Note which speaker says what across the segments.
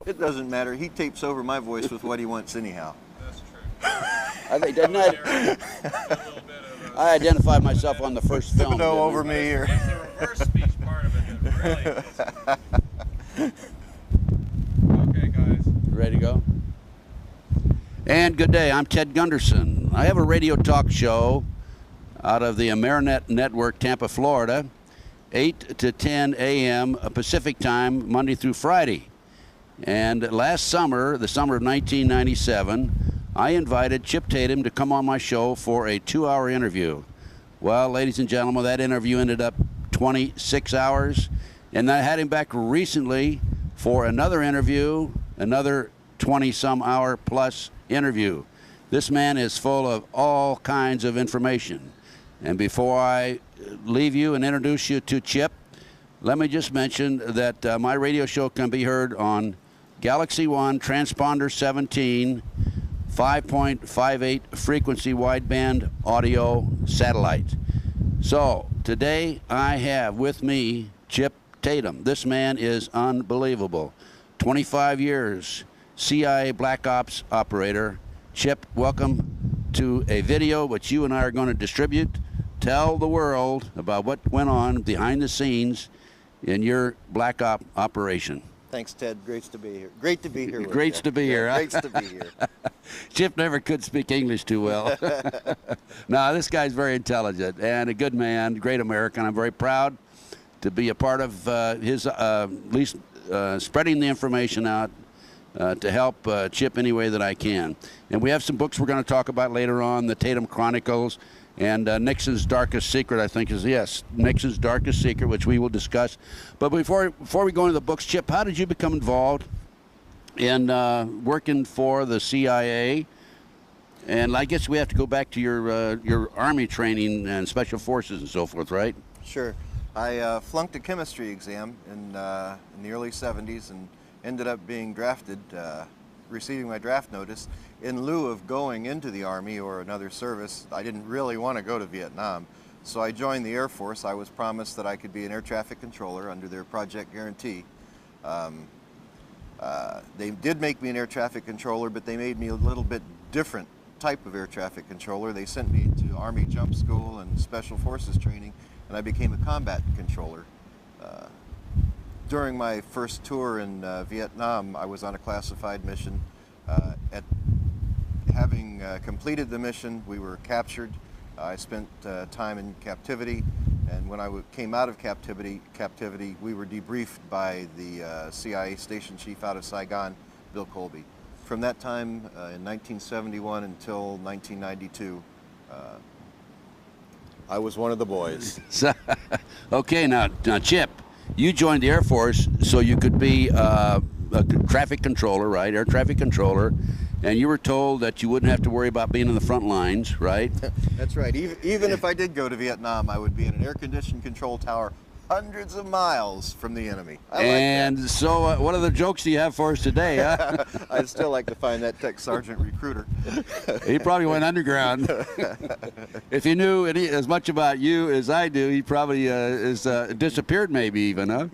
Speaker 1: It doesn't matter. He tapes over my voice with what he wants anyhow.
Speaker 2: That's true.
Speaker 3: I think didn't I identified myself on the first film.
Speaker 1: No over me here.
Speaker 2: It's the reverse speech part of it that really gets me. Okay, guys.
Speaker 3: Ready to go? And good day, I'm Ted Gunderson. I have a radio talk show out of the Amerinet Network, Tampa, Florida, 8 to 10 a.m. Pacific time, Monday through Friday. And last summer, the summer of 1997, I invited Chip Tatum to come on my show for a 2-hour interview. Well, ladies and gentlemen, that interview ended up 26 hours, and I had him back recently for another interview, another 20-some hour plus interview. This man is full of all kinds of information. And before I leave you and introduce you to Chip, let me just mention that my radio show can be heard on Galaxy One Transponder 17, 5.58 frequency wideband audio satellite. So today I have with me Chip Tatum. This man is unbelievable. 25 years, CIA Black Ops operator. Chip, welcome to a video which you and I are going to distribute. Tell the world about what went on behind the scenes in your Black Op operation.
Speaker 1: Thanks, Ted. Great to be here. Great to be here.
Speaker 3: Great to be here.
Speaker 1: Great to be here.
Speaker 3: Chip never could speak English too well. No, this guy's very intelligent and a good man, great American. I'm very proud to be a part of his, at least spreading the information out to help Chip any way that I can. And we have some books we're going to talk about later on, the Tatum Chronicles, and Nixon's Darkest Secret, I think is, yes, Nixon's Darkest Secret, which we will discuss. But before we go into the books, Chip, how did you become involved in working for the CIA? And I guess we have to go back to your Army training and Special Forces and so forth, right?
Speaker 1: Sure. I flunked a chemistry exam in the early 70s and ended up being drafted, receiving my draft notice. In lieu of going into the Army or another service, I didn't really want to go to Vietnam. So I joined the Air Force. I was promised that I could be an air traffic controller under their Project Guarantee. They did make me an air traffic controller, but they made me a little bit different type of air traffic controller. They sent me to Army Jump School and Special Forces training, and I became a combat controller. During my first tour in Vietnam, I was on a classified mission. Having completed the mission, we were captured. I spent time in captivity, and when I came out of captivity, we were debriefed by the CIA station chief out of Saigon, Bill Colby. From that time, in 1971 until 1992, I was one of the boys.
Speaker 3: Okay, now Chip, you joined the Air Force so you could be a traffic controller, right? Air traffic controller. And you were told that you wouldn't have to worry about being in the front lines, right?
Speaker 1: That's right. Even if I did go to Vietnam, I would be in an air-conditioned control tower hundreds of miles from the enemy.
Speaker 3: And like so what other jokes do you have for us today, huh?
Speaker 1: I'd still like to find that tech sergeant recruiter.
Speaker 3: He probably went underground. If he knew as much about you as I do, he probably is disappeared maybe even, huh?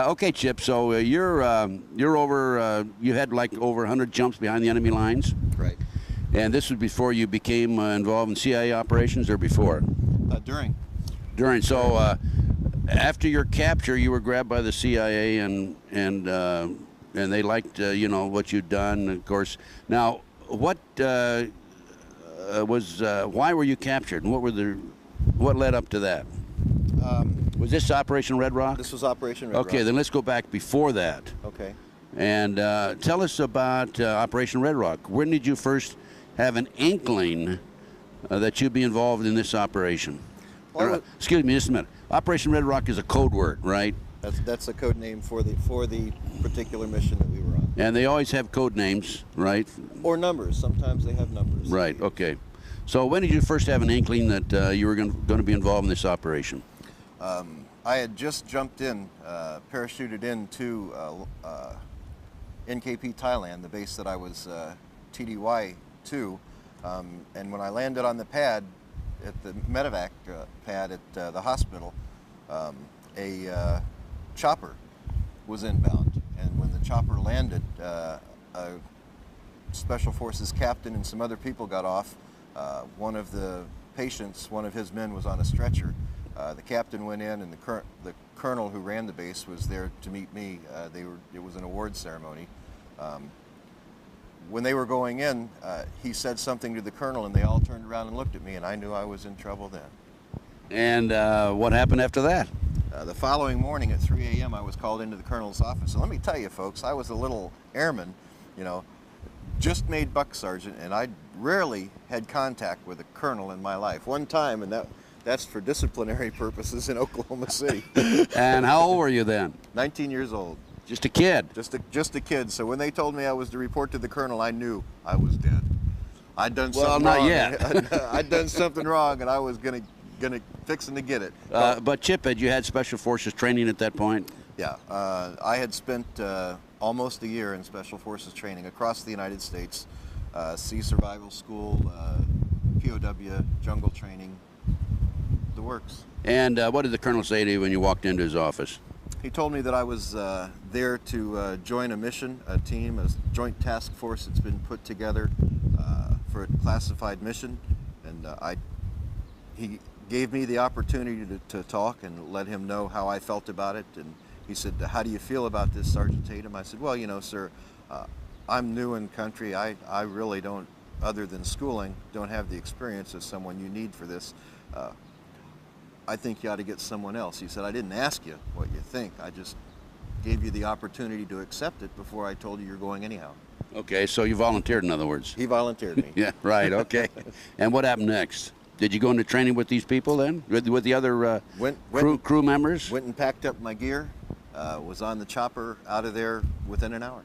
Speaker 3: Okay, Chip, so you're over, you had like over 100 jumps behind the enemy lines?
Speaker 1: Right.
Speaker 3: And this was before you became involved in CIA operations or before?
Speaker 1: During.
Speaker 3: During. So after your capture, you were grabbed by the CIA and they liked, you know, what you'd done, of course. Now, what why were you captured, and what led up to that? Was this Operation Red Rock?
Speaker 1: This was Operation Red Rock.
Speaker 3: Okay, then let's go back before that.
Speaker 1: Okay.
Speaker 3: And tell us about Operation Red Rock. When did you first have an inkling that you'd be involved in this operation? Well, excuse me, just a minute. Operation Red Rock is a code word, right?
Speaker 1: That's a code name for the particular mission that we were on.
Speaker 3: And they always have code names, right?
Speaker 1: Or numbers. Sometimes they have numbers.
Speaker 3: Right. Okay. So when did you first have an inkling that you were going to be involved in this operation?
Speaker 1: I had just jumped in, parachuted into NKP Thailand, the base that I was TDY to, and when I landed on the pad, at the medevac pad at the hospital, a chopper was inbound, and when the chopper landed, a Special Forces captain and some other people got off. One of the patients, one of his men, was on a stretcher. The captain went in, and the colonel who ran the base was there to meet me. It was an award ceremony. When they were going in, he said something to the colonel, and they all turned around and looked at me, and I knew I was in trouble then.
Speaker 3: And what happened after that?
Speaker 1: The following morning at 3 a.m. I was called into the colonel's office. And let me tell you, folks, I was a little airman, you know, just made buck sergeant, and I rarely had contact with a colonel in my life. One time, and that's for disciplinary purposes, in Oklahoma City.
Speaker 3: And how old were you then?
Speaker 1: 19 years old.
Speaker 3: Just a kid?
Speaker 1: Just a kid. So when they told me I was to report to the colonel, I knew I was dead. I'd done something
Speaker 3: not
Speaker 1: wrong.
Speaker 3: yet.
Speaker 1: I'd done something wrong, and I was fixing to get it.
Speaker 3: But Chip, had you had Special Forces training at that point?
Speaker 1: Yeah, I had spent almost a year in Special Forces training across the United States, Sea Survival School, POW, jungle training, the works.
Speaker 3: And what did the colonel say to you when you walked into his office?
Speaker 1: He told me that I was there to join a mission, a team, a joint task force that's been put together for a classified mission, and he gave me the opportunity to talk and let him know how I felt about it. And he said, "How do you feel about this, Sergeant Tatum?" I said, "Well, you know, sir, I'm new in country. I really don't, other than schooling, don't have the experience of someone you need for this. I think you ought to get someone else." He said, "I didn't ask you what you think. I just gave you the opportunity to accept it before I told you you're going anyhow."
Speaker 3: Okay, so you volunteered, in other words.
Speaker 1: He volunteered me.
Speaker 3: Yeah, right, okay. And what happened next? Did you go into training with these people then? With the other crew members?
Speaker 1: Went and packed up my gear, was on the chopper out of there within an hour.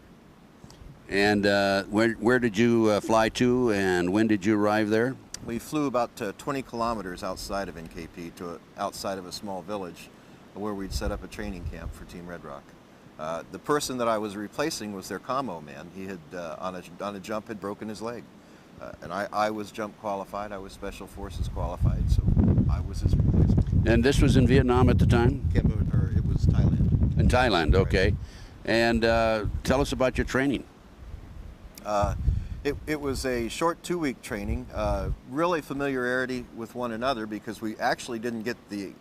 Speaker 3: And where did you fly to, and when did you arrive there?
Speaker 1: We flew about 20 kilometers outside of NKP to outside of a small village where we'd set up a training camp for Team Red Rock. The person that I was replacing was their commo man. He had, on a jump, had broken his leg. And I was jump qualified, I was Special Forces qualified, so I was his replacement.
Speaker 3: And this was in Vietnam at the time?
Speaker 1: Cambodia, it was Thailand.
Speaker 3: In Thailand, okay.
Speaker 1: Right.
Speaker 3: And tell us about your training.
Speaker 1: It was a short 2-week training, really familiarity with one another, because we actually didn't get the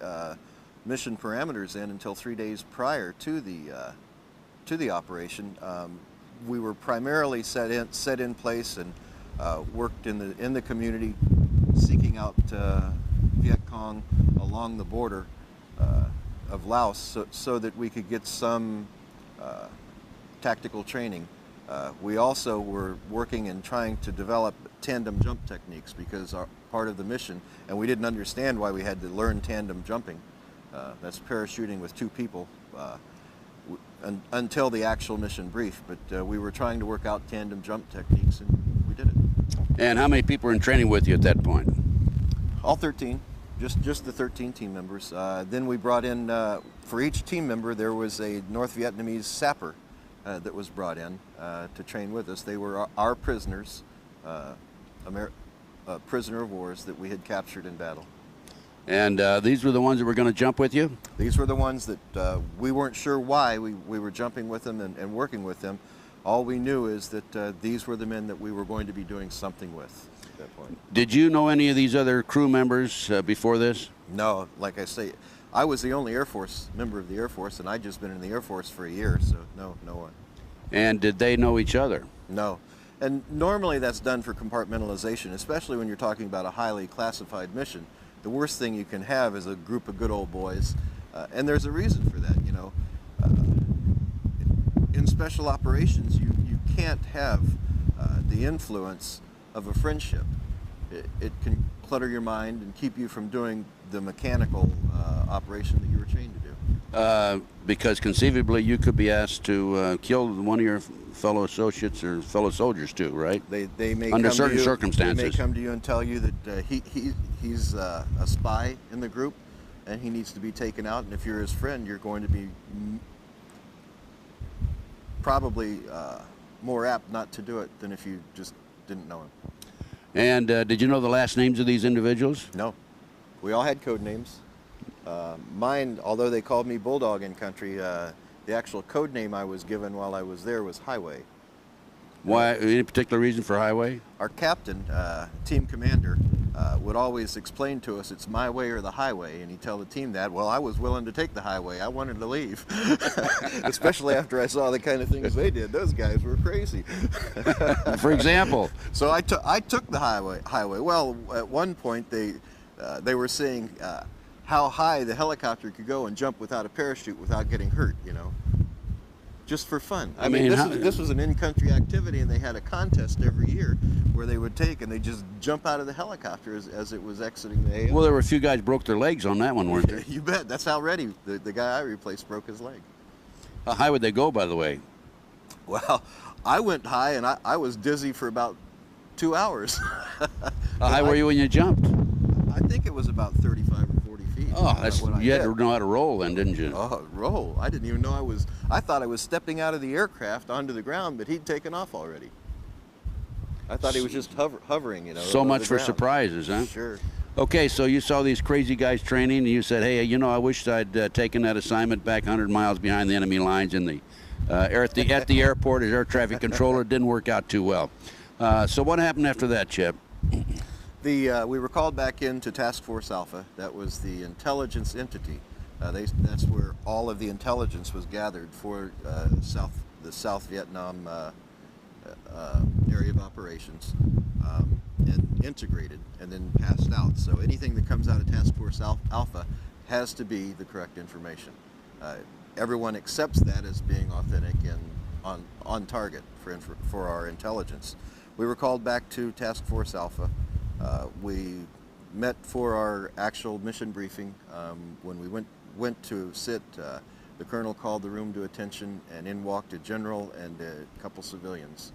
Speaker 1: mission parameters in until 3 days prior to the operation. We were primarily set in place and worked in the community, seeking out Viet Cong along the border of Laos, so that we could get some tactical training. We also were working and trying to develop tandem jump techniques, because part of the mission, and we didn't understand why we had to learn tandem jumping. That's parachuting with 2 people until the actual mission brief. But we were trying to work out tandem jump techniques, and we did it.
Speaker 3: And how many people were in training with you at that point?
Speaker 1: All 13, just the 13 team members. Then we brought in, for each team member, there was a North Vietnamese sapper that was brought in to train with us. They were our prisoners, prisoner of wars that we had captured in battle.
Speaker 3: And these were the ones that were going to jump with you?
Speaker 1: These were the ones that we weren't sure why we were jumping with them and working with them. All we knew is that these were the men that we were going to be doing something with at that point.
Speaker 3: Did you know any of these other crew members before this?
Speaker 1: No, like I say, I was the only member of the Air Force, and I'd just been in the Air Force for a year, so no one.
Speaker 3: And did they know each other?
Speaker 1: No. And normally that's done for compartmentalization, especially when you're talking about a highly classified mission. The worst thing you can have is a group of good old boys, and there's a reason for that, you know. In special operations, you can't have the influence of a friendship. It can clutter your mind and keep you from doing the mechanical operation that you were trained to do.
Speaker 3: Because conceivably you could be asked to kill one of your fellow associates or fellow soldiers too, right?
Speaker 1: They may
Speaker 3: under
Speaker 1: come
Speaker 3: certain
Speaker 1: to you,
Speaker 3: circumstances.
Speaker 1: They may come to you and tell you that he's a spy in the group and he needs to be taken out, and if you're his friend, you're going to be probably more apt not to do it than if you just didn't know him.
Speaker 3: And did you know the last names of these individuals?
Speaker 1: No. We all had code names. Mine, although they called me Bulldog in country, the actual code name I was given while I was there was Highway.
Speaker 3: Why? Any particular reason for Highway?
Speaker 1: Our captain, team commander, would always explain to us it's my way or the highway, and he'd tell the team that. Well, I was willing to take the highway. I wanted to leave, especially after I saw the kind of things they did. Those guys were crazy.
Speaker 3: For example?
Speaker 1: So I took the highway. Well, at one point they were saying how high the helicopter could go and jump without a parachute without getting hurt, you know. Just for fun. I mean, this was an in-country activity, and they had a contest every year where they would take and they just jump out of the helicopter as it was exiting the AO.
Speaker 3: Well, there were a few guys broke their legs on that one, weren't there?
Speaker 1: You bet. That's how Reddy, the guy I replaced, broke his leg.
Speaker 3: How high would they go, by the way?
Speaker 1: Well, I went high, and I was dizzy for about 2 hours.
Speaker 3: How high were you when you jumped?
Speaker 1: I think it was about 35 or 40 feet.
Speaker 3: Oh, you had to know how to roll then, didn't you?
Speaker 1: Oh, roll. I didn't even know I thought I was stepping out of the aircraft onto the ground, but he'd taken off already. I thought he was just hovering, you know.
Speaker 3: So much for surprises, huh?
Speaker 1: Sure.
Speaker 3: Okay, so you saw these crazy guys training, and you said, hey, you know, I wish I'd taken that assignment back 100 miles behind the enemy lines in the, at the airport as air traffic controller. It didn't work out too well. So what happened after that, Chip?
Speaker 1: We were called back into Task Force Alpha. That was the intelligence entity. That's where all of the intelligence was gathered for the South Vietnam area of operations, and integrated and then passed out. So anything that comes out of Task Force Alpha has to be the correct information. Everyone accepts that as being authentic and on target for our intelligence. We were called back to Task Force Alpha. We met for our actual mission briefing. When we went to sit, the colonel called the room to attention, and in walked a general and a couple civilians.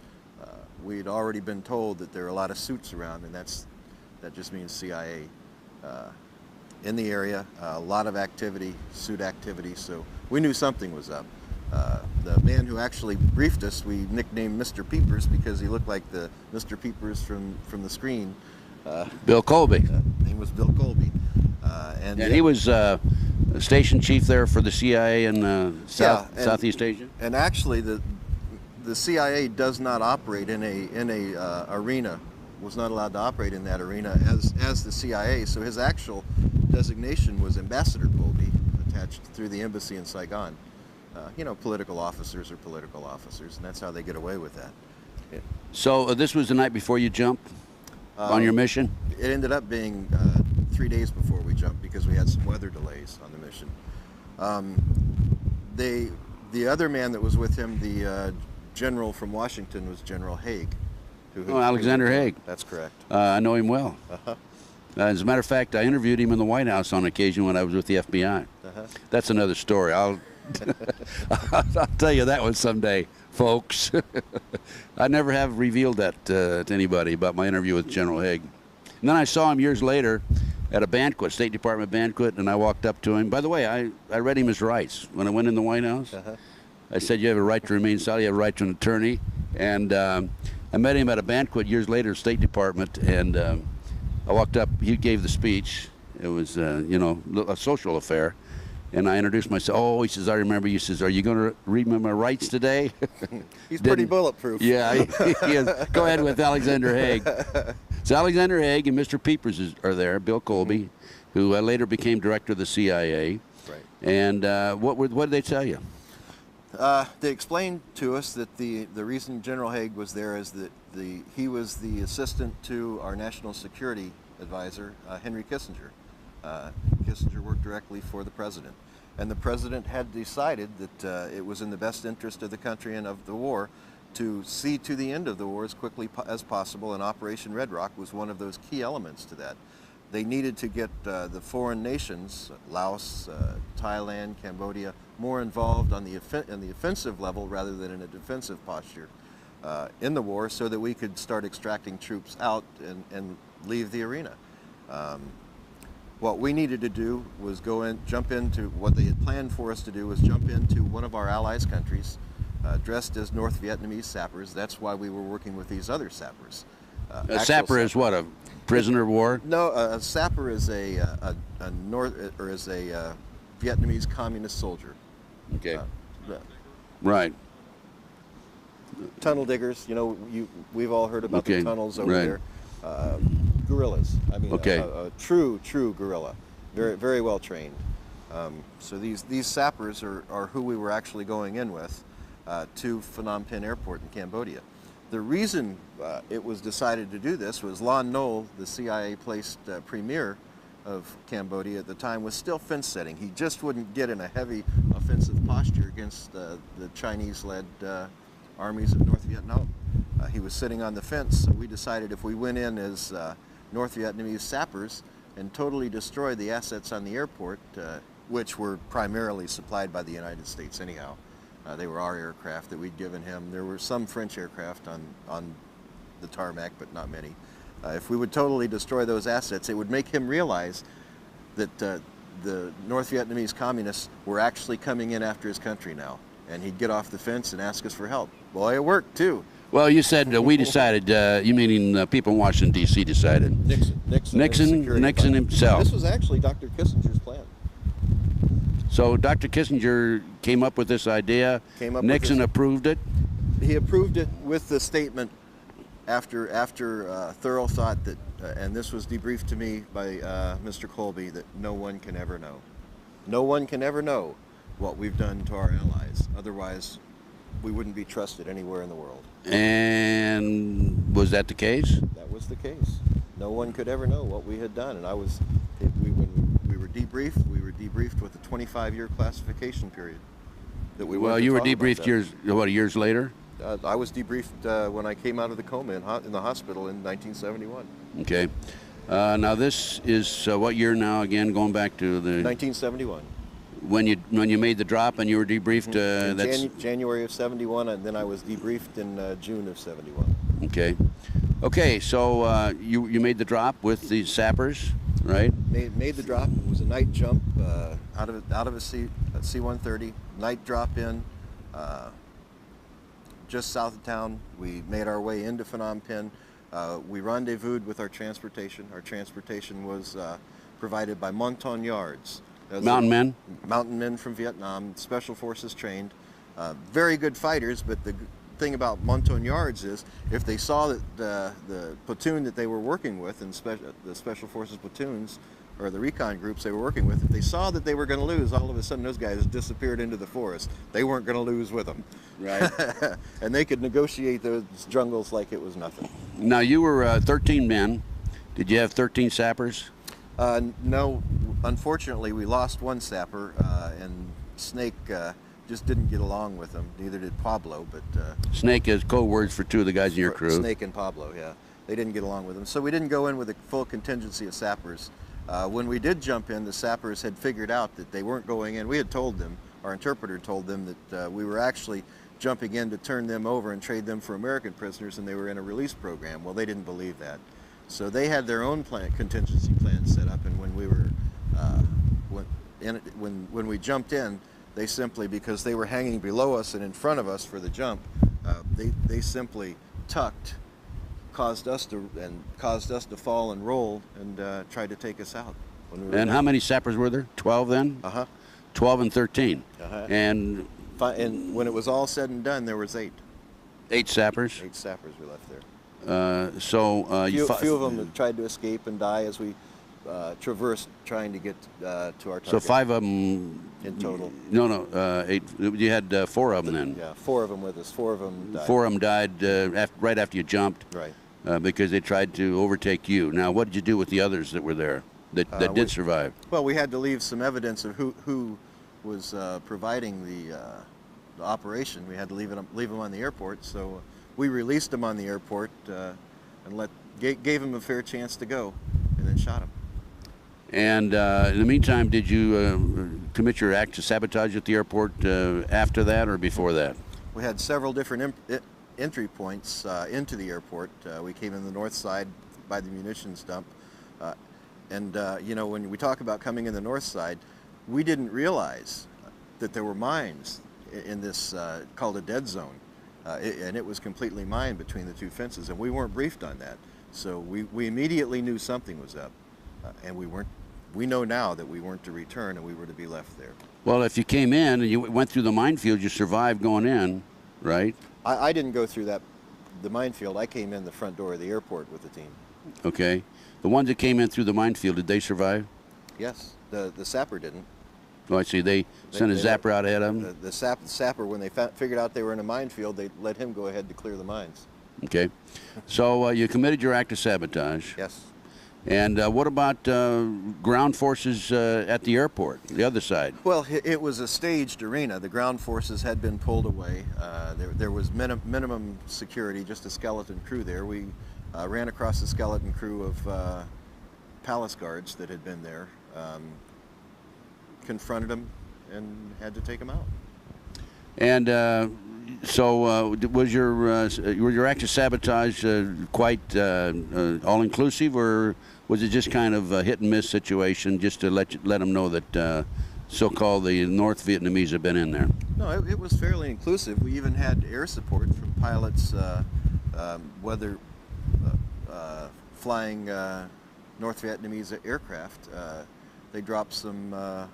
Speaker 1: We'd already been told that there are a lot of suits around, and that just means CIA in the area. A lot of activity, suit activity, so we knew something was up. The man who actually briefed us, we nicknamed Mr. Peepers because he looked like the Mr. Peepers from the screen.
Speaker 3: Bill Colby.
Speaker 1: Name was Bill Colby.
Speaker 3: And he was station chief there for the CIA in Southeast Asia?
Speaker 1: And actually, the CIA does not operate in a arena, was not allowed to operate in that arena as the CIA, so his actual designation was Ambassador Colby, attached through the embassy in Saigon. You know, political officers are political officers, and that's how they get away with that. Yeah.
Speaker 3: So this was the night before you jumped on your mission?
Speaker 1: It ended up being 3 days before we jumped because we had some weather delays on the mission. The other man that was with him, the general from Washington, was General Haig.
Speaker 3: Alexander Haig.
Speaker 1: That's correct.
Speaker 3: I know him well. As a matter of fact, I interviewed him in the White House on occasion when I was with the FBI. That's another story. I'll tell you that one someday, folks. I never have revealed that to anybody about my interview with General Haig. And then I saw him years later at a banquet, State Department banquet, and I walked up to him. By the way, I read him his rights when I went in the White House. I said, you have a right to remain silent, you have a right to an attorney. And I met him at a banquet years later, State Department, and I walked up, he gave the speech. It was, you know, a social affair. And I introduced myself. Oh, he says, I remember you. He says, are you going to read me my rights today?
Speaker 1: He's pretty bulletproof.
Speaker 3: Yeah, he is. Go ahead with Alexander Haig. So Alexander Haig and Mr. Peepers are there, Bill Colby, who later became director of the CIA.
Speaker 1: Right.
Speaker 3: And what did they tell you?
Speaker 1: They explained to us that the reason General Haig was there is that he was the assistant to our national security advisor, Henry Kissinger. Kissinger worked directly for the president, and the president had decided that it was in the best interest of the country and of the war to see to the end of the war as quickly as possible, and Operation Red Rock was one of those key elements to that. They needed to get the foreign nations, Laos, Thailand, Cambodia, more involved on the offensive level rather than in a defensive posture in the war, so that we could start extracting troops out and leave the arena. What we needed to do was jump into what they had planned for us to do was jump into one of our allies' countries, dressed as North Vietnamese sappers. That's why we were working with these other sappers.
Speaker 3: A sapper is what, a prisoner of war?
Speaker 1: No, a sapper is a Vietnamese communist soldier.
Speaker 3: Okay. Right.
Speaker 1: Tunnel diggers, we've all heard about the tunnels over
Speaker 3: right.
Speaker 1: there. Guerrillas, I mean,
Speaker 3: Okay.
Speaker 1: a true guerrilla, very well trained. So these sappers are who we were actually going in with to Phnom Penh Airport in Cambodia. The reason it was decided to do this was Lon Nol, the CIA-placed premier of Cambodia at the time, was still fence setting. He just wouldn't get in a heavy offensive posture against the Chinese-led armies of North Vietnam. He was sitting on the fence, so we decided if we went in as North Vietnamese sappers and totally destroyed the assets on the airport, which were primarily supplied by the United States anyhow. They were our aircraft that we'd given him. There were some French aircraft on the tarmac, but not many. If we would totally destroy those assets, it would make him realize that the North Vietnamese communists were actually coming in after his country now. And he'd get off the fence and ask us for help. Boy, it worked too.
Speaker 3: Well, you said we decided, you meaning people in Washington, D.C. decided. Nixon himself.
Speaker 1: This was actually Dr. Kissinger's plan.
Speaker 3: So Dr. Kissinger came up with this idea. Nixon approved it.
Speaker 1: He approved it with the statement after thorough thought that, and this was debriefed to me by Mr. Colby, that no one can ever know. No one can ever know what we've done to our allies. Otherwise, we wouldn't be trusted anywhere in the world.
Speaker 3: And was that the case?
Speaker 1: That was the case. No one could ever know what we had done. And when we were debriefed with a 25-year classification period. That we
Speaker 3: well, you were debriefed years later?
Speaker 1: I was debriefed when I came out of the coma in the hospital in 1971.
Speaker 3: Okay. Now this is what year now again? Going back to the
Speaker 1: 1971.
Speaker 3: When you made the drop and you were debriefed. That's
Speaker 1: January of '71, and then I was debriefed in June of '71.
Speaker 3: Okay. Okay. So you made the drop with the sappers, right?
Speaker 1: Made the drop. It was a night jump out of a C-130. Night drop in. Just south of town. We made our way into Phnom Penh. We rendezvoused with our transportation. Our transportation was provided by Montagnards.
Speaker 3: Mountain men?
Speaker 1: Mountain men from Vietnam, special forces trained. Very good fighters, but the thing about Montagnards is if they saw that the platoon that they were working with, and the special forces platoons, or the recon groups they were working with, if they saw that they were going to lose, all of a sudden those guys disappeared into the forest. They weren't going to lose with them.
Speaker 3: Right.
Speaker 1: And they could negotiate those jungles like it was nothing.
Speaker 3: Now you were 13 men. Did you have 13 sappers?
Speaker 1: No, unfortunately we lost one sapper, and Snake just didn't get along with him. Neither did Pablo, but...
Speaker 3: Snake is code words for two of the guys in your crew.
Speaker 1: Snake and Pablo, yeah. They didn't get along with him. So we didn't go in with a full contingency of sappers. When we did jump in, the sappers had figured out that they weren't going in. We had told them, our interpreter told them that we were actually jumping in to turn them over and trade them for American prisoners, and they were in a release program. Well, they didn't believe that. So they had their own contingency plan set up, and when we were when we jumped in, they simply, because they were hanging below us and in front of us for the jump, they simply tucked, caused us to fall and roll, and tried to take us out.
Speaker 3: And how many sappers were there? 12 then? 12 and 13. And
Speaker 1: when it was all said and done, there was 8.
Speaker 3: 8 sappers?
Speaker 1: 8 sappers we left there.
Speaker 3: A
Speaker 1: few of them tried to escape and die as we traversed trying to get to our target.
Speaker 3: So 5 of them
Speaker 1: in total?
Speaker 3: No, 8. You had 4 of them then?
Speaker 1: Yeah, 4 of them with us. 4 of them died.
Speaker 3: 4 of them died right after you jumped?
Speaker 1: Right.
Speaker 3: Because they tried to overtake you. Now, what did you do with the others that were there that did survive?
Speaker 1: Well, we had to leave some evidence of who was providing the operation. We had to leave them on the airport, so we released them on the airport and gave them a fair chance to go, and then shot them.
Speaker 3: And in the meantime, did you commit your act of sabotage at the airport after that or before that?
Speaker 1: We had several different entry points into the airport. We came in the north side by the munitions dump. When we talk about coming in the north side, we didn't realize that there were mines in this called a dead zone. And it was completely mined between the two fences, and we weren't briefed on that. So we immediately knew something was up, and we weren't we know now that we weren't to return and we were to be left there.
Speaker 3: Well, if you came in and you went through the minefield, you survived going in, right?
Speaker 1: I didn't go through the minefield. I came in the front door of the airport with the team.
Speaker 3: Okay. The ones that came in through the minefield, did they survive?
Speaker 1: Yes, the sapper didn't.
Speaker 3: Oh, I see. They sent a zapper out ahead of them?
Speaker 1: The sapper, when they figured out they were in a minefield, they let him go ahead to clear the mines.
Speaker 3: Okay. So you committed your act of sabotage.
Speaker 1: Yes.
Speaker 3: And what about ground forces at the airport, the other side?
Speaker 1: Well, it was a staged arena. The ground forces had been pulled away. There was minimum security, just a skeleton crew there. We ran across the skeleton crew of palace guards that had been there, confronted them, and had to take them out.
Speaker 3: And so was your act of sabotage quite all-inclusive, or was it just kind of a hit-and-miss situation, just to let them know that so-called the North Vietnamese have been in there?
Speaker 1: No, it was fairly inclusive. We even had air support from pilots, whether flying North Vietnamese aircraft. They dropped some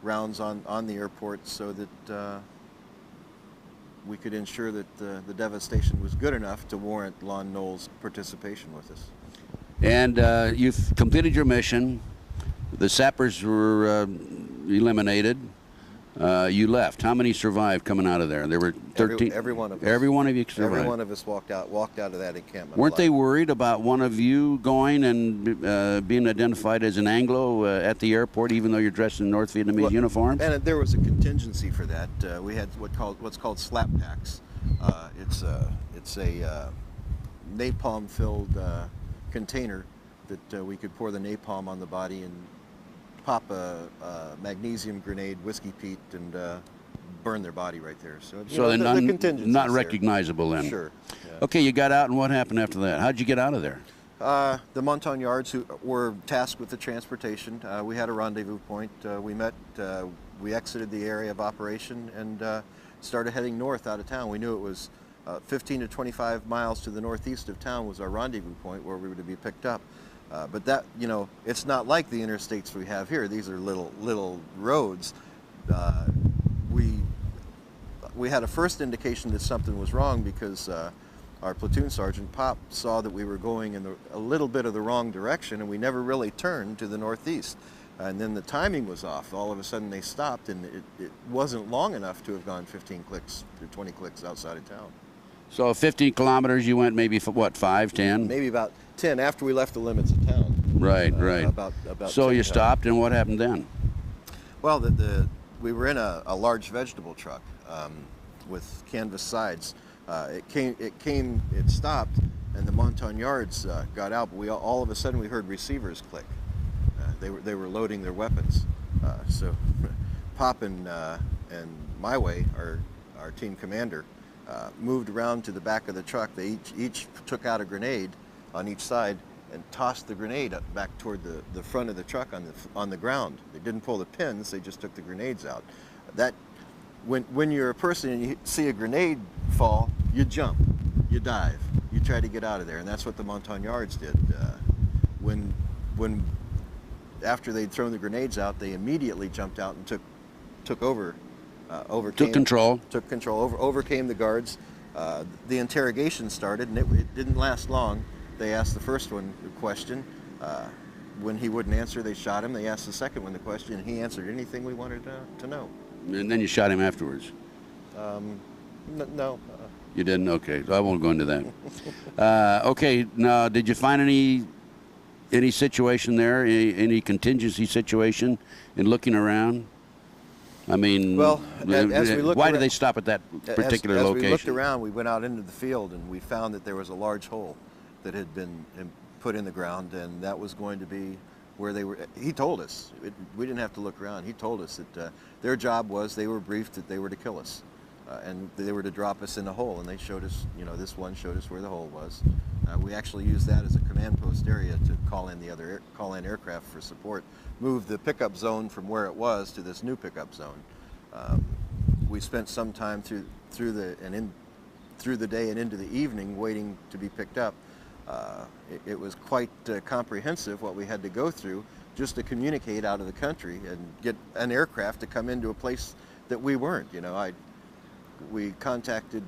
Speaker 1: rounds on the airport so that we could ensure that the devastation was good enough to warrant Lon Noel's participation with us.
Speaker 3: And you've completed your mission. The sappers were eliminated. You left. How many survived coming out of there? There were 13.
Speaker 1: Every one of us.
Speaker 3: Every one of you survived.
Speaker 1: Every one of us walked out of that encampment.
Speaker 3: Weren't they
Speaker 1: alive.
Speaker 3: worried about one of you going and being identified as an Anglo at the airport, even though you're dressed in North Vietnamese uniforms?
Speaker 1: And there was a contingency for that. We had what's called slap packs. It's a napalm-filled container that we could pour the napalm on the body and pop a magnesium grenade, whiskey peat, and burn their body right there. So
Speaker 3: they're not
Speaker 1: there.
Speaker 3: recognizable then.
Speaker 1: Sure. Yeah.
Speaker 3: Okay, you got out, and what happened after that? How'd you get out of there?
Speaker 1: The Montagnards, who were tasked with the transportation, we had a rendezvous point. We met, we exited the area of operation and started heading north out of town. We knew it was 15 to 25 miles to the northeast of town was our rendezvous point where we were to be picked up. But that, it's not like the interstates we have here. These are little roads. We had a first indication that something was wrong because our platoon sergeant, Pop, saw that we were going in a little bit of the wrong direction, and we never really turned to the northeast. And then the timing was off. All of a sudden they stopped, and it wasn't long enough to have gone 15 clicks or 20 clicks outside of town.
Speaker 3: So 15 kilometers, you went maybe, what, 5, 10?
Speaker 1: Maybe about 10 after we left the limits of town.
Speaker 3: Right.
Speaker 1: About
Speaker 3: So
Speaker 1: 10
Speaker 3: you
Speaker 1: times.
Speaker 3: stopped, and what happened then?
Speaker 1: Well, we were in a large vegetable truck with canvas sides. It stopped, and the Montagnards got out, but all of a sudden we heard receivers click. They were loading their weapons. So Pop and my way, our team commander, moved around to the back of the truck. They each took out a grenade on each side and tossed the grenade up back toward the front of the truck on the ground. They didn't pull the pins, they just took the grenades out. When you're a person and you see a grenade fall, you jump, you dive, you try to get out of there, and that's what the Montagnards did. After they'd thrown the grenades out, they immediately jumped out and took control, overcame the guards. The interrogation started, and it didn't last long. They asked the first one the question. When he wouldn't answer, they shot him. They asked the second one the question, and he answered anything we wanted to know.
Speaker 3: And then you shot him afterwards?
Speaker 1: No.
Speaker 3: You didn't? Okay, I won't go into that. Okay, now, did you find any situation there, any contingency situation in looking around? I mean,
Speaker 1: well, as we looked
Speaker 3: why
Speaker 1: around,
Speaker 3: did they stop at that particular location?
Speaker 1: As we looked around, we went out into the field, and we found that there was a large hole that had been put in the ground, and that was going to be where they were. He told us. We didn't have to look around. He told us that their job was, they were briefed that they were to kill us, and they were to drop us in a hole, and they showed us, this one showed us where the hole was. We actually used that as a command post area to call in aircraft for support, move the pickup zone from where it was to this new pickup zone. We spent some time through the day and into the evening waiting to be picked up. It was quite comprehensive what we had to go through just to communicate out of the country and get an aircraft to come into a place that we weren't. You know, we contacted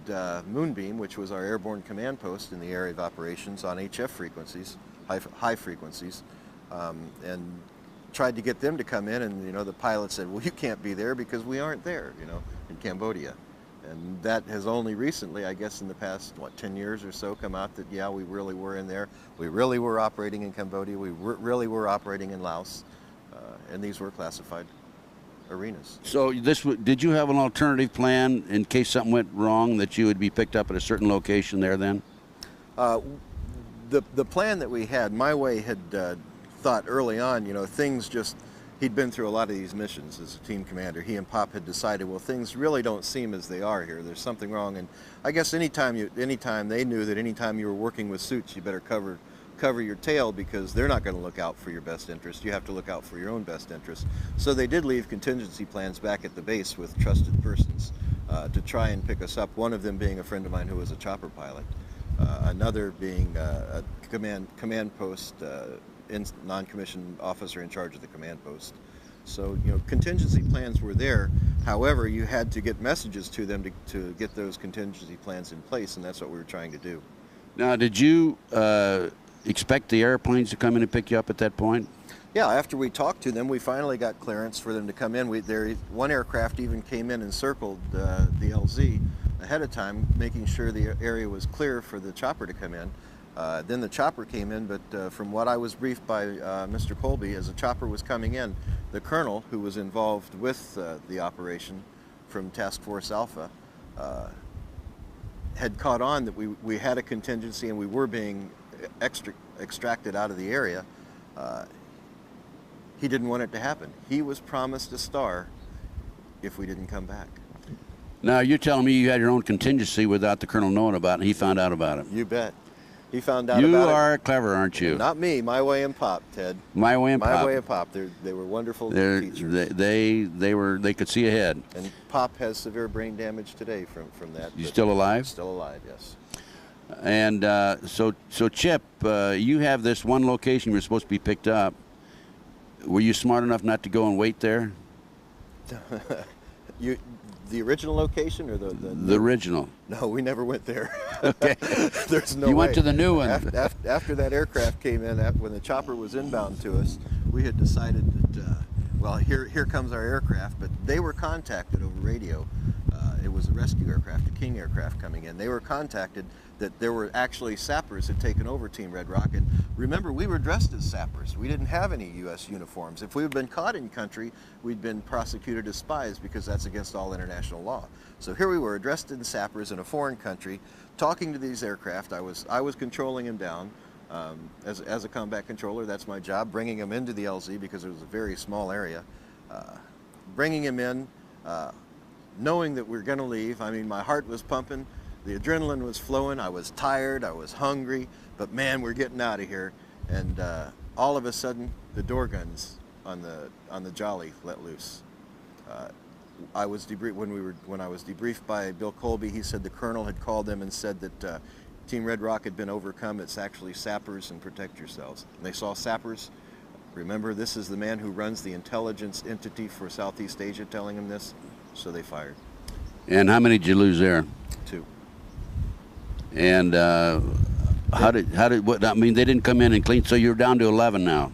Speaker 1: Moonbeam, which was our airborne command post in the area of operations on HF frequencies, high frequencies, and tried to get them to come in, and you know, the pilot said, well, you can't be there because we aren't there, you know, in Cambodia. And that has only recently, I guess in the past, what, 10 years or so, come out that, yeah, we really were in there. We really were operating in Cambodia. We really were operating in Laos. And these were classified arenas.
Speaker 3: So did you have an alternative plan in case something went wrong, that you would be picked up at a certain location there then?
Speaker 1: The plan that we had, My Way had thought early on, you know, things just, he'd been through a lot of these missions as a team commander. He and Pop had decided, well, things really don't seem as they are here. There's something wrong. And I guess anytime they knew that anytime you were working with suits, you better cover your tail, because they're not going to look out for your best interest. You have to look out for your own best interest. So they did leave contingency plans back at the base with trusted persons to try and pick us up. One of them being a friend of mine who was a chopper pilot. Another being a command post non-commissioned officer in charge of the command post. So, you know, contingency plans were there. However, you had to get messages to them to get those contingency plans in place, and that's what we were trying to do.
Speaker 3: Now, did you expect the airplanes to come in and pick you up at that point?
Speaker 1: Yeah, after we talked to them, we finally got clearance for them to come in. One aircraft even came in and circled the LZ ahead of time, making sure the area was clear for the chopper to come in. Then the chopper came in, but from what I was briefed by Mr. Colby, as the chopper was coming in, the colonel who was involved with the operation from Task Force Alpha had caught on that we had a contingency and we were being extracted out of the area. He didn't want it to happen. He was promised a star if we didn't come back.
Speaker 3: Now, you're telling me you had your own contingency without the colonel knowing about it, and he found out about it.
Speaker 1: You bet. He found out about it.
Speaker 3: You are clever, aren't you?
Speaker 1: Not me. My Way and Pop, Ted.
Speaker 3: My Way and Pop.
Speaker 1: My Way and Pop. They were wonderful teachers.
Speaker 3: They could see ahead.
Speaker 1: And Pop has severe brain damage today from that.
Speaker 3: You still alive?
Speaker 1: Still alive, yes.
Speaker 3: And so Chip, you have this one location you're supposed to be picked up. Were you smart enough not to go and wait there?
Speaker 1: The original location or
Speaker 3: the original?
Speaker 1: No, we never went there.
Speaker 3: Okay.
Speaker 1: There's no
Speaker 3: You
Speaker 1: way.
Speaker 3: went to the new one.
Speaker 1: After that aircraft came in, when the chopper was inbound to us, we had decided that, well, here comes our aircraft, but they were contacted over radio. It was a rescue aircraft, a King aircraft coming in. They were contacted that there were actually sappers had taken over Team Red Rock. And remember, we were dressed as sappers. We didn't have any U.S. uniforms. If we had been caught in country, we'd been prosecuted as spies because that's against all international law. So here we were, dressed in sappers in a foreign country, talking to these aircraft. I was controlling them down. As a combat controller, that's my job, bringing them into the LZ because it was a very small area. Bringing them in, knowing that we were going to leave. I mean, my heart was pumping. The adrenaline was flowing. I was tired. I was hungry. But man, we're getting out of here. And all of a sudden, the door guns on the Jolly let loose. I was when I was debriefed by Bill Colby. He said the colonel had called them and said that Team Red Rock had been overcome. It's actually sappers, and protect yourselves. And they saw sappers. Remember, this is the man who runs the intelligence entity for Southeast Asia telling him this. So they fired.
Speaker 3: And how many did you lose there?
Speaker 1: 2.
Speaker 3: And how did what? I mean, they didn't come in and clean. So you're down to 11 now.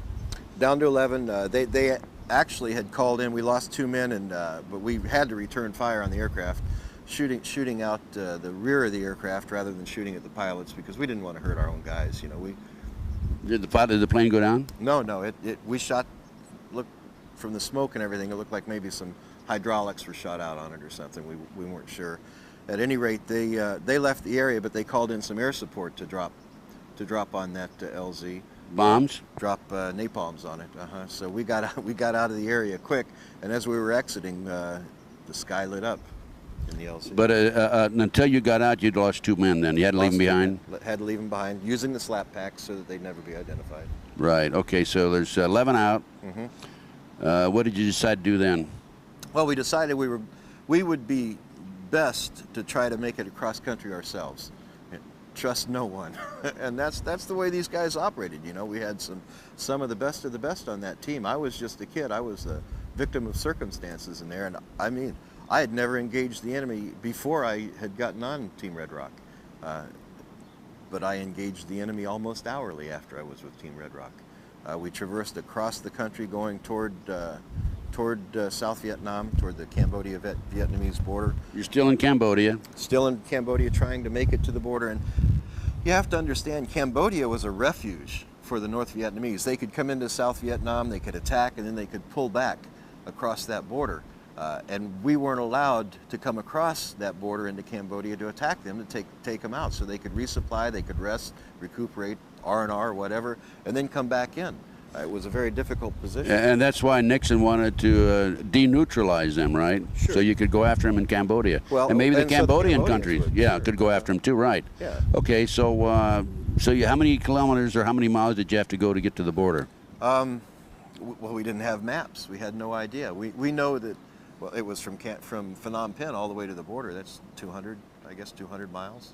Speaker 1: Down to 11. They actually had called in. We lost 2 men, and but we had to return fire on the aircraft, shooting out the rear of the aircraft rather than shooting at the pilots because we didn't want to hurt our own guys. You know,
Speaker 3: Did the plane go down?
Speaker 1: No. We shot. Look, from the smoke and everything, it looked like maybe some hydraulics were shot out on it or something. We weren't sure. At any rate, they left the area, but they called in some air support to drop on that LZ.
Speaker 3: Bombs?
Speaker 1: Drop napalms on it. So we got out of the area quick, and as we were exiting, the sky lit up in the LZ.
Speaker 3: But until you got out, you'd lost 2 men. Then you had to leave them behind.
Speaker 1: Had to leave them behind, using the slap packs so that they'd never be identified.
Speaker 3: Right. Okay. So there's 11 out.
Speaker 1: Mm-hmm.
Speaker 3: What did you decide to do then?
Speaker 1: Well, we decided we would be best to try to make it across country ourselves. trust no one. And that's the way these guys operated. You know, we had some of the best on that team. I was just a kid. I was a victim of circumstances in there, and I mean, I had never engaged the enemy before I had gotten on Team Red Rock. But I engaged the enemy almost hourly after I was with Team Red Rock. We traversed across the country going toward South Vietnam, toward the Cambodia-Vietnamese border.
Speaker 3: You're still in Cambodia.
Speaker 1: Still in Cambodia, trying to make it to the border. And you have to understand, Cambodia was a refuge for the North Vietnamese. They could come into South Vietnam, they could attack, and then they could pull back across that border. And we weren't allowed to come across that border into Cambodia to attack them, to take them out. So they could resupply, they could rest, recuperate, R&R, whatever, and then come back in. It was a very difficult position.
Speaker 3: And that's why Nixon wanted to deneutralize them, right?
Speaker 1: Sure.
Speaker 3: So you could go after them in Cambodia.
Speaker 1: Well,
Speaker 3: and maybe the
Speaker 1: and so the
Speaker 3: Cambodian
Speaker 1: Cambodians
Speaker 3: countries,
Speaker 1: would,
Speaker 3: yeah,
Speaker 1: sure.
Speaker 3: could go after them too, right?
Speaker 1: Yeah.
Speaker 3: Okay, so how many kilometers or how many miles did you have to go to get to the border?
Speaker 1: Well, we didn't have maps. We had no idea. We know that, well, it was from Phnom Penh all the way to the border. That's 200 miles.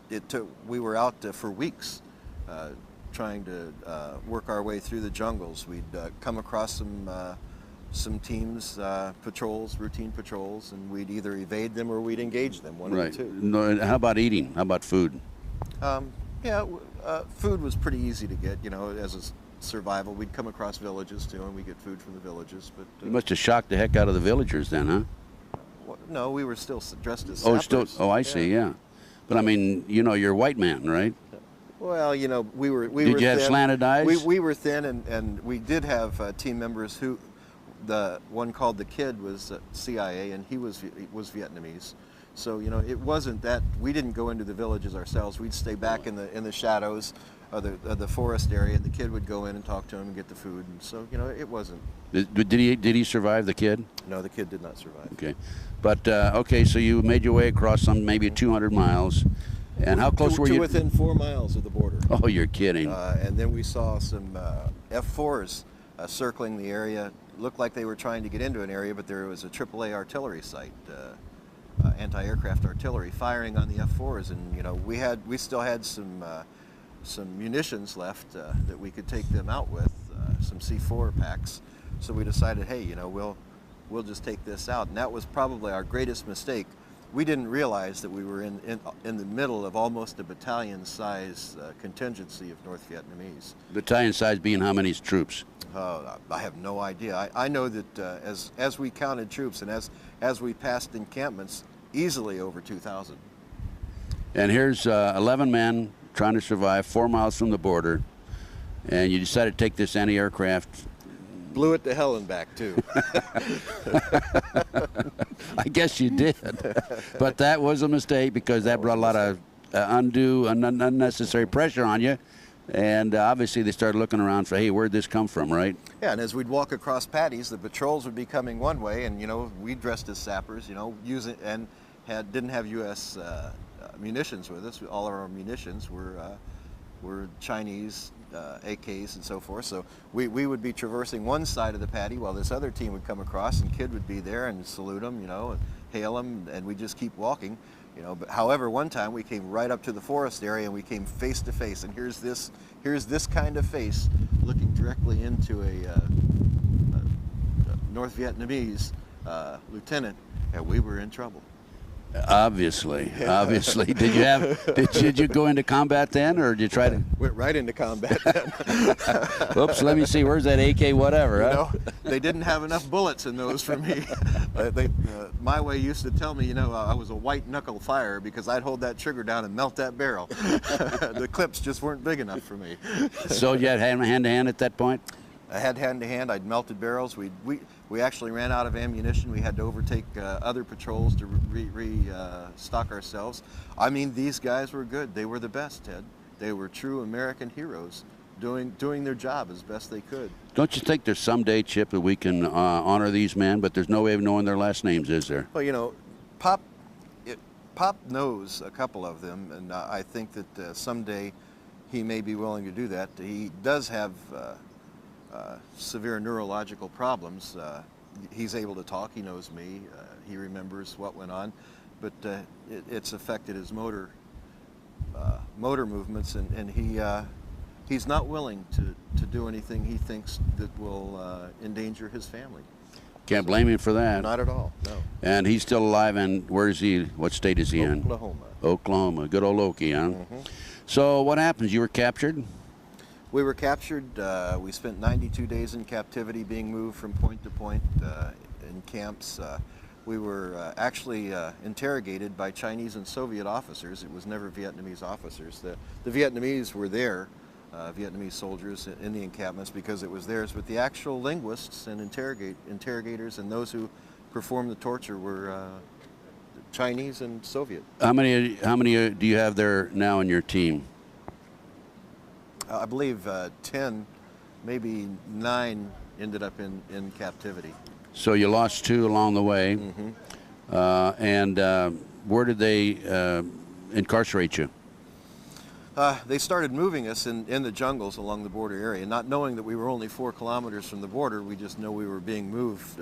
Speaker 1: It took. We were out for weeks, trying to work our way through the jungles. We'd come across some teams, routine patrols, and we'd either evade them or we'd engage them. One of the two.
Speaker 3: No, and how about eating? How about food?
Speaker 1: Food was pretty easy to get. You know, as a survival, we'd come across villages too, and we get food from the villages. But
Speaker 3: You must have shocked the heck out of the villagers then, huh?
Speaker 1: no, we were still dressed as
Speaker 3: Oh,
Speaker 1: sappers.
Speaker 3: I see, yeah. But I mean, you know, you're a white man, right?
Speaker 1: Well, you know, we were
Speaker 3: Did you have
Speaker 1: thin.
Speaker 3: slanted eyes?
Speaker 1: We were thin, and we did have team members who, the one called the Kid was CIA, and he was Vietnamese. So you know, it wasn't that we didn't go into the villages ourselves. We'd stay back in the shadows of the forest area, and the Kid would go in and talk to him and get the food. And so you know, it wasn't.
Speaker 3: Did he survive, the Kid?
Speaker 1: No, the Kid did not survive.
Speaker 3: Okay, but okay, so you made your way across some maybe 200 miles, and how close were you?
Speaker 1: To within 4 miles of the border.
Speaker 3: Oh, you're kidding.
Speaker 1: And then we saw some F-4s circling the area. Looked like they were trying to get into an area, but there was a AAA artillery site, anti-aircraft artillery, firing on the F-4s. And you know, we still had some munitions left that we could take them out with, some C4 packs. So we decided, hey, you know, we'll just take this out. And that was probably our greatest mistake. We didn't realize that we were in the middle of almost a battalion-size contingency of North Vietnamese.
Speaker 3: Battalion size being how many troops?
Speaker 1: I have no idea. I know that as we counted troops and as we passed encampments, easily over 2,000.
Speaker 3: And here's 11 men trying to survive 4 miles from the border, and you decided to take this anti-aircraft.
Speaker 1: Blew it to hell and back too.
Speaker 3: I guess you did, but that was a mistake because that brought a lot of undue and unnecessary pressure on you, and obviously they started looking around for, hey, where'd this come from, right?
Speaker 1: Yeah, and as we'd walk across paddies, the patrols would be coming one way, and you know, we dressed as sappers, you know, didn't have U.S. Munitions with us. All of our munitions were Chinese AKs and so forth. So we would be traversing one side of the paddy while this other team would come across, and Kid would be there and salute them, you know, and hail them, and we'd just keep walking, you know. But however, one time we came right up to the forest area, and we came face to face, and here's this kind of face looking directly into a North Vietnamese lieutenant, and we were in trouble.
Speaker 3: Obviously. Did you go into combat then, or did you try to?
Speaker 1: Went right into combat then.
Speaker 3: Oops, let me see. Where's that AK? Whatever.
Speaker 1: You know, they didn't have enough bullets in those for me. My way used to tell me, you know, I was a white knuckle firer because I'd hold that trigger down and melt that barrel. The clips just weren't big enough for me.
Speaker 3: So you had hand to hand at that point?
Speaker 1: I had hand to hand. I'd melted barrels. We actually ran out of ammunition. We had to overtake other patrols to restock ourselves. I mean, these guys were good. They were the best, Ted. They were true American heroes, doing their job as best they could.
Speaker 3: Don't you think there's someday, Chip, that we can honor these men, but there's no way of knowing their last names, is there?
Speaker 1: Well, you know, Pop knows a couple of them, and I think that someday he may be willing to do that. He does have severe neurological problems. He's able to talk. He knows me. He remembers what went on, but it's affected his motor motor movements, and he's not willing to do anything he thinks that will endanger his family.
Speaker 3: Can't blame him for that.
Speaker 1: Not at all, no.
Speaker 3: And he's still alive, and where is he? What state is he in?
Speaker 1: Oklahoma.
Speaker 3: Oklahoma. Good old Okie, huh?
Speaker 1: Mm-hmm.
Speaker 3: So what happens? You were captured?
Speaker 1: We were captured. We spent 92 days in captivity, being moved from point to point in camps. We were actually interrogated by Chinese and Soviet officers. It was never Vietnamese officers. The Vietnamese were there, Vietnamese soldiers in the encampments, because it was theirs, but the actual linguists and interrogators and those who performed the torture were Chinese and Soviet.
Speaker 3: How many do you have there now in your team?
Speaker 1: I believe 10, maybe 9 ended up in captivity.
Speaker 3: So you lost 2 along the way.
Speaker 1: Mm-hmm.
Speaker 3: And where did they incarcerate you?
Speaker 1: They started moving us in the jungles along the border area, not knowing that we were only 4 kilometers from the border. We just know we were being moved.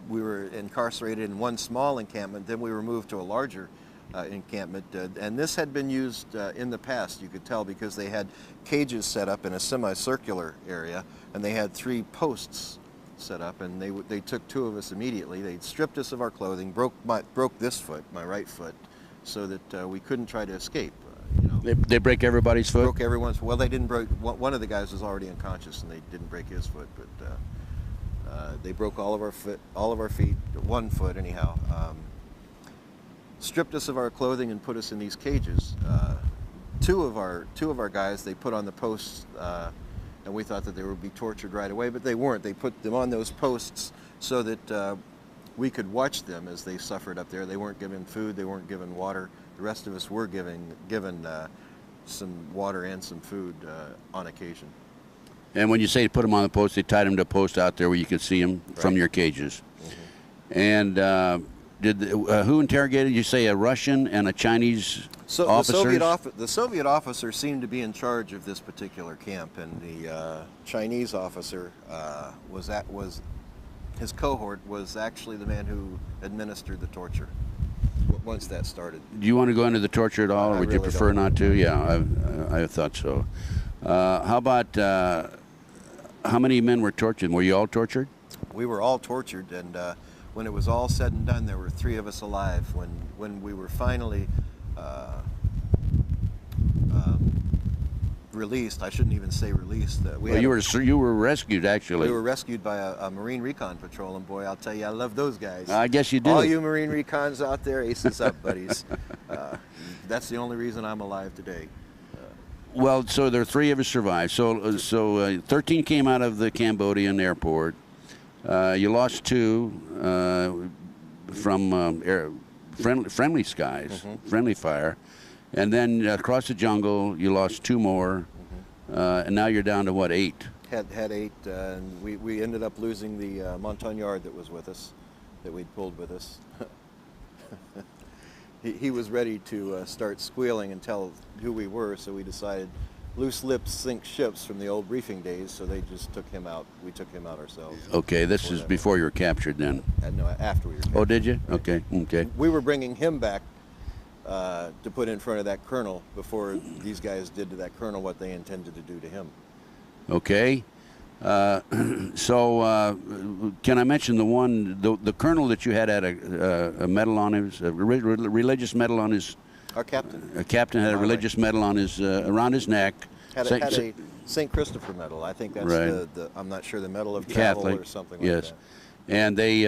Speaker 1: We were incarcerated in one small encampment, then we were moved to a larger encampment, and this had been used in the past, you could tell, because they had cages set up in a semicircular area, and they had 3 posts set up, and they took 2 of us immediately. They stripped us of our clothing, broke this foot, my right foot, so that we couldn't try to escape. You know.
Speaker 3: They break everybody's foot?
Speaker 1: Broke everyone's. Well, they didn't break. One of the guys was already unconscious, and they didn't break his foot, but they broke all of our feet, 1 foot anyhow. Stripped us of our clothing and put us in these cages. Two of our guys they put on the posts, and we thought that they would be tortured right away, but they weren't. They put them on those posts so that we could watch them as they suffered up there. They weren't given food. They weren't given water. The rest of us were given some water and some food on occasion.
Speaker 3: And when you say put them on the post, they tied them to a post out there where you could see them from your cages. Mm-hmm. And who interrogated you? Say a Russian and a Chinese officer?
Speaker 1: The Soviet officer seemed to be in charge of this particular camp, and the Chinese officer his cohort was actually the man who administered the torture. Once that started.
Speaker 3: Do you want to go into the torture at all, or would you prefer not to? Yeah, I thought so. How about how many men were tortured? Were you all tortured?
Speaker 1: We were all tortured, and when it was all said and done, there were 3 of us alive. When we were finally released, I shouldn't even say released.
Speaker 3: You were rescued, actually.
Speaker 1: We were rescued by a Marine Recon Patrol, and boy, I'll tell you, I love those guys.
Speaker 3: I guess you do.
Speaker 1: All you Marine Recons out there, aces up, buddies. That's the only reason I'm alive today.
Speaker 3: Well, so there are 3 of us survived. So 13 came out of the Cambodian airport. You lost 2 from friendly skies, mm-hmm. friendly fire. And then across the jungle, you lost 2 more. Mm-hmm. And now you're down to what, 8?
Speaker 1: Had 8, and we ended up losing the Montagnard that was with us, that we'd pulled with us. He was ready to start squealing and tell who we were, so we decided loose lips sink ships from the old briefing days, so they just took him out. We took him out ourselves.
Speaker 3: Okay, this is before you were captured then?
Speaker 1: No, after we were captured.
Speaker 3: Oh, did you? Okay, okay.
Speaker 1: We were bringing him back to put in front of that colonel before these guys did to that colonel what they intended to do to him.
Speaker 3: Okay. So can I mention the colonel that you had a medal on his, a religious medal on his?
Speaker 1: Our captain.
Speaker 3: A captain had a religious medal on his, around his neck.
Speaker 1: Had a St. Christopher medal. I think that's
Speaker 3: right.
Speaker 1: I'm not sure, the medal of travel
Speaker 3: Catholic,
Speaker 1: or something
Speaker 3: yes.
Speaker 1: like
Speaker 3: that. And they,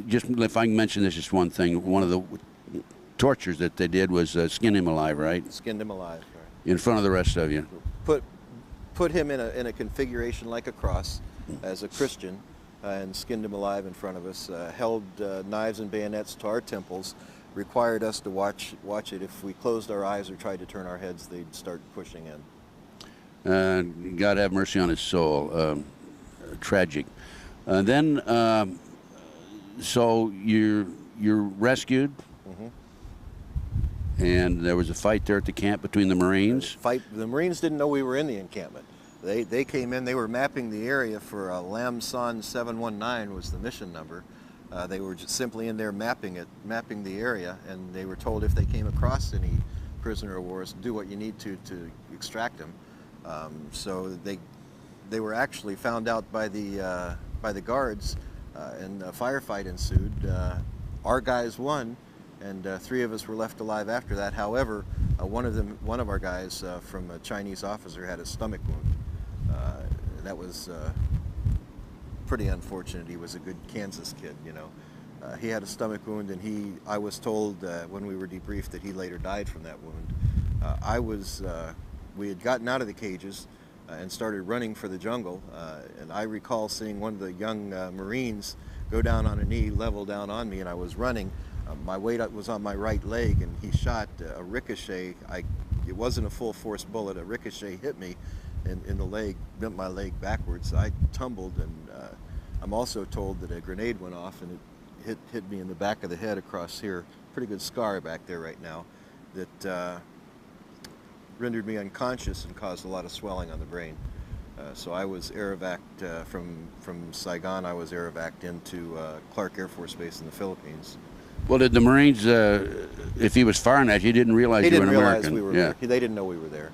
Speaker 3: just if I can mention this, just one thing, one of the tortures that they did was skin him alive, right?
Speaker 1: Skinned him alive, right.
Speaker 3: In front of the rest of you.
Speaker 1: Put him in a configuration like a cross as a Christian, and skinned him alive in front of us. Held knives and bayonets to our temples. Required us to watch it. If we closed our eyes or tried to turn our heads, they'd start pushing in.
Speaker 3: God have mercy on his soul. Tragic. Then, so you're rescued. And there was a fight there at the camp between the Marines.
Speaker 1: The Marines didn't know we were in the encampment. They came in. They were mapping the area for Lam Son 719 was the mission number. They were just simply in there mapping the area, and they were told if they came across any prisoner of war, do what you need to extract him. So they were actually found out by the guards, and a firefight ensued. Our guys won, and 3 of us were left alive after that. However, one of our guys from a Chinese officer had a stomach wound. That was pretty unfortunate. He was a good Kansas kid, you know. He had a stomach wound, and I was told when we were debriefed that he later died from that wound. We had gotten out of the cages and started running for the jungle, and I recall seeing one of the young Marines go down on a knee, level down on me, and I was running. My weight was on my right leg, and he shot a ricochet. It wasn't a full force bullet. A ricochet hit me in the leg, bent my leg backwards. I tumbled, and I'm also told that a grenade went off, and it hit me in the back of the head across here. Pretty good scar back there right now that rendered me unconscious and caused a lot of swelling on the brain. So I was air evac'd from Saigon. I was air evac'd into Clark Air Force Base in the Philippines.
Speaker 3: Well, did the Marines, if he was firing at you, didn't realize you were an American?
Speaker 1: They didn't realize we were. They didn't know we were there.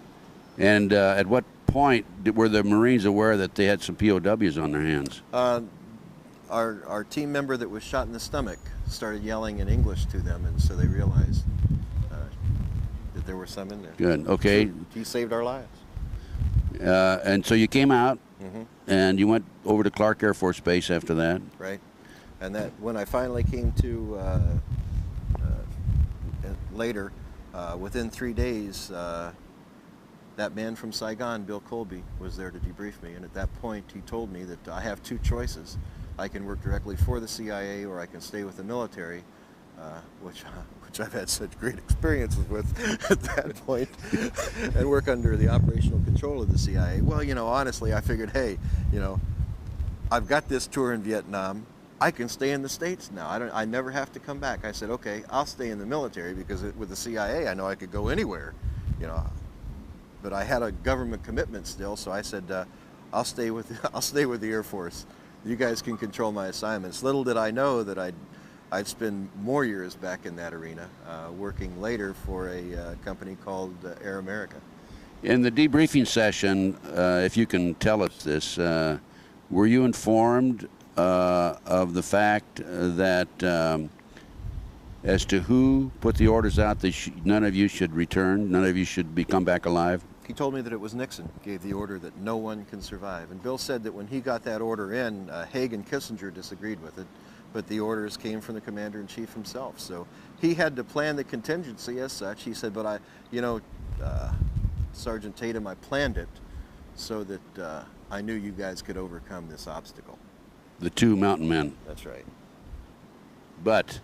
Speaker 3: And at what point were the Marines aware that they had some POWs on their hands?
Speaker 1: Our team member that was shot in the stomach started yelling in English to them, and so they realized that there were some in there.
Speaker 3: Good. Okay.
Speaker 1: So he saved our lives.
Speaker 3: And so you came out, and you went over to Clark Air Force Base after that.
Speaker 1: Right. And that when I finally came to later, within 3 days, that man from Saigon, Bill Colby, was there to debrief me. And at that point, he told me that I have 2 choices. I can work directly for the CIA, or I can stay with the military, which I've had such great experiences with at that point, and work under the operational control of the CIA. Well, you know, honestly, I figured, hey, you know, I've got this tour in Vietnam. I can stay in the States now. I never have to come back. I said, okay, I'll stay in the military, because with the CIA, I know I could go anywhere, you know. But I had a government commitment still, so I said, I'll stay with the Air Force. You guys can control my assignments. Little did I know that I'd spend more years back in that arena, working later for a company called Air America.
Speaker 3: In the debriefing session, if you can tell us this, were you informed of the fact that as to who put the orders out that none of you should return, none of you should come back alive?
Speaker 1: He told me that it was Nixon gave the order that no one can survive. And Bill said that when he got that order in, Haig and Kissinger disagreed with it, but the orders came from the commander-in-chief himself. So he had to plan the contingency as such. He said, but Sergeant Tatum, I planned it so that I knew you guys could overcome this obstacle.
Speaker 3: The 2 mountain men.
Speaker 1: That's right.
Speaker 3: But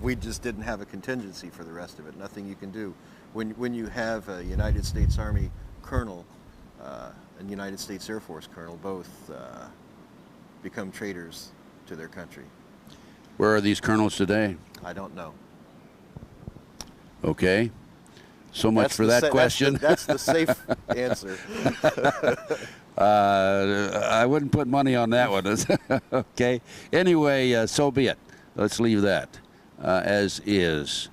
Speaker 1: we just didn't have a contingency for the rest of it. Nothing you can do. When you have a United States Army colonel and United States Air Force colonel both become traitors to their country.
Speaker 3: Where are these colonels today?
Speaker 1: I don't know.
Speaker 3: Okay. So much for that question.
Speaker 1: That's the safe answer.
Speaker 3: I wouldn't put money on that one. Okay. Anyway, so be it. Let's leave that as is.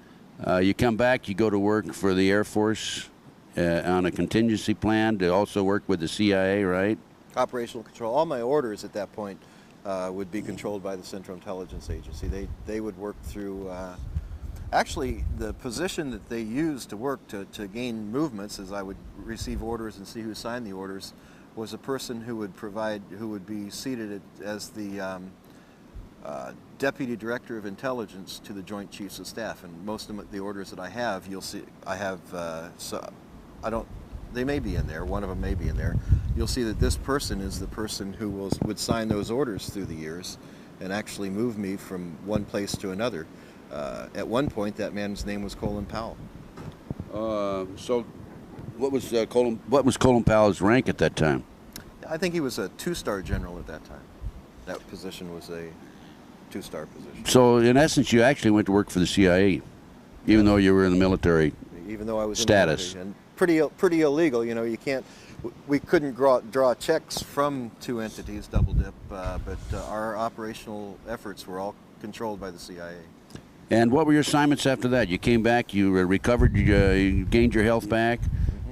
Speaker 3: You come back, you go to work for the Air Force on a contingency plan to also work with the CIA, right?
Speaker 1: Operational control. All my orders at that point would be controlled by the Central Intelligence Agency. They would work through... actually, the position that they used to work to gain movements, as I would receive orders and see who signed the orders, was a person who would be seated as the Deputy Director of Intelligence to the Joint Chiefs of Staff. And most of the orders that I have, you'll see, I have, they may be in there, one of them may be in there. You'll see that this person is the person who would sign those orders through the years and actually move me from one place to another. At one point, that man's name was Colin Powell.
Speaker 3: So what was Colin Powell's rank at that time?
Speaker 1: I think he was a 2-star general at that time. That position was a 2-star position.
Speaker 3: So in essence, you actually went to work for the CIA, even though you were in the military.
Speaker 1: Even though I was
Speaker 3: status.
Speaker 1: In the military, and pretty illegal. You know, you can't. We couldn't draw checks from 2 entities, double dip, but our operational efforts were all controlled by the CIA.
Speaker 3: And what were your assignments after that? You came back, you recovered, you gained your health back.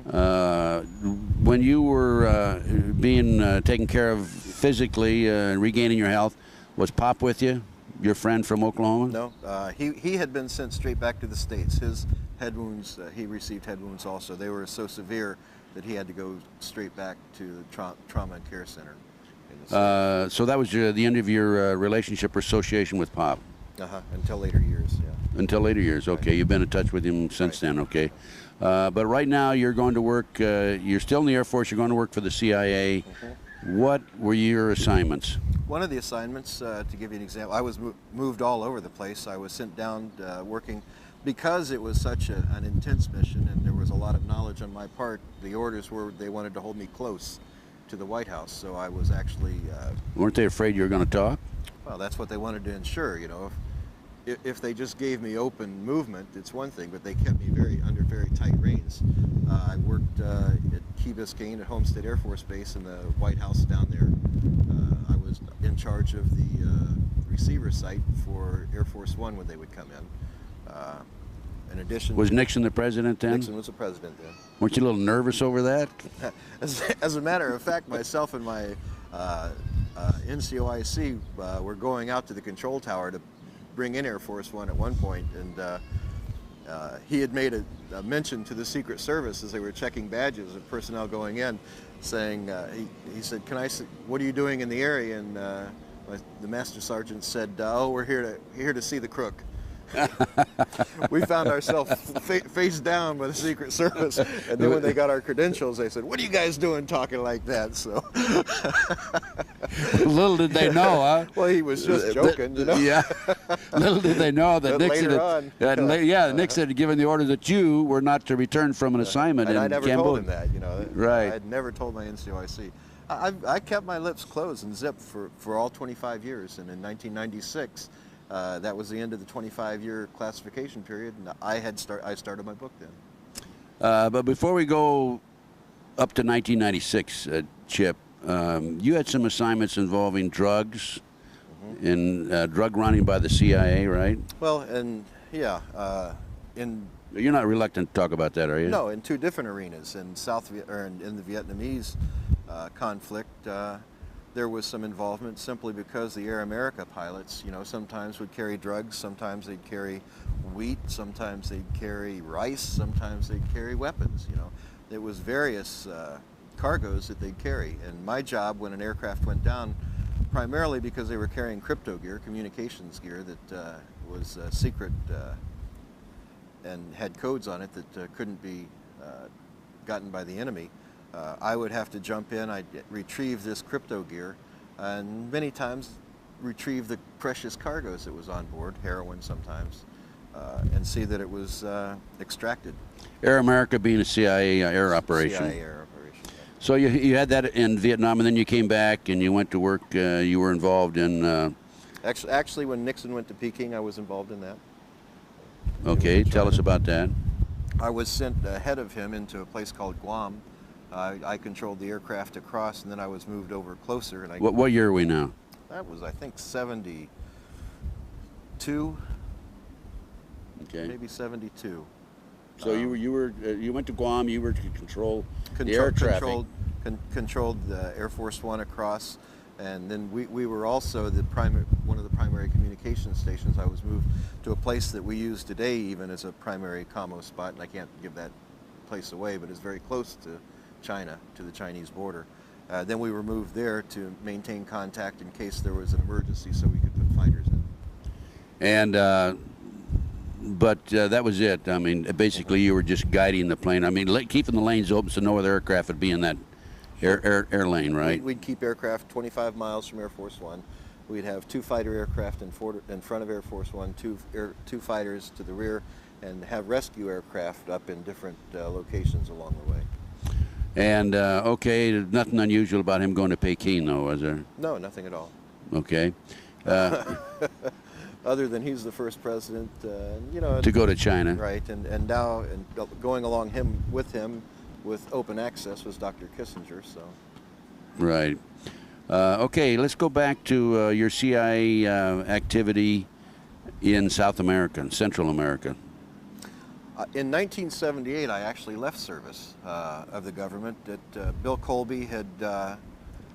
Speaker 3: When you were being taken care of physically and regaining your health, was Pop with you, your friend from Oklahoma?
Speaker 1: No, he had been sent straight back to the States. His head wounds, he received head wounds also. They were so severe that he had to go straight back to the trauma and care center.
Speaker 3: So that was the end of your relationship or association with Pop?
Speaker 1: Until later years, yeah.
Speaker 3: Until later years, okay. Right. You've been in touch with him since then, okay. But right now you're going to work, you're still in the Air Force, you're going to work for the CIA. What were your assignments?
Speaker 1: One of the assignments, to give you an example, I was moved all over the place. I was sent down working, because it was such an intense mission and there was a lot of knowledge on my part, the orders were they wanted to hold me close to the White House. So I was actually...
Speaker 3: Weren't they afraid you were going to talk?
Speaker 1: Well, that's what they wanted to ensure, you know. If they just gave me open movement, it's one thing, but they kept me under very tight reins. I worked at Key Biscayne at Homestead Air Force Base in the White House down there. I was in charge of the receiver site for Air Force One when they would come in. In addition,
Speaker 3: was Nixon the president then?
Speaker 1: Nixon was the president then.
Speaker 3: Weren't you a little nervous over that?
Speaker 1: As a matter of fact, myself and my NCOIC were going out to the control tower to bring in Air Force One at one point, and he had made a mention to the Secret Service as they were checking badges of personnel going in, saying, he said, what are you doing in the area? And the Master Sergeant said, oh, we're here to see the crook. We found ourselves face down by the Secret Service, and then when they got our credentials, they said, "What are you guys doing talking like that?" So,
Speaker 3: little did they know, huh?
Speaker 1: Well, he was just joking, you know.
Speaker 3: Yeah. Little did they know that Nixon Nixon had given the order that you were not to return from an assignment
Speaker 1: and
Speaker 3: in
Speaker 1: I never
Speaker 3: Cambodia.
Speaker 1: told him that, you know.
Speaker 3: Right.
Speaker 1: I had never told my NCOIC. I kept my lips closed and zipped for all 25 years, and in 1996. That was the end of the 25-year classification period, and I started my book then.
Speaker 3: But before we go up to 1996, Chip, you had some assignments involving drugs and drug running by the CIA, right?
Speaker 1: Well, and yeah,
Speaker 3: you're not reluctant to talk about that, are you?
Speaker 1: No, in two different arenas. In in the Vietnamese conflict. There was some involvement simply because the Air America pilots, you know, sometimes would carry drugs, sometimes they'd carry wheat, sometimes they'd carry rice, sometimes they'd carry weapons, you know. It was various cargoes that they'd carry. And my job when an aircraft went down, primarily because they were carrying crypto gear, communications gear that was secret and had codes on it that couldn't be gotten by the enemy. I would have to jump in, I'd retrieve this crypto gear, and many times retrieve the precious cargoes that was on board, heroin sometimes, and see that it was extracted.
Speaker 3: Air America being a CIA air operation.
Speaker 1: CIA air operation, yeah.
Speaker 3: So you had that in Vietnam, and then you came back and you went to work, you were involved in...
Speaker 1: Actually, when Nixon went to Peking, I was involved in that.
Speaker 3: Okay, tell us about that.
Speaker 1: I was sent ahead of him into a place called Guam. I controlled the aircraft across, and then I was moved over closer. And
Speaker 3: what year are we now?
Speaker 1: That was, I think, 72. Okay. Maybe 72.
Speaker 3: So you went to Guam. You were to control the air traffic.
Speaker 1: Controlled the Air Force One across, and then we were also one of the primary communication stations. I was moved to a place that we use today, even as a primary commo spot, and I can't give that place away, but it's very close to China, to the Chinese border. Then we were moved there to maintain contact in case there was an emergency, so we could put fighters in.
Speaker 3: And but that was it. I mean, basically you were just guiding the plane. I mean, keeping the lanes open so no other aircraft would be in that air lane, right?
Speaker 1: We'd keep aircraft 25 miles from Air Force One. We'd have 2 fighter aircraft in front of Air Force One, 2 fighters to the rear, and have rescue aircraft up in different locations along the way.
Speaker 3: And, okay, there's nothing unusual about him going to Peking, though, was there?
Speaker 1: No, nothing at all.
Speaker 3: Okay.
Speaker 1: Other than he's the first president, you know.
Speaker 3: To go to China.
Speaker 1: Right, and now going along with him with open access was Dr. Kissinger, so.
Speaker 3: Right. Okay, let's go back to your CIA activity in South America, Central America?
Speaker 1: In 1978, I actually left service of the government. Bill Colby had,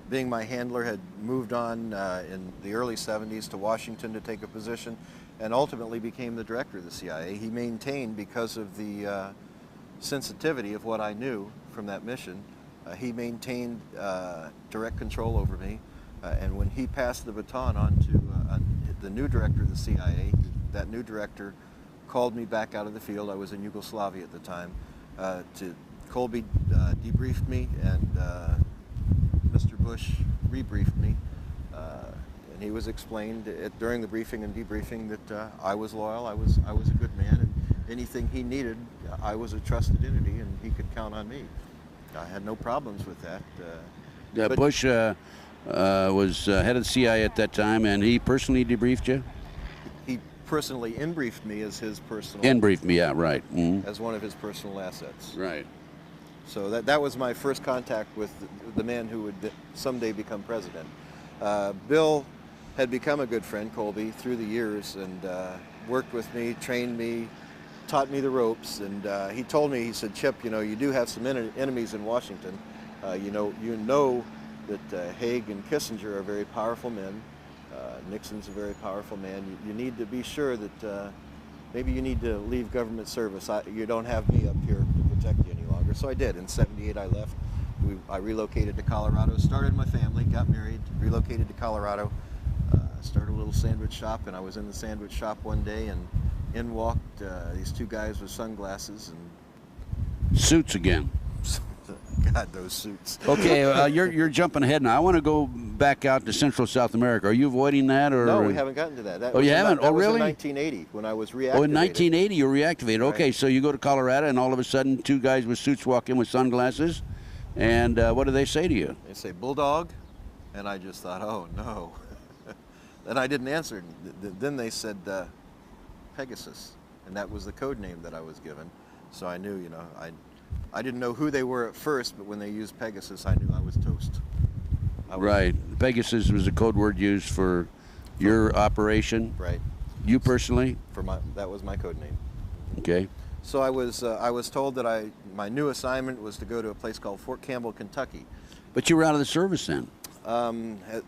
Speaker 1: being my handler, had moved on in the early 70s to Washington to take a position, and ultimately became the director of the CIA. He maintained, because of the sensitivity of what I knew from that mission, he maintained direct control over me. And when he passed the baton on to the new director of the CIA, that new director called me back out of the field. I was in Yugoslavia at the time. Colby debriefed me, and Mr. Bush rebriefed me. And he was explained during the briefing and debriefing that I was loyal, I was a good man, and anything he needed, I was a trusted entity, and he could count on me. I had no problems with that.
Speaker 3: Bush was head of the CIA at that time, and he personally debriefed you?
Speaker 1: He personally in-briefed me as his personal...
Speaker 3: In-briefed me, yeah, right. Mm-hmm.
Speaker 1: As one of his personal assets.
Speaker 3: Right.
Speaker 1: So that was my first contact with the man who would someday become president. Bill had become a good friend, Colby, through the years, and worked with me, trained me, taught me the ropes, and he told me, he said, Chip, you know, you do have some enemies in Washington. You know that Haig and Kissinger are very powerful men. Nixon's a very powerful man. You need to be sure that maybe you need to leave government service. You don't have me up here to protect you any longer. So I did. In '78 I left. I relocated to Colorado, started my family, got married, relocated to Colorado, started a little sandwich shop, and I was in the sandwich shop one day, and in walked these two guys with sunglasses and...
Speaker 3: Suits again.
Speaker 1: God, those suits.
Speaker 3: Okay, you're jumping ahead now. I want to go back out to Central South America. Are you avoiding that, or?
Speaker 1: No, we haven't gotten to that.
Speaker 3: Oh, you haven't?
Speaker 1: That
Speaker 3: Oh, really?
Speaker 1: was in 1980 when I was reactivated.
Speaker 3: Oh, in 1980 you were reactivated. Okay,
Speaker 1: Right.
Speaker 3: so you go to Colorado, and all of a sudden, two guys with suits walk in with sunglasses, and what do they say to you?
Speaker 1: They say, Bulldog, and I just thought, oh, no. And I didn't answer. Then they said, Pegasus, and that was the code name that I was given. So I knew, I didn't know who they were at first, but when they used Pegasus, I knew I was toast.
Speaker 3: Right. Pegasus was a code word used for your operation?
Speaker 1: Right.
Speaker 3: You personally?
Speaker 1: That was my code name.
Speaker 3: Okay.
Speaker 1: So I was told that my new assignment was to go to a place called Fort Campbell, Kentucky.
Speaker 3: But you were out of the service then?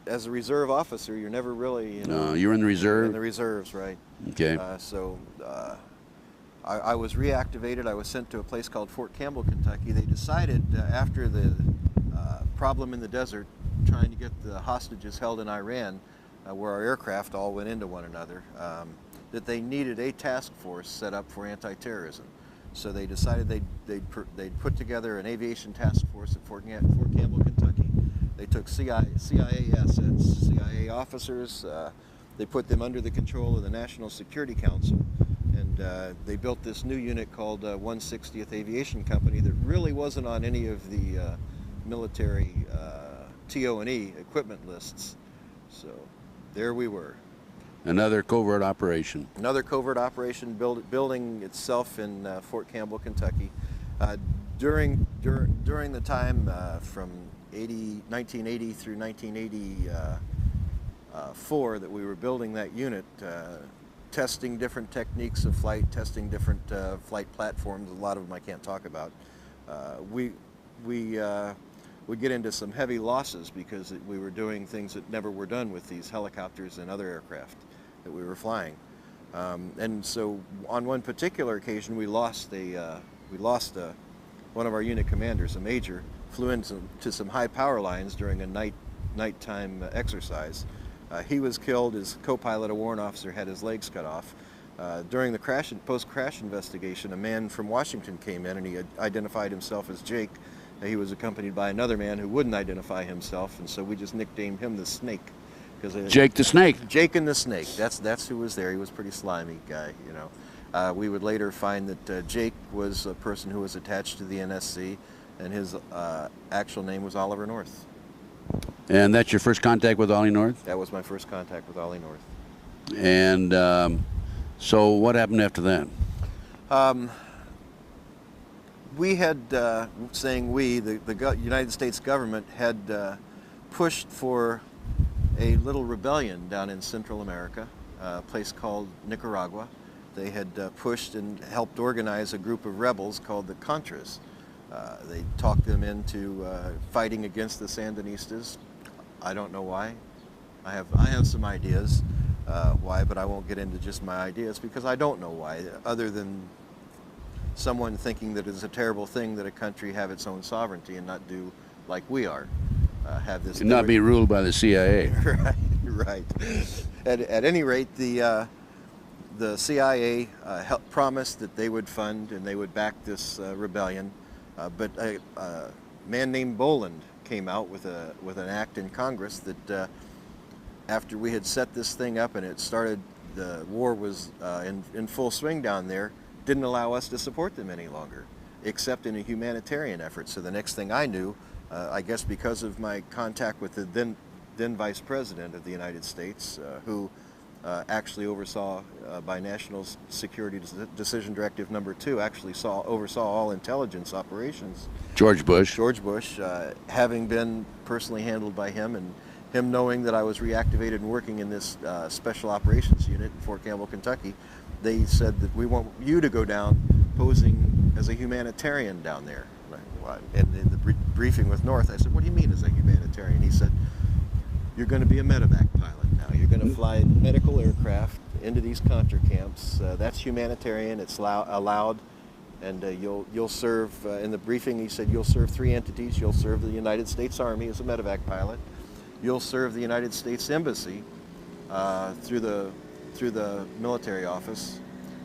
Speaker 1: As a reserve officer, you're never really,
Speaker 3: No, you were in the reserve?
Speaker 1: In the reserves, right.
Speaker 3: Okay.
Speaker 1: I was reactivated. I was sent to a place called Fort Campbell, Kentucky. They decided after the problem in the desert, trying to get the hostages held in Iran, where our aircraft all went into one another, that they needed a task force set up for anti-terrorism. So they decided they'd put together an aviation task force at Fort Campbell, Kentucky. They took CIA assets, CIA officers, they put them under the control of the National Security Council, and they built this new unit called 160th Aviation Company that really wasn't on any of the military TO&E equipment lists. So there we were.
Speaker 3: Another covert operation.
Speaker 1: Another covert operation building itself in Fort Campbell, Kentucky. During the time from 1980 through 1984 that we were building that unit, testing different techniques of flight, testing different flight platforms. A lot of them I can't talk about. We would get into some heavy losses because we were doing things that never were done with these helicopters and other aircraft that we were flying. And so on one particular occasion we lost one of our unit commanders, a major, flew into some high power lines during a nighttime exercise. He was killed. His co-pilot, a warrant officer, had his legs cut off. During the post-crash investigation, a man from Washington came in and he identified himself as Jake. He was accompanied by another man who wouldn't identify himself, and so we just nicknamed him the Snake.
Speaker 3: Jake the Snake.
Speaker 1: Jake and the Snake. That's who was there. He was a pretty slimy guy, We would later find that Jake was a person who was attached to the NSC, and his actual name was Oliver North.
Speaker 3: And that's your first contact with Ollie North?
Speaker 1: That was my first contact with Ollie North.
Speaker 3: And so what happened after that?
Speaker 1: We had, the United States government had pushed for a little rebellion down in Central America. a place called Nicaragua. They had pushed and helped organize a group of rebels called the Contras. They talked them into fighting against the Sandinistas. I don't know why. I have some ideas why, but I won't get into just my ideas because I don't know why, other than someone thinking that it's a terrible thing that a country have its own sovereignty and not do like we are. Have this
Speaker 3: And not be ruled by the CIA.
Speaker 1: Right, right. At any rate, the CIA promised that they would fund and they would back this rebellion, but a man named Boland came out with an act in Congress that after we had set this thing up and it started, the war was in full swing down there, didn't allow us to support them any longer, except in a humanitarian effort. So the next thing I knew, I guess because of my contact with the then Vice President of the United States, who actually oversaw by National Security Decision Directive number 2, actually oversaw all intelligence operations.
Speaker 3: George Bush.
Speaker 1: George Bush, having been personally handled by him, and him knowing that I was reactivated and working in this special operations unit in Fort Campbell, Kentucky, they said that we want you to go down posing as a humanitarian down there. And in the briefing with North, I said, what do you mean as a humanitarian? He said, you're going to be a medevac pilot now. You're going to fly medical aircraft into these Contra camps. That's humanitarian. It's allowed. And you'll serve, in the briefing he said, you'll serve 3 entities. You'll serve the United States Army as a medevac pilot. You'll serve the United States Embassy through the military office.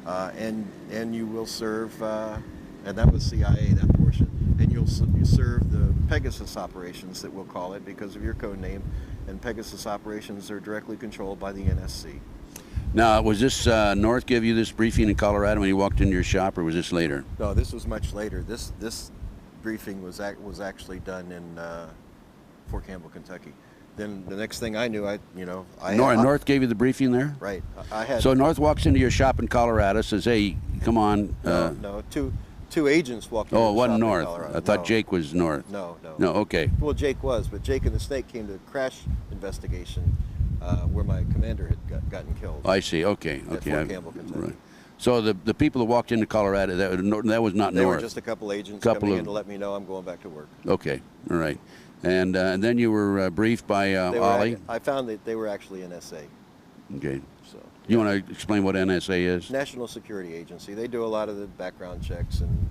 Speaker 1: And you will serve, and that was CIA, that portion. And you serve the Pegasus operations, that we'll call it, because of your code name. And Pegasus operations are directly controlled by the NSC.
Speaker 3: Now, was this North give you this briefing in Colorado when you walked into your shop, or was this later?
Speaker 1: No, this was much later. This briefing was actually done in Fort Campbell, Kentucky. Then the next thing I knew,
Speaker 3: North gave you the briefing there?
Speaker 1: Right. I had.
Speaker 3: So North walks into your shop in Colorado, says, "Hey, come on."
Speaker 1: No, two agents walked into
Speaker 3: Oh, it
Speaker 1: the
Speaker 3: wasn't
Speaker 1: shop in
Speaker 3: North.
Speaker 1: Colorado.
Speaker 3: I thought
Speaker 1: No.
Speaker 3: Jake was North.
Speaker 1: No.
Speaker 3: No, okay.
Speaker 1: Well, Jake was, but Jake and the Snake came to a crash investigation where my commander had gotten killed.
Speaker 3: I see. Okay.
Speaker 1: At Fort Campbell, Kentucky.
Speaker 3: Right. So the people that walked into Colorado, that was not
Speaker 1: They
Speaker 3: North.
Speaker 1: were just a couple agents coming in to let me know I'm going back to work.
Speaker 3: Okay. All right. And then you were briefed by Ollie.
Speaker 1: I found that they were actually NSA.
Speaker 3: Okay.
Speaker 1: So.
Speaker 3: You want to explain what NSA is?
Speaker 1: National Security Agency. They do a lot of the background checks and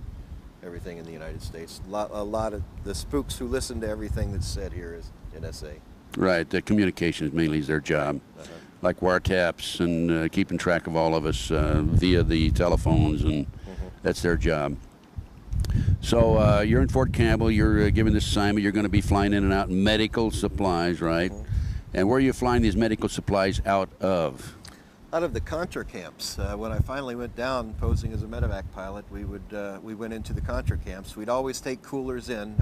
Speaker 1: everything in the United States. A lot of the spooks who listen to everything that's said here is NSA.
Speaker 3: Right. The communications mainly is their job. Like wiretaps and keeping track of all of us via the telephones, and that's their job. So you're in Fort Campbell, you're given this assignment, you're going to be flying in and out medical supplies, right? And where are you flying these medical supplies out of?
Speaker 1: Out of the Contra camps. When I finally went down posing as a medevac pilot, we went into the Contra camps. We'd always take coolers in.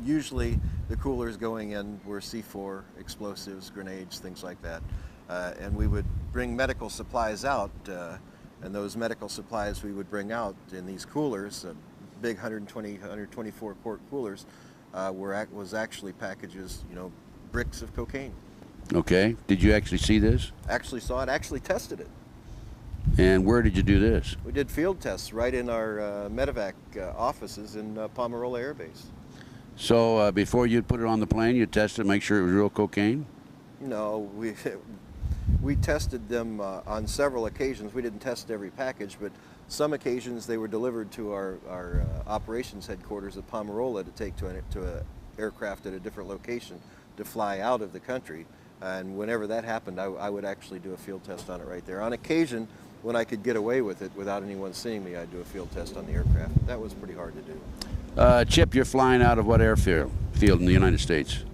Speaker 1: Usually the coolers going in were C4, explosives, grenades, things like that. And we would bring medical supplies out, and those medical supplies we would bring out in these coolers, big 124 quart coolers, was actually packages, bricks of cocaine.
Speaker 3: Okay. Did you actually see this?
Speaker 1: Actually saw it, actually tested it.
Speaker 3: And where did you do this?
Speaker 1: We did field tests right in our medevac offices in Pomeroy Air Base.
Speaker 3: So before you'd put it on the plane, you'd test it, make sure it was real cocaine?
Speaker 1: No, we tested them on several occasions. We didn't test every package, but some occasions they were delivered to our operations headquarters at Pomeroy to take to an aircraft at a different location to fly out of the country. And whenever that happened, I would actually do a field test on it right there. On occasion, when I could get away with it without anyone seeing me, I'd do a field test on the aircraft. That was pretty hard to do.
Speaker 3: Chip, you're flying out of what airfield in the United States?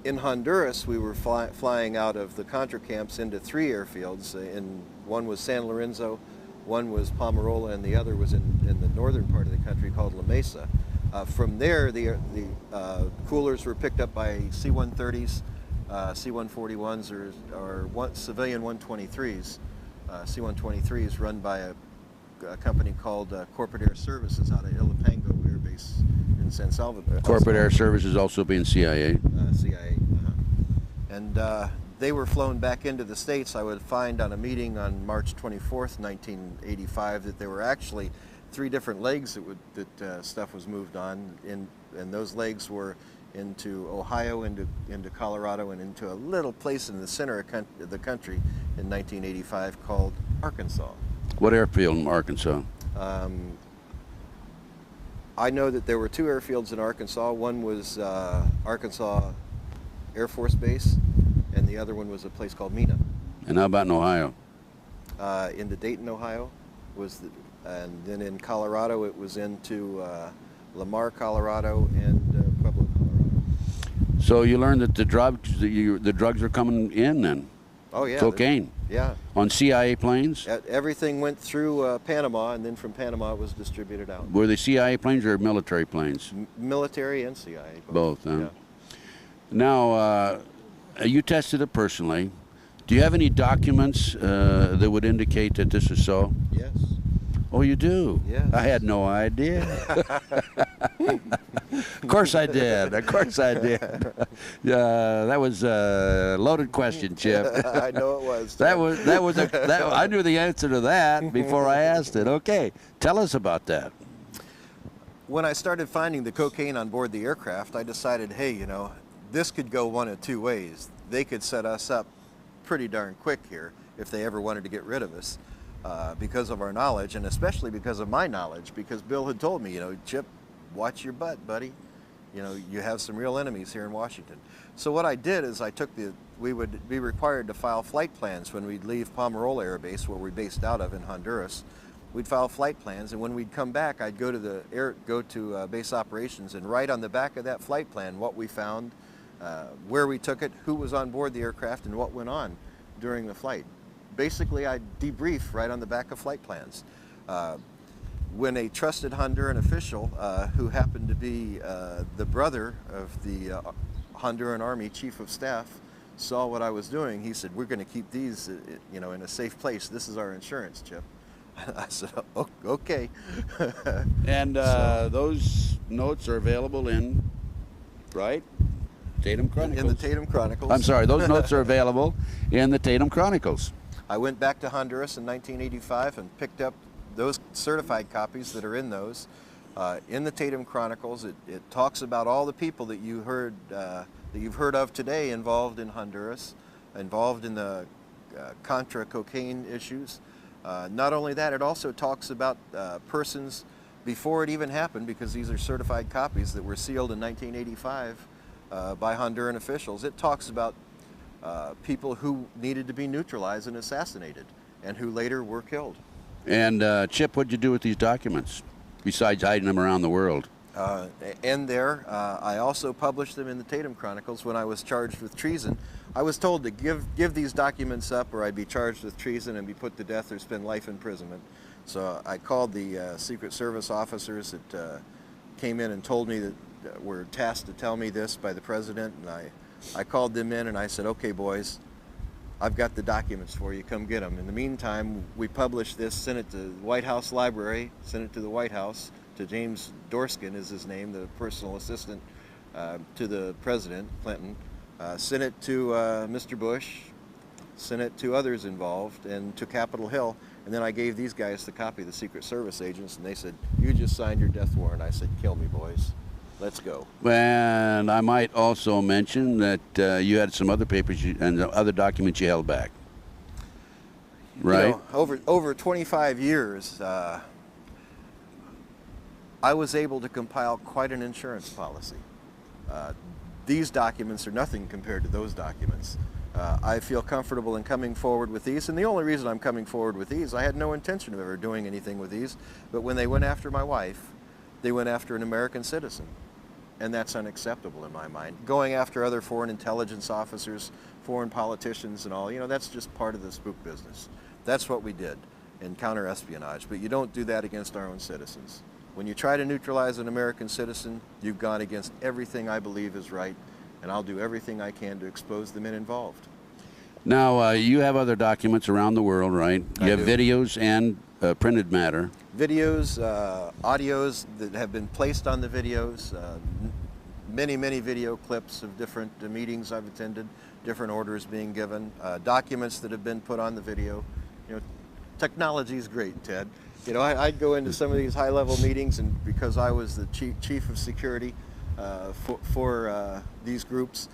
Speaker 1: In Honduras, we were flying out of the Contra camps into 3 airfields. One was San Lorenzo, one was Pomeroy, and the other was in the northern part of the country called La Mesa. From there, the coolers were picked up by C-130s, C-141s, or civilian 123s. C-123s run by a company called Corporate Air Services out of Ilopango Air Base in San Salvador.
Speaker 3: Corporate Air Services also being CIA.
Speaker 1: CIA. And they were flown back into the States, I would find on a meeting on March 24th, 1985, that there were actually 3 different legs that stuff was moved on, and those legs were into Ohio, into Colorado, and into a little place in the center of the country in 1985 called Arkansas.
Speaker 3: What airfield in Arkansas?
Speaker 1: I know that there were 2 airfields in Arkansas. One was Arkansas Air Force Base, and the other one was a place called Mina.
Speaker 3: And how about in Ohio?
Speaker 1: Into Dayton, Ohio, and then in Colorado it was into Lamar, Colorado, and Pueblo, Colorado.
Speaker 3: So you learned that the drugs are coming in then?
Speaker 1: Oh yeah.
Speaker 3: Cocaine?
Speaker 1: Yeah.
Speaker 3: On CIA planes?
Speaker 1: Everything went through Panama, and then from Panama it was distributed out.
Speaker 3: Were they CIA planes or military planes?
Speaker 1: Military and CIA.
Speaker 3: Both, huh?
Speaker 1: Yeah.
Speaker 3: Now, you tested it personally. Do you have any documents that would indicate that this is so?
Speaker 1: Yes.
Speaker 3: Oh, you do?
Speaker 1: Yes.
Speaker 3: I had no idea. Of course I did. Of course I did. That was a loaded question, Chip.
Speaker 1: I know it was.
Speaker 3: I knew the answer to that before I asked it. Okay, tell us about that.
Speaker 1: When I started finding the cocaine on board the aircraft, I decided, hey, you know, this could go one of 2 ways. They could set us up pretty darn quick here if they ever wanted to get rid of us. Because of our knowledge, and especially because of my knowledge, because Bill had told me, you know, Chip, watch your butt, buddy. You know, you have some real enemies here in Washington. So what I did is we would be required to file flight plans when we'd leave Pomerola Air Base, where we're based out of in Honduras. We'd file flight plans, and when we'd come back, I'd go to base operations and write on the back of that flight plan what we found, where we took it, who was on board the aircraft, and what went on during the flight. Basically, I debrief right on the back of flight plans. When a trusted Honduran official, who happened to be the brother of the Honduran Army Chief of Staff, saw what I was doing, he said, "We're going to keep these, you know, in a safe place. This is our insurance, Chip." I said, "Oh, okay."
Speaker 3: And those notes are available in, right? Tatum Chronicles.
Speaker 1: In the Tatum Chronicles.
Speaker 3: I'm sorry, those notes are available in the Tatum Chronicles.
Speaker 1: I went back to Honduras in 1985 and picked up those certified copies that are in those. In the Tatum Chronicles, it talks about all the people that you've heard of today involved in Honduras, involved in the Contra cocaine issues. Not only that, it also talks about persons before it even happened, because these are certified copies that were sealed in 1985 by Honduran officials. It talks about people who needed to be neutralized and assassinated, and who later were killed.
Speaker 3: And Chip, what'd you do with these documents, besides hiding them around the world?
Speaker 1: I also published them in the Tatum Chronicles when I was charged with treason. I was told to give these documents up, or I'd be charged with treason and be put to death or spend life imprisonment. So I called the Secret Service officers that came in and told me that were tasked to tell me this by the president, and I called them in and I said, "Okay, boys, I've got the documents for you. Come get them." In the meantime, we published this, sent it to the White House Library, sent it to the White House, to James Dorskin is his name, the personal assistant to the president, Clinton, sent it to Mr. Bush, sent it to others involved, and to Capitol Hill. And then I gave these guys the copy, the Secret Service agents, and they said, "You just signed your death warrant." I said, "Kill me, boys. Let's go."
Speaker 3: And I might also mention that you had some other papers and other documents you held back, right?
Speaker 1: You know, over 25 years, I was able to compile quite an insurance policy. These documents are nothing compared to those documents. I feel comfortable in coming forward with these, and the only reason I'm coming forward with these, I had no intention of ever doing anything with these, but when they went after my wife, they went after an American citizen, and that's unacceptable in my mind. Going after other foreign intelligence officers, foreign politicians and all, you know, that's just part of the spook business. That's what we did in counter-espionage, but you don't do that against our own citizens. When you try to neutralize an American citizen, you've gone against everything I believe is right, and I'll do everything I can to expose the men involved.
Speaker 3: Now, you have other documents around the world, right? You have videos and printed matter.
Speaker 1: Videos, audios that have been placed on the videos, many video clips of different meetings I've attended, different orders being given, documents that have been put on the video. You know, technology is great, Ted. You know, I'd go into some of these high-level meetings, and because I was the chief of security for these groups,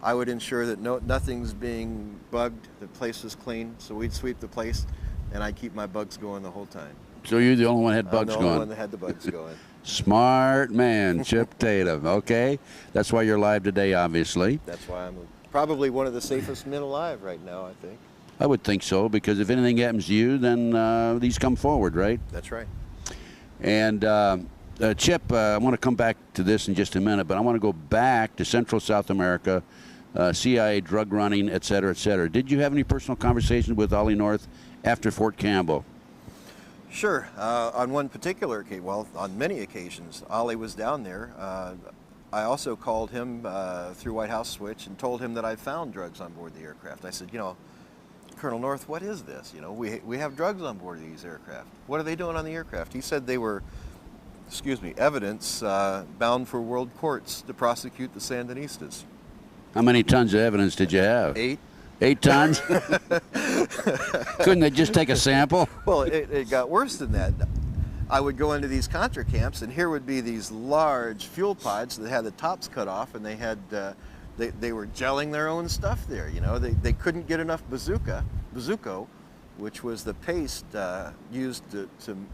Speaker 1: I would ensure that nothing's being bugged, the place was clean, so we'd sweep the place, and I'd keep my bugs going the whole time.
Speaker 3: So you're the only one that had bugs
Speaker 1: I'm the
Speaker 3: going?
Speaker 1: only one that had the bugs going.
Speaker 3: Smart man, Chip Tatum. Okay, that's why you're live today, obviously.
Speaker 1: That's why I'm probably one of the safest men alive right now, I think.
Speaker 3: I would think so, because if anything happens to you, then these come forward, right?
Speaker 1: That's right.
Speaker 3: And Chip, I want to come back to this in just a minute, but I want to go back to Central South America, CIA drug running, et cetera, et cetera. Did you have any personal conversations with Ollie North after Fort Campbell?
Speaker 1: Sure. On one particular occasion, well, on many occasions, Ollie was down there. I also called him through White House Switch and told him that I found drugs on board the aircraft. I said, you know, Colonel North, what is this? You know, we have drugs on board these aircraft. What are they doing on the aircraft? He said they were, excuse me, evidence bound for world courts to prosecute the Sandinistas.
Speaker 3: How many tons of evidence did you have?
Speaker 1: 8.
Speaker 3: 8 tons? Couldn't they just take a sample?
Speaker 1: Well, it got worse than that. I would go into these Contra camps, and here would be these large fuel pods that had the tops cut off, and they had they were gelling their own stuff there. You know, they couldn't get enough bazuco, which was the paste used to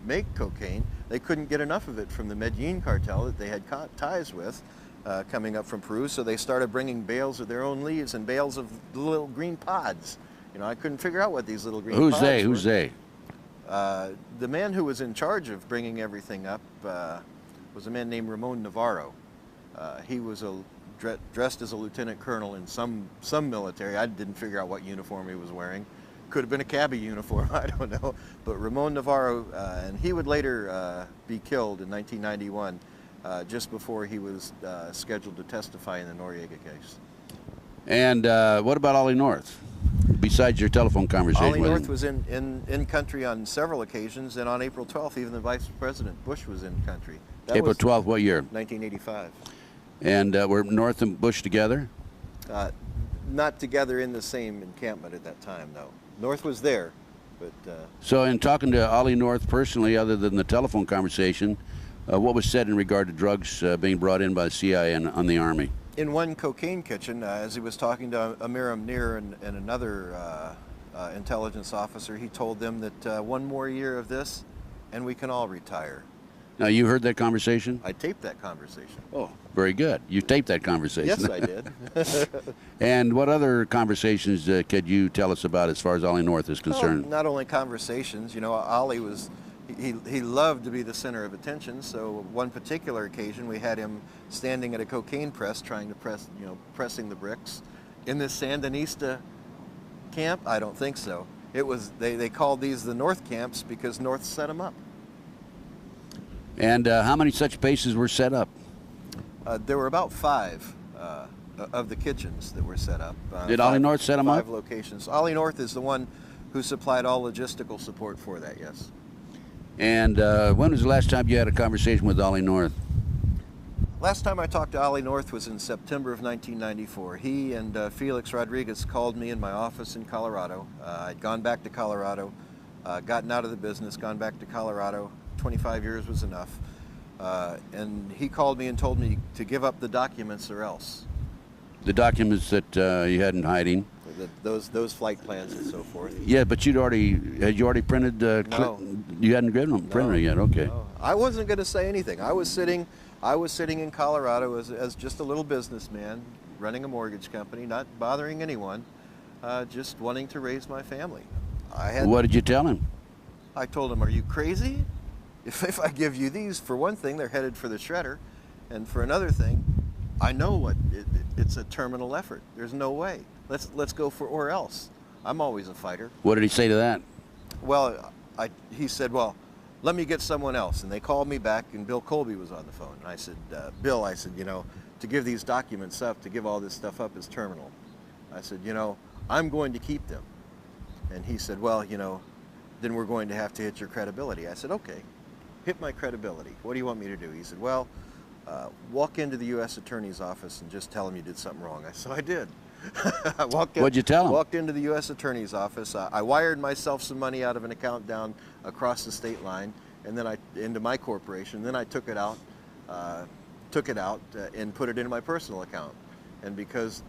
Speaker 1: make cocaine. They couldn't get enough of it from the Medellin cartel that they had ties with. Coming up from Peru, so they started bringing bales of their own leaves and bales of little green pods. You know, I couldn't figure out what these little green pods were.
Speaker 3: Who's they?
Speaker 1: The man who was in charge of bringing everything up was a man named Ramon Navarro. He was dressed as a lieutenant colonel in some military. I didn't figure out what uniform he was wearing. Could have been a cabbie uniform, I don't know. But Ramon Navarro, and he would later be killed in 1991. Just before he was scheduled to testify in the Noriega case.
Speaker 3: And what about Ollie North? Besides your telephone conversation
Speaker 1: Ollie
Speaker 3: with
Speaker 1: North
Speaker 3: him?
Speaker 1: was in country on several occasions, and on April 12th, even the Vice President Bush was in country. That
Speaker 3: April
Speaker 1: was
Speaker 3: 12th, what year?
Speaker 1: 1985.
Speaker 3: And were North and Bush together?
Speaker 1: Not together in the same encampment at that time, no. North was there, but...
Speaker 3: So in talking to Ollie North personally, other than the telephone conversation, what was said in regard to drugs being brought in by the CIA and on the Army?
Speaker 1: In one cocaine kitchen, as he was talking to Amir Amnir and another intelligence officer, he told them that one more year of this and we can all retire.
Speaker 3: Now, you heard that conversation?
Speaker 1: I taped that conversation.
Speaker 3: Oh, very good. You taped that conversation.
Speaker 1: Yes, I did.
Speaker 3: And what other conversations could you tell us about as far as Ollie North is concerned?
Speaker 1: Well, not only conversations. You know, Ollie was... He loved to be the center of attention, so one particular occasion we had him standing at a cocaine press trying to pressing the bricks. In this Sandinista camp? I don't think so. It was, they called these the North camps because North set them up.
Speaker 3: And how many such bases were set up?
Speaker 1: There were about 5 of the kitchens that were set up.
Speaker 3: Did Ollie North set them up?
Speaker 1: 5 locations. Ollie North is the one who supplied all logistical support for that, yes.
Speaker 3: And when was the last time you had a conversation with Ollie North?
Speaker 1: Last time I talked to Ollie North was in September of 1994. He and Felix Rodriguez called me in my office in Colorado. I'd gone back to Colorado, gotten out of the business, gone back to Colorado. 25 years was enough. And he called me and told me to give up the documents or else.
Speaker 3: The documents that you had in hiding?
Speaker 1: Those flight plans and so forth.
Speaker 3: Yeah, but had you already printed?
Speaker 1: No.
Speaker 3: You hadn't given them printer yet. Okay.
Speaker 1: No. I wasn't going to say anything. I was sitting in Colorado as just a little businessman, running a mortgage company, not bothering anyone, just wanting to raise my family.
Speaker 3: What did you tell him?
Speaker 1: I told him, "Are you crazy? If I give you these, for one thing, they're headed for the shredder, and for another thing, I know it's a terminal effort. There's no way. Let's go for or else. I'm always a fighter."
Speaker 3: What did he say to that?
Speaker 1: Well, he said, "Well, let me get someone else." And they called me back, and Bill Colby was on the phone. And I said, "Bill," I said, "you know, to give these documents up, to give all this stuff up is terminal." I said, "You know, I'm going to keep them." And he said, "Well, you know, then we're going to have to hit your credibility." I said, "Okay, hit my credibility. What do you want me to do?" He said, "Well, walk into the U.S. Attorney's office and just tell him you did something wrong. So I did.
Speaker 3: What'd you tell him?
Speaker 1: Walked into the U.S. Attorney's office. I wired myself some money out of an account down across the state line, and then into my corporation. Then I took it out, and put it into my personal account. And because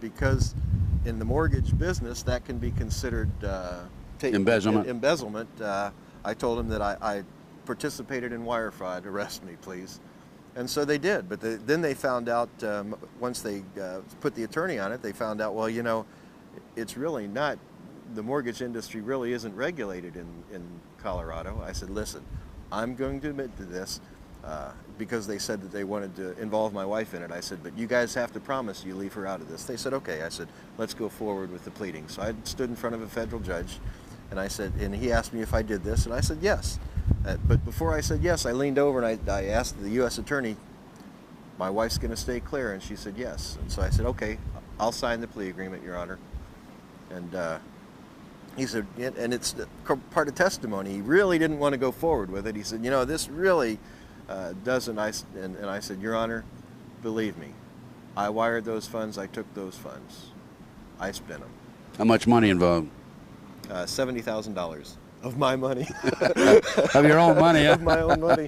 Speaker 1: in the mortgage business that can be considered
Speaker 3: embezzlement.
Speaker 1: I told him that I participated in wire fraud. Arrest me, please. And so they did, but then they found out, once they put the attorney on it, they found out, well, you know, it's really not, the mortgage industry really isn't regulated in Colorado. I said, listen, I'm going to admit to this, because they said that they wanted to involve my wife in it. I said, but you guys have to promise you leave her out of this. They said, okay. I said, let's go forward with the pleading. So I stood in front of a federal judge, and I said, and he asked me if I did this, and I said, yes. But before I said yes, I leaned over and I asked the U.S. Attorney, my wife's going to stay clear, and she said yes. And so I said, okay, I'll sign the plea agreement, Your Honor. And he said, and it's part of testimony, he really didn't want to go forward with it. He said, you know, this really doesn't, and I said, Your Honor, believe me, I wired those funds, I took those funds, I spent them.
Speaker 3: How much money involved?
Speaker 1: $70,000 of my money.
Speaker 3: Of your own money, huh?
Speaker 1: Of my own money.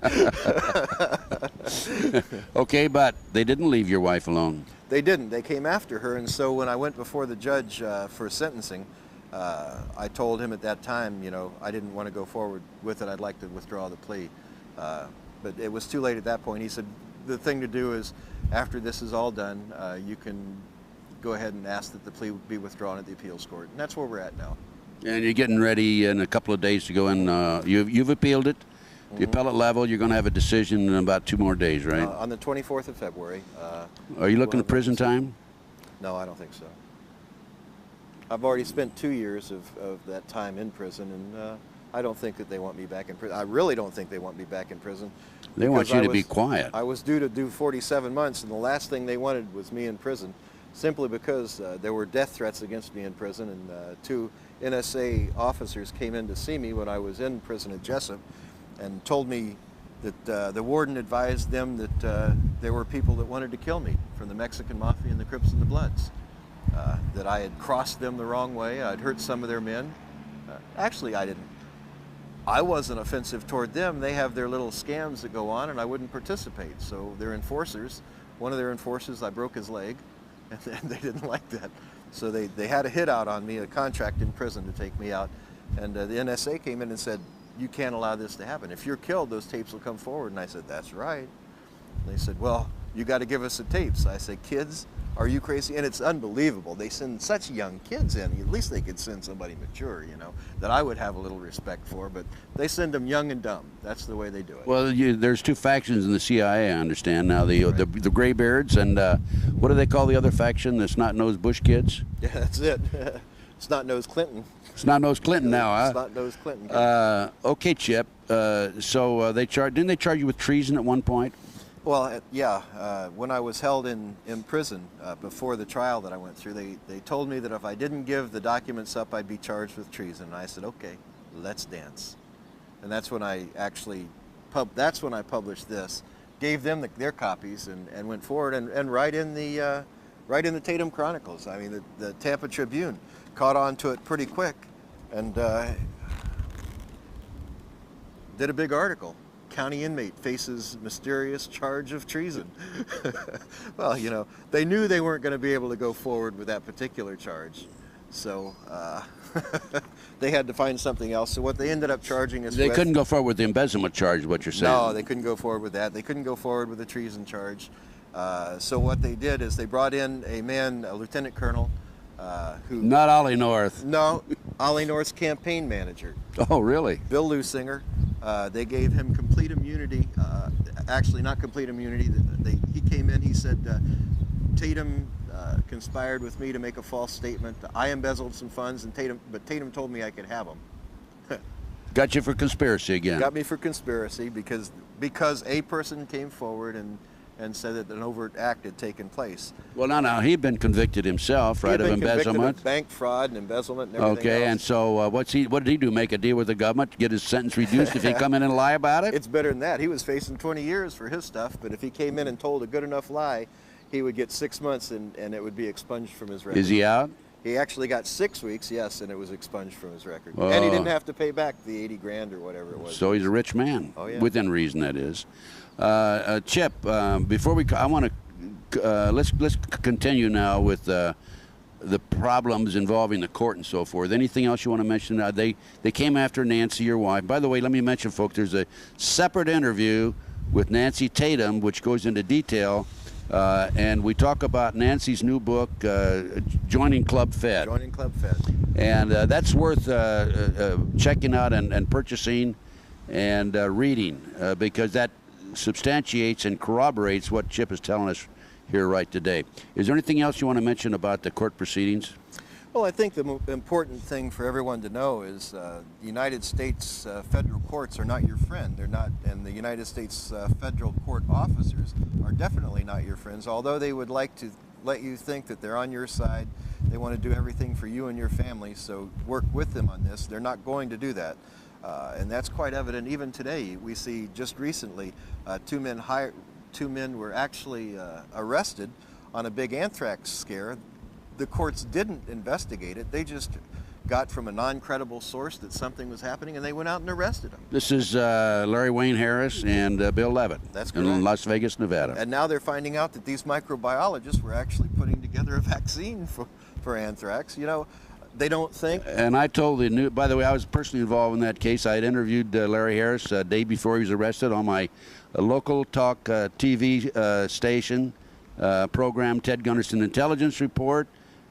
Speaker 3: Okay, but they didn't leave your wife alone.
Speaker 1: They didn't. They came after her, and so when I went before the judge for sentencing, I told him at that time, you know, I didn't want to go forward with it. I'd like to withdraw the plea. But it was too late at that point. He said, the thing to do is, after this is all done, you can go ahead and ask that the plea be withdrawn at the appeals court. And that's where we're at now.
Speaker 3: And you're getting ready in a couple of days to go in. You've appealed it. The appellate level, you're going to have a decision in about 2 more days, right?
Speaker 1: On the 24th of February.
Speaker 3: Are you looking at prison time?
Speaker 1: No, I don't think so. I've already spent 2 years of that time in prison, and I don't think that they want me back in prison. I really don't think they want me back in prison.
Speaker 3: They want you to be quiet.
Speaker 1: I was due to do 47 months, and the last thing they wanted was me in prison, simply because there were death threats against me in prison, and 2 NSA officers came in to see me when I was in prison at Jessup and told me that the warden advised them that there were people that wanted to kill me, from the Mexican Mafia and the Crips and the Bloods, that I had crossed them the wrong way, I'd hurt some of their men. Actually, I didn't. I wasn't offensive toward them. They have their little scams that go on, and I wouldn't participate. So their enforcers, one of their enforcers, I broke his leg, and they didn't like that. So they had a hit out on me, a contract in prison to take me out. And the NSA came in and said, you can't allow this to happen. If you're killed, those tapes will come forward. And I said, that's right. And they said, well, you got to give us the tapes. I said, kids, are you crazy? And it's unbelievable. They send such young kids in. At least they could send somebody mature, you know, that I would have a little respect for. But they send them young and dumb. That's the way they do it.
Speaker 3: Well, there's 2 factions in the CIA, I understand now. The graybeards and what do they call the other faction? The snot-nosed Bush kids?
Speaker 1: Yeah, that's it. Snot-nosed Clinton.
Speaker 3: Snot-nosed Clinton now, huh?
Speaker 1: Snot-nosed Clinton.
Speaker 3: Okay, Chip. So didn't they charge you with treason at one point?
Speaker 1: Well, yeah. When I was held in prison before the trial that I went through, they told me that if I didn't give the documents up, I'd be charged with treason. And I said, okay, let's dance. And that's when I actually published this, gave them their copies, and went forward and right in the Tatum Chronicles. I mean, the Tampa Tribune caught on to it pretty quick, and did a big article. County inmate faces mysterious charge of treason. Well, you know, they knew they weren't going to be able to go forward with that particular charge, so they had to find something else. So what they ended up charging us
Speaker 3: They
Speaker 1: with,
Speaker 3: couldn't go forward with the embezzlement charge, is what you're saying.
Speaker 1: No, they couldn't go forward with that. They couldn't go forward with the treason charge. So what they did is they brought in a man, a lieutenant colonel, who...
Speaker 3: Not Ollie North.
Speaker 1: No, Ollie North's campaign manager.
Speaker 3: Oh, really?
Speaker 1: Bill Lusinger. They gave him complete immunity. Actually, not complete immunity. He came in, he said, Tatum conspired with me to make a false statement. I embezzled some funds, but Tatum told me I could have them.
Speaker 3: Got you for conspiracy again.
Speaker 1: Got me for conspiracy because a person came forward and said that an overt act had taken place.
Speaker 3: Well, no, he'd been convicted himself, right, of
Speaker 1: He had been convicted
Speaker 3: embezzlement.
Speaker 1: of bank fraud and embezzlement and everything
Speaker 3: Okay,
Speaker 1: else.
Speaker 3: and so what did he do? Make a deal with the government to get his sentence reduced if he come in and lie about it?
Speaker 1: It's better than that. He was facing 20 years for his stuff, but if he came in and told a good enough lie, he would get 6 months and it would be expunged from his record.
Speaker 3: Is he out?
Speaker 1: He actually got 6 weeks, yes, and it was expunged from his record. And he didn't have to pay back the 80 grand or whatever it was.
Speaker 3: So he's a rich man.
Speaker 1: Oh, yeah.
Speaker 3: Within reason, that is. Chip, before I want to let's continue now with the problems involving the court and so forth. Anything else you want to mention? They came after Nancy, your wife. By the way, let me mention, folks, there's a separate interview with Nancy Tatum, which goes into detail, and we talk about Nancy's new book, Joining Club Fed.
Speaker 1: Joining Club Fed.
Speaker 3: And that's worth checking out and purchasing and reading because that substantiates and corroborates what Chip is telling us here right today. Is there anything else you want to mention about the court proceedings?
Speaker 1: Well, I think the important thing for everyone to know is the United States federal courts are not your friend. They're not, and the United States federal court officers are definitely not your friends, although they would like to let you think that they're on your side. They want to do everything for you and your family, so work with them on this. They're not going to do that. And that's quite evident even today. We see just recently two men were actually arrested on a big anthrax scare. The courts didn't investigate it. They just got from a non-credible source that something was happening, and they went out and arrested them.
Speaker 3: This is Larry Wayne Harris and Bill Levitt.
Speaker 1: That's
Speaker 3: in
Speaker 1: correct.
Speaker 3: Las Vegas, Nevada.
Speaker 1: And now they're finding out that these microbiologists were actually putting together a vaccine for anthrax. You know, they don't think.
Speaker 3: And I told the new, by the way, I was personally involved in that case. I had interviewed Larry Harris a day before he was arrested on my local talk TV station program, Ted Gunderson Intelligence Report.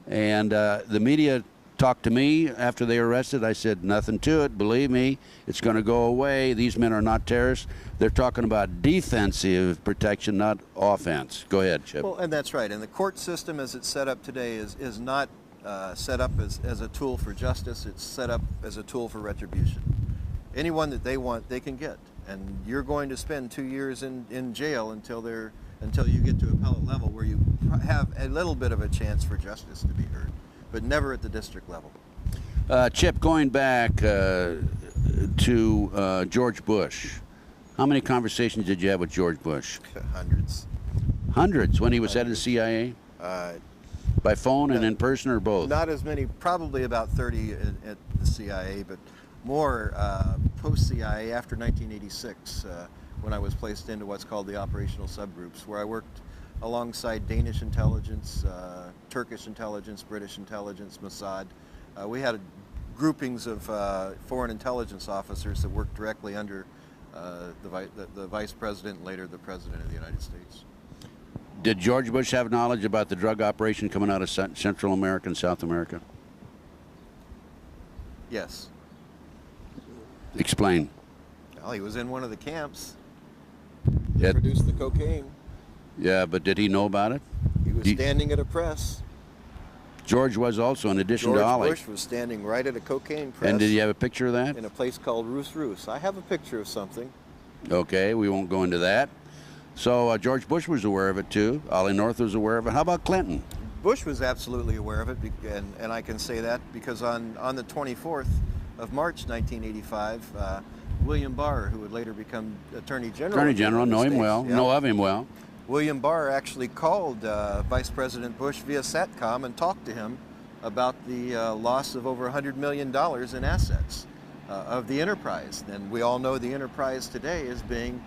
Speaker 3: And the media talked to me after they were arrested. I said, nothing to it. Believe me, it's going to go away. These men are not terrorists. They're talking about defensive protection, not offense. Go ahead, Chip.
Speaker 1: Well, and that's right. And the court system as it's set up today is not set up as a tool for justice. It's set up as a tool for retribution. Anyone that they want, they can get. And you're going to spend 2 years in jail until you get to appellate level where you have a little bit of a chance for justice to be heard, but never at the district level.
Speaker 3: Chip, going back to George Bush, how many conversations did you have with George Bush?
Speaker 1: Hundreds.
Speaker 3: Hundreds when he was head of the CIA? By phone and in person or both?
Speaker 1: Not as many, probably about 30 at the CIA, but more post-CIA after 1986 when I was placed into what's called the operational subgroups, where I worked alongside Danish intelligence, Turkish intelligence, British intelligence, Mossad. We had groupings of foreign intelligence officers that worked directly under the Vice President and later the President of the United States.
Speaker 3: Did George Bush have knowledge about the drug operation coming out of Central America and South America?
Speaker 1: Yes.
Speaker 3: Explain.
Speaker 1: Well, he was in one of the camps.
Speaker 3: Yeah.
Speaker 1: Produced the cocaine.
Speaker 3: Yeah, but did he know about it?
Speaker 1: He was standing at a press.
Speaker 3: George was also, in addition to Ollie.
Speaker 1: George Bush was standing right at a cocaine press.
Speaker 3: And did you have a picture of that?
Speaker 1: In a place called Roos. I have a picture of something.
Speaker 3: Okay, we won't go into that. So George Bush was aware of it too. Ollie North was aware of it. How about Clinton?
Speaker 1: Bush was absolutely aware of it, and I can say that because on the 24th of March 1985, William Barr, who would later become Attorney General.
Speaker 3: Attorney General, know him well, know of him well.
Speaker 1: William Barr actually called Vice President Bush via SATCOM and talked to him about the loss of over $100 million in assets of the enterprise. And we all know the enterprise today as being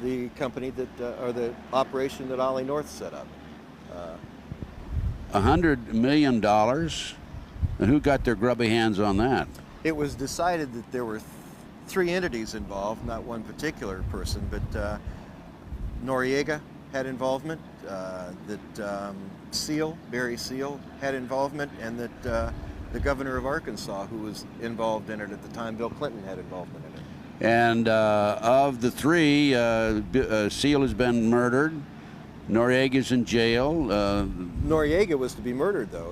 Speaker 1: the company that, or the operation that Ollie North set up.
Speaker 3: $100 million? And who got their grubby hands on that?
Speaker 1: It was decided that there were three entities involved, not one particular person, but Noriega had involvement, that Barry Seal had involvement, and that the governor of Arkansas, who was involved in it at the time, Bill Clinton, had involvement in it.
Speaker 3: And of the three, Seal has been murdered. Noriega's in jail.
Speaker 1: Noriega was to be murdered, though,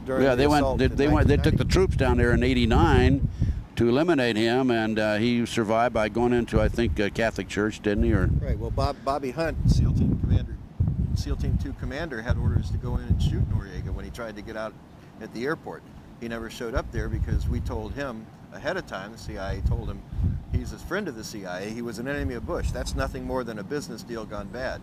Speaker 1: during
Speaker 3: yeah,
Speaker 1: the assault in 1990.
Speaker 3: They took the troops down there in '89 to eliminate him, and he survived by going into, I think, a Catholic church, didn't he? Or
Speaker 1: right. Well, Bobby Hunt, SEAL Team Commander SEAL Team 2 commander had orders to go in and shoot Noriega when he tried to get out at the airport. He never showed up there because we told him ahead of time, the CIA told him he's a friend of the CIA, he was an enemy of Bush. That's nothing more than a business deal gone bad.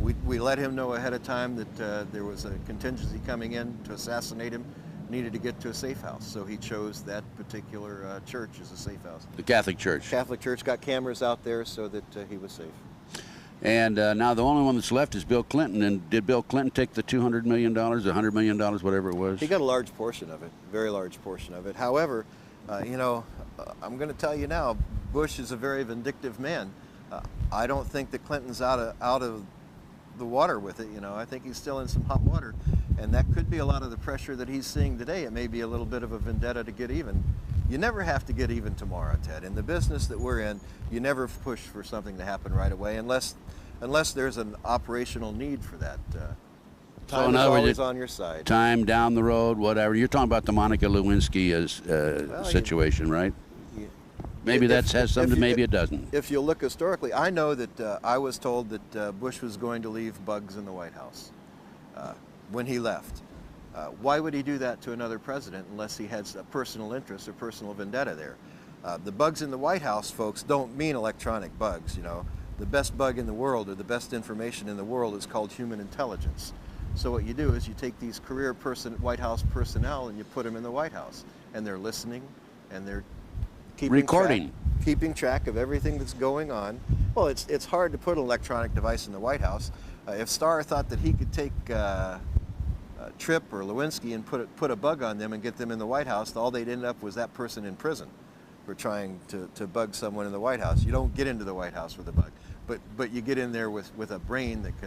Speaker 1: We let him know ahead of time that there was a contingency coming in to assassinate him, needed to get to a safe house. So he chose that particular church as a safe house.
Speaker 3: The Catholic Church.
Speaker 1: Catholic Church got cameras out there so that he was safe.
Speaker 3: And now the only one that's left is Bill Clinton. And did Bill Clinton take the $200 million, $100 million, whatever it was?
Speaker 1: He got a large portion of it, very large portion of it. However, you know, I'm going to tell you now, Bush is a very vindictive man. I don't think that Clinton's out of the water with it. You know, I think he's still in some hot water, and that could be a lot of the pressure that he's seeing today. It may be a little bit of a vendetta to get even. You never have to get even tomorrow, Ted. In the business that we're in, you never push for something to happen right away unless there's an operational need for that. Time is always on your side.
Speaker 3: Time down the road, whatever. You're talking about the Monica Lewinsky situation, right? Maybe that has something, maybe it doesn't.
Speaker 1: If you look historically, I know that I was told that Bush was going to leave bugs in the White House when he left. Why would he do that to another president unless he has a personal interest or personal vendetta there? The bugs in the White House, folks, don't mean electronic bugs. You know, the best bug in the world or the best information in the world is called human intelligence. So what you do is you take these career White House personnel and you put them in the White House, and they're listening and they're keeping track of everything that's going on. Well, it's hard to put an electronic device in the White House. If Starr thought that he could take Tripp or Lewinsky and put a bug on them and get them in the White House, all they'd end up was that person in prison for trying to bug someone in the White House. You don't get into the White House with a bug, but you get in there with a brain that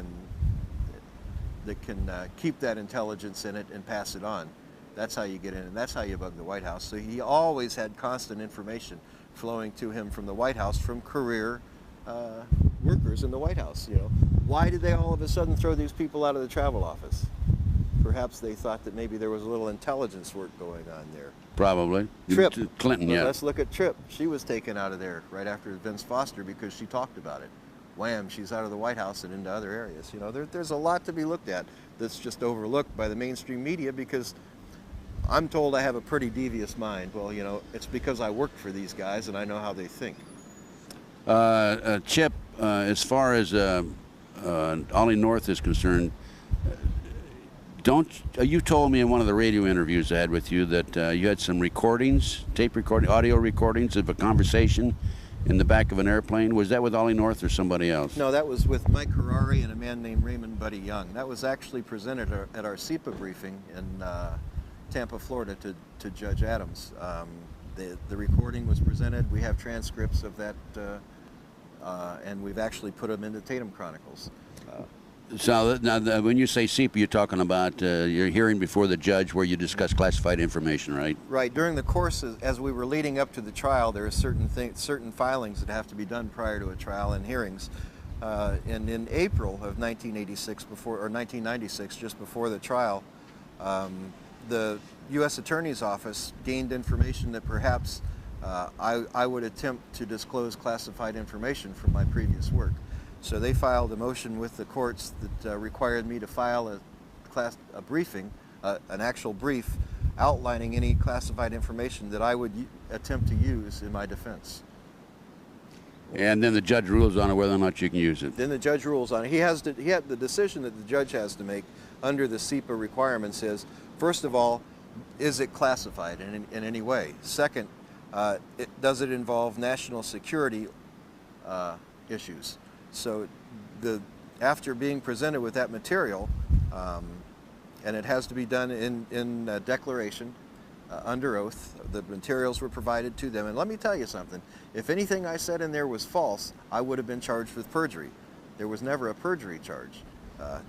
Speaker 1: can keep that intelligence in it and pass it on. That's how you get in, and that's how you bug the White House. So he always had constant information flowing to him from the White House from career workers in the White House. You know, why did they all of a sudden throw these people out of the travel office? Perhaps they thought that maybe there was a little intelligence work going on there.
Speaker 3: Probably.
Speaker 1: Tripp.
Speaker 3: Clinton, yeah.
Speaker 1: Let's look at Tripp. She was taken out of there right after Vince Foster because she talked about it. Wham, she's out of the White House and into other areas. You know, there's a lot to be looked at that's just overlooked by the mainstream media because I'm told I have a pretty devious mind. Well, you know, it's because I worked for these guys and I know how they think.
Speaker 3: Chip, as far as Ollie North is concerned, you told me in one of the radio interviews I had with you that you had some recordings, audio recordings of a conversation in the back of an airplane. Was that with Ollie North or somebody else?
Speaker 1: No, that was with Mike Harari and a man named Raymond Buddy Young. That was actually presented at our SEPA briefing in Tampa, Florida to Judge Adams. The recording was presented. We have transcripts of that, and we've actually put them in the Tatum Chronicles.
Speaker 3: So now, when you say SEPA, you're talking about your hearing before the judge where you discuss classified information, right?
Speaker 1: Right. During the course, as we were leading up to the trial, there are certain filings that have to be done prior to a trial and hearings. And in April of 1996, just before the trial, the U.S. Attorney's Office gained information that perhaps I would attempt to disclose classified information from my previous work. So they filed a motion with the courts that required me to file a briefing, an actual brief, outlining any classified information that I would attempt to use in my defense.
Speaker 3: And then the judge rules on it whether or not you can use it.
Speaker 1: Then the judge rules on it. He had the decision that the judge has to make under the SEPA requirements is, first of all, is it classified in any way? Second, does it involve national security issues? So after being presented with that material, and it has to be done in declaration, under oath, the materials were provided to them. And let me tell you something, if anything I said in there was false, I would have been charged with perjury. There was never a perjury charge.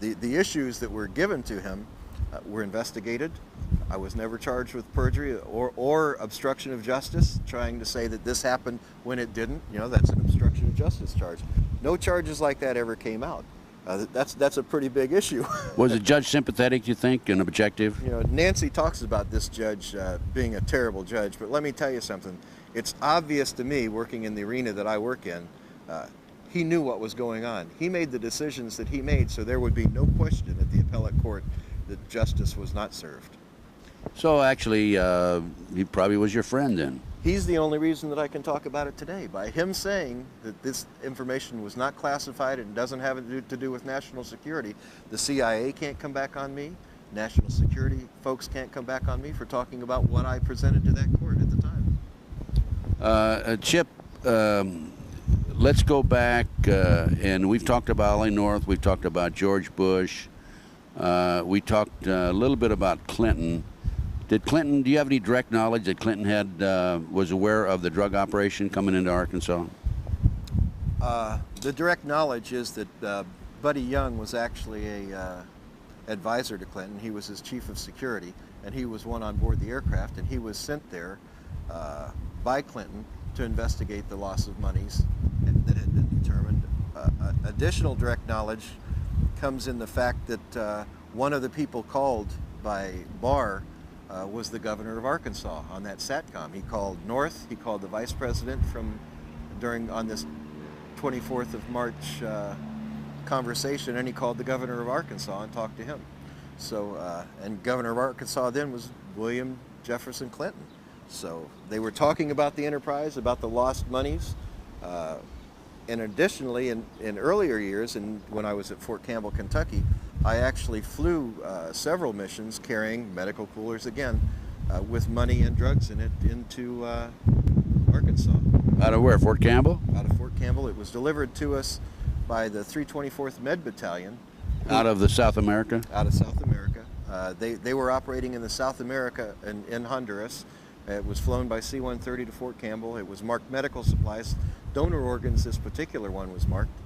Speaker 1: The issues that were given to him were investigated. I was never charged with perjury or obstruction of justice, trying to say that this happened when it didn't. You know, that's an obstruction of justice charge. No charges like that ever came out. That's a pretty big issue.
Speaker 3: Was the judge sympathetic, you think, and objective?
Speaker 1: You know, Nancy talks about this judge being a terrible judge, but let me tell you something. It's obvious to me, working in the arena that I work in, he knew what was going on. He made the decisions that he made, so there would be no question at the appellate court that justice was not served.
Speaker 3: So actually, he probably was your friend then.
Speaker 1: He's the only reason that I can talk about it today. By him saying that this information was not classified and doesn't have to do with national security, the CIA can't come back on me. National security folks can't come back on me for talking about what I presented to that court at the time.
Speaker 3: Chip, let's go back, and we've talked about Ollie North, we've talked about George Bush, we talked a little bit about Clinton. Did Clinton, do you have any direct knowledge that Clinton was aware of the drug operation coming into Arkansas?
Speaker 1: The direct knowledge is that Buddy Young was actually a advisor to Clinton. He was his chief of security, and he was one on board the aircraft, and he was sent there by Clinton to investigate the loss of monies that had been determined. Additional direct knowledge comes in the fact that one of the people called by Barr was the governor of Arkansas on that SATCOM. He called North, he called the vice president on this 24th of March conversation, and he called the governor of Arkansas and talked to him. So, and governor of Arkansas then was William Jefferson Clinton. So they were talking about the enterprise, about the lost monies. And additionally, in earlier years, and when I was at Fort Campbell, Kentucky, I actually flew several missions carrying medical coolers again with money and drugs in it into Arkansas.
Speaker 3: Out of where, Fort Campbell?
Speaker 1: Out of Fort Campbell. It was delivered to us by the 324th Med Battalion.
Speaker 3: Out of the South America?
Speaker 1: Out of South America. They were operating in the South America in Honduras. It was flown by C-130 to Fort Campbell. It was marked medical supplies. Donor organs, this particular one was marked.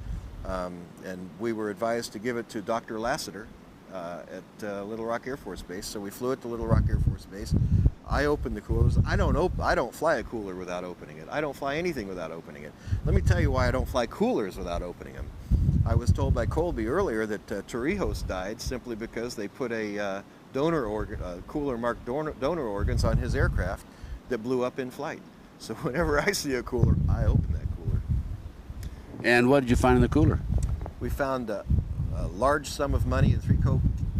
Speaker 1: And we were advised to give it to Dr. Lassiter at Little Rock Air Force Base. So we flew it to Little Rock Air Force Base. I opened the coolers. I don't fly a cooler without opening it. I don't fly anything without opening it. Let me tell you why I don't fly coolers without opening them. I was told by Colby earlier that Torrijos died simply because they put a cooler marked donor organs on his aircraft that blew up in flight. So whenever I see a cooler, I open that cooler.
Speaker 3: And what did you find in the cooler?
Speaker 1: We found a large sum of money and 3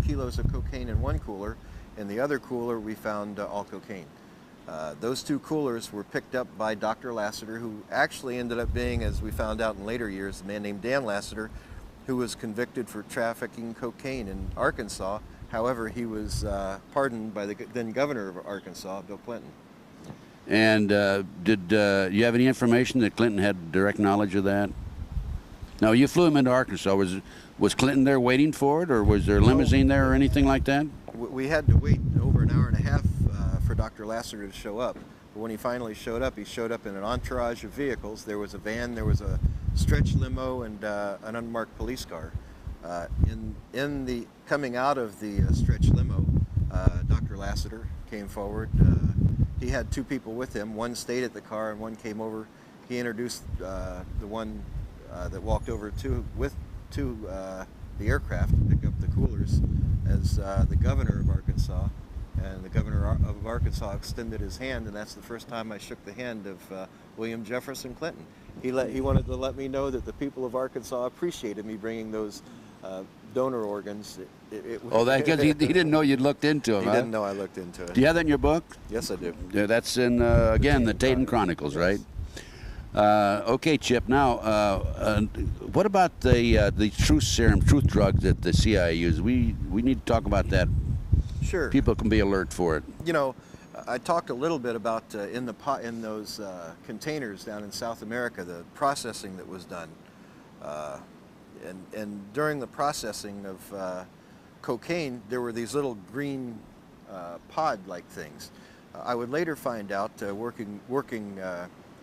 Speaker 1: kilos of cocaine in one cooler. In the other cooler, we found all cocaine. Those 2 coolers were picked up by Dr. Lassiter, who actually ended up being, as we found out in later years, a man named Dan Lassiter, who was convicted for trafficking cocaine in Arkansas. However, he was pardoned by the then governor of Arkansas, Bill Clinton.
Speaker 3: And did you have any information that Clinton had direct knowledge of that? Now, you flew him into Arkansas. Was Clinton there waiting for it, or was there a limousine there or anything like that?
Speaker 1: We had to wait over an hour and a half for Dr. Lassiter to show up. But when he finally showed up, he showed up in an entourage of vehicles. There was a van, there was a stretch limo, and an unmarked police car. In the coming out of the stretch limo, Dr. Lassiter came forward. He had 2 people with him. One stayed at the car and one came over. He introduced the one that walked over to the aircraft to pick up the coolers as the governor of Arkansas. And the governor of Arkansas extended his hand, and that's the first time I shook the hand of William Jefferson Clinton. He wanted to let me know that the people of Arkansas appreciated me bringing those donor organs.
Speaker 3: That because he didn't know you'd looked into them.
Speaker 1: He didn't know I looked into it.
Speaker 3: Do you have that in your book?
Speaker 1: Yes, I do.
Speaker 3: Yeah, that's in again the Tatum Chronicles, right? Okay, Chip. Now, what about the truth serum, truth drugs that the CIA used? We need to talk about that.
Speaker 1: Sure.
Speaker 3: People can be alert for it.
Speaker 1: You know, I talked a little bit about in those containers down in South America, the processing that was done, and during the processing of cocaine, there were these little green pod-like things. I would later find out, working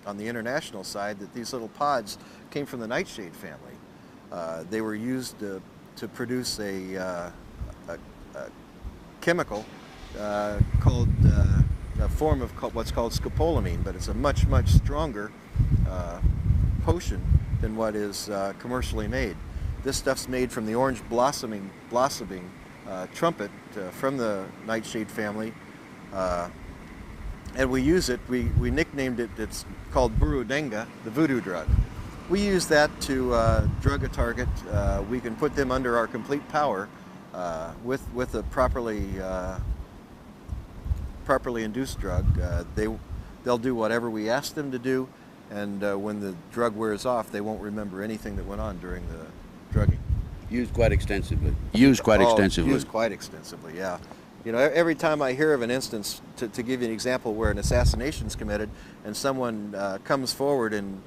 Speaker 1: on the international side, that these little pods came from the nightshade family. They were used to produce a chemical called a form of what's called scopolamine, but it's a much stronger potion than what is commercially made. This stuff's made from the orange blossoming trumpet from the nightshade family, and we use it. We nicknamed it. It's called burudenga, the voodoo drug. We use that to drug a target. We can put them under our complete power with a properly induced drug. They'll do whatever we ask them to do, and when the drug wears off, they won't remember anything that went on during the drugging.
Speaker 3: Used quite extensively. Used quite extensively.
Speaker 1: Used quite extensively, yeah. You know, every time I hear of an instance, to give you an example where an assassination is committed and someone comes forward and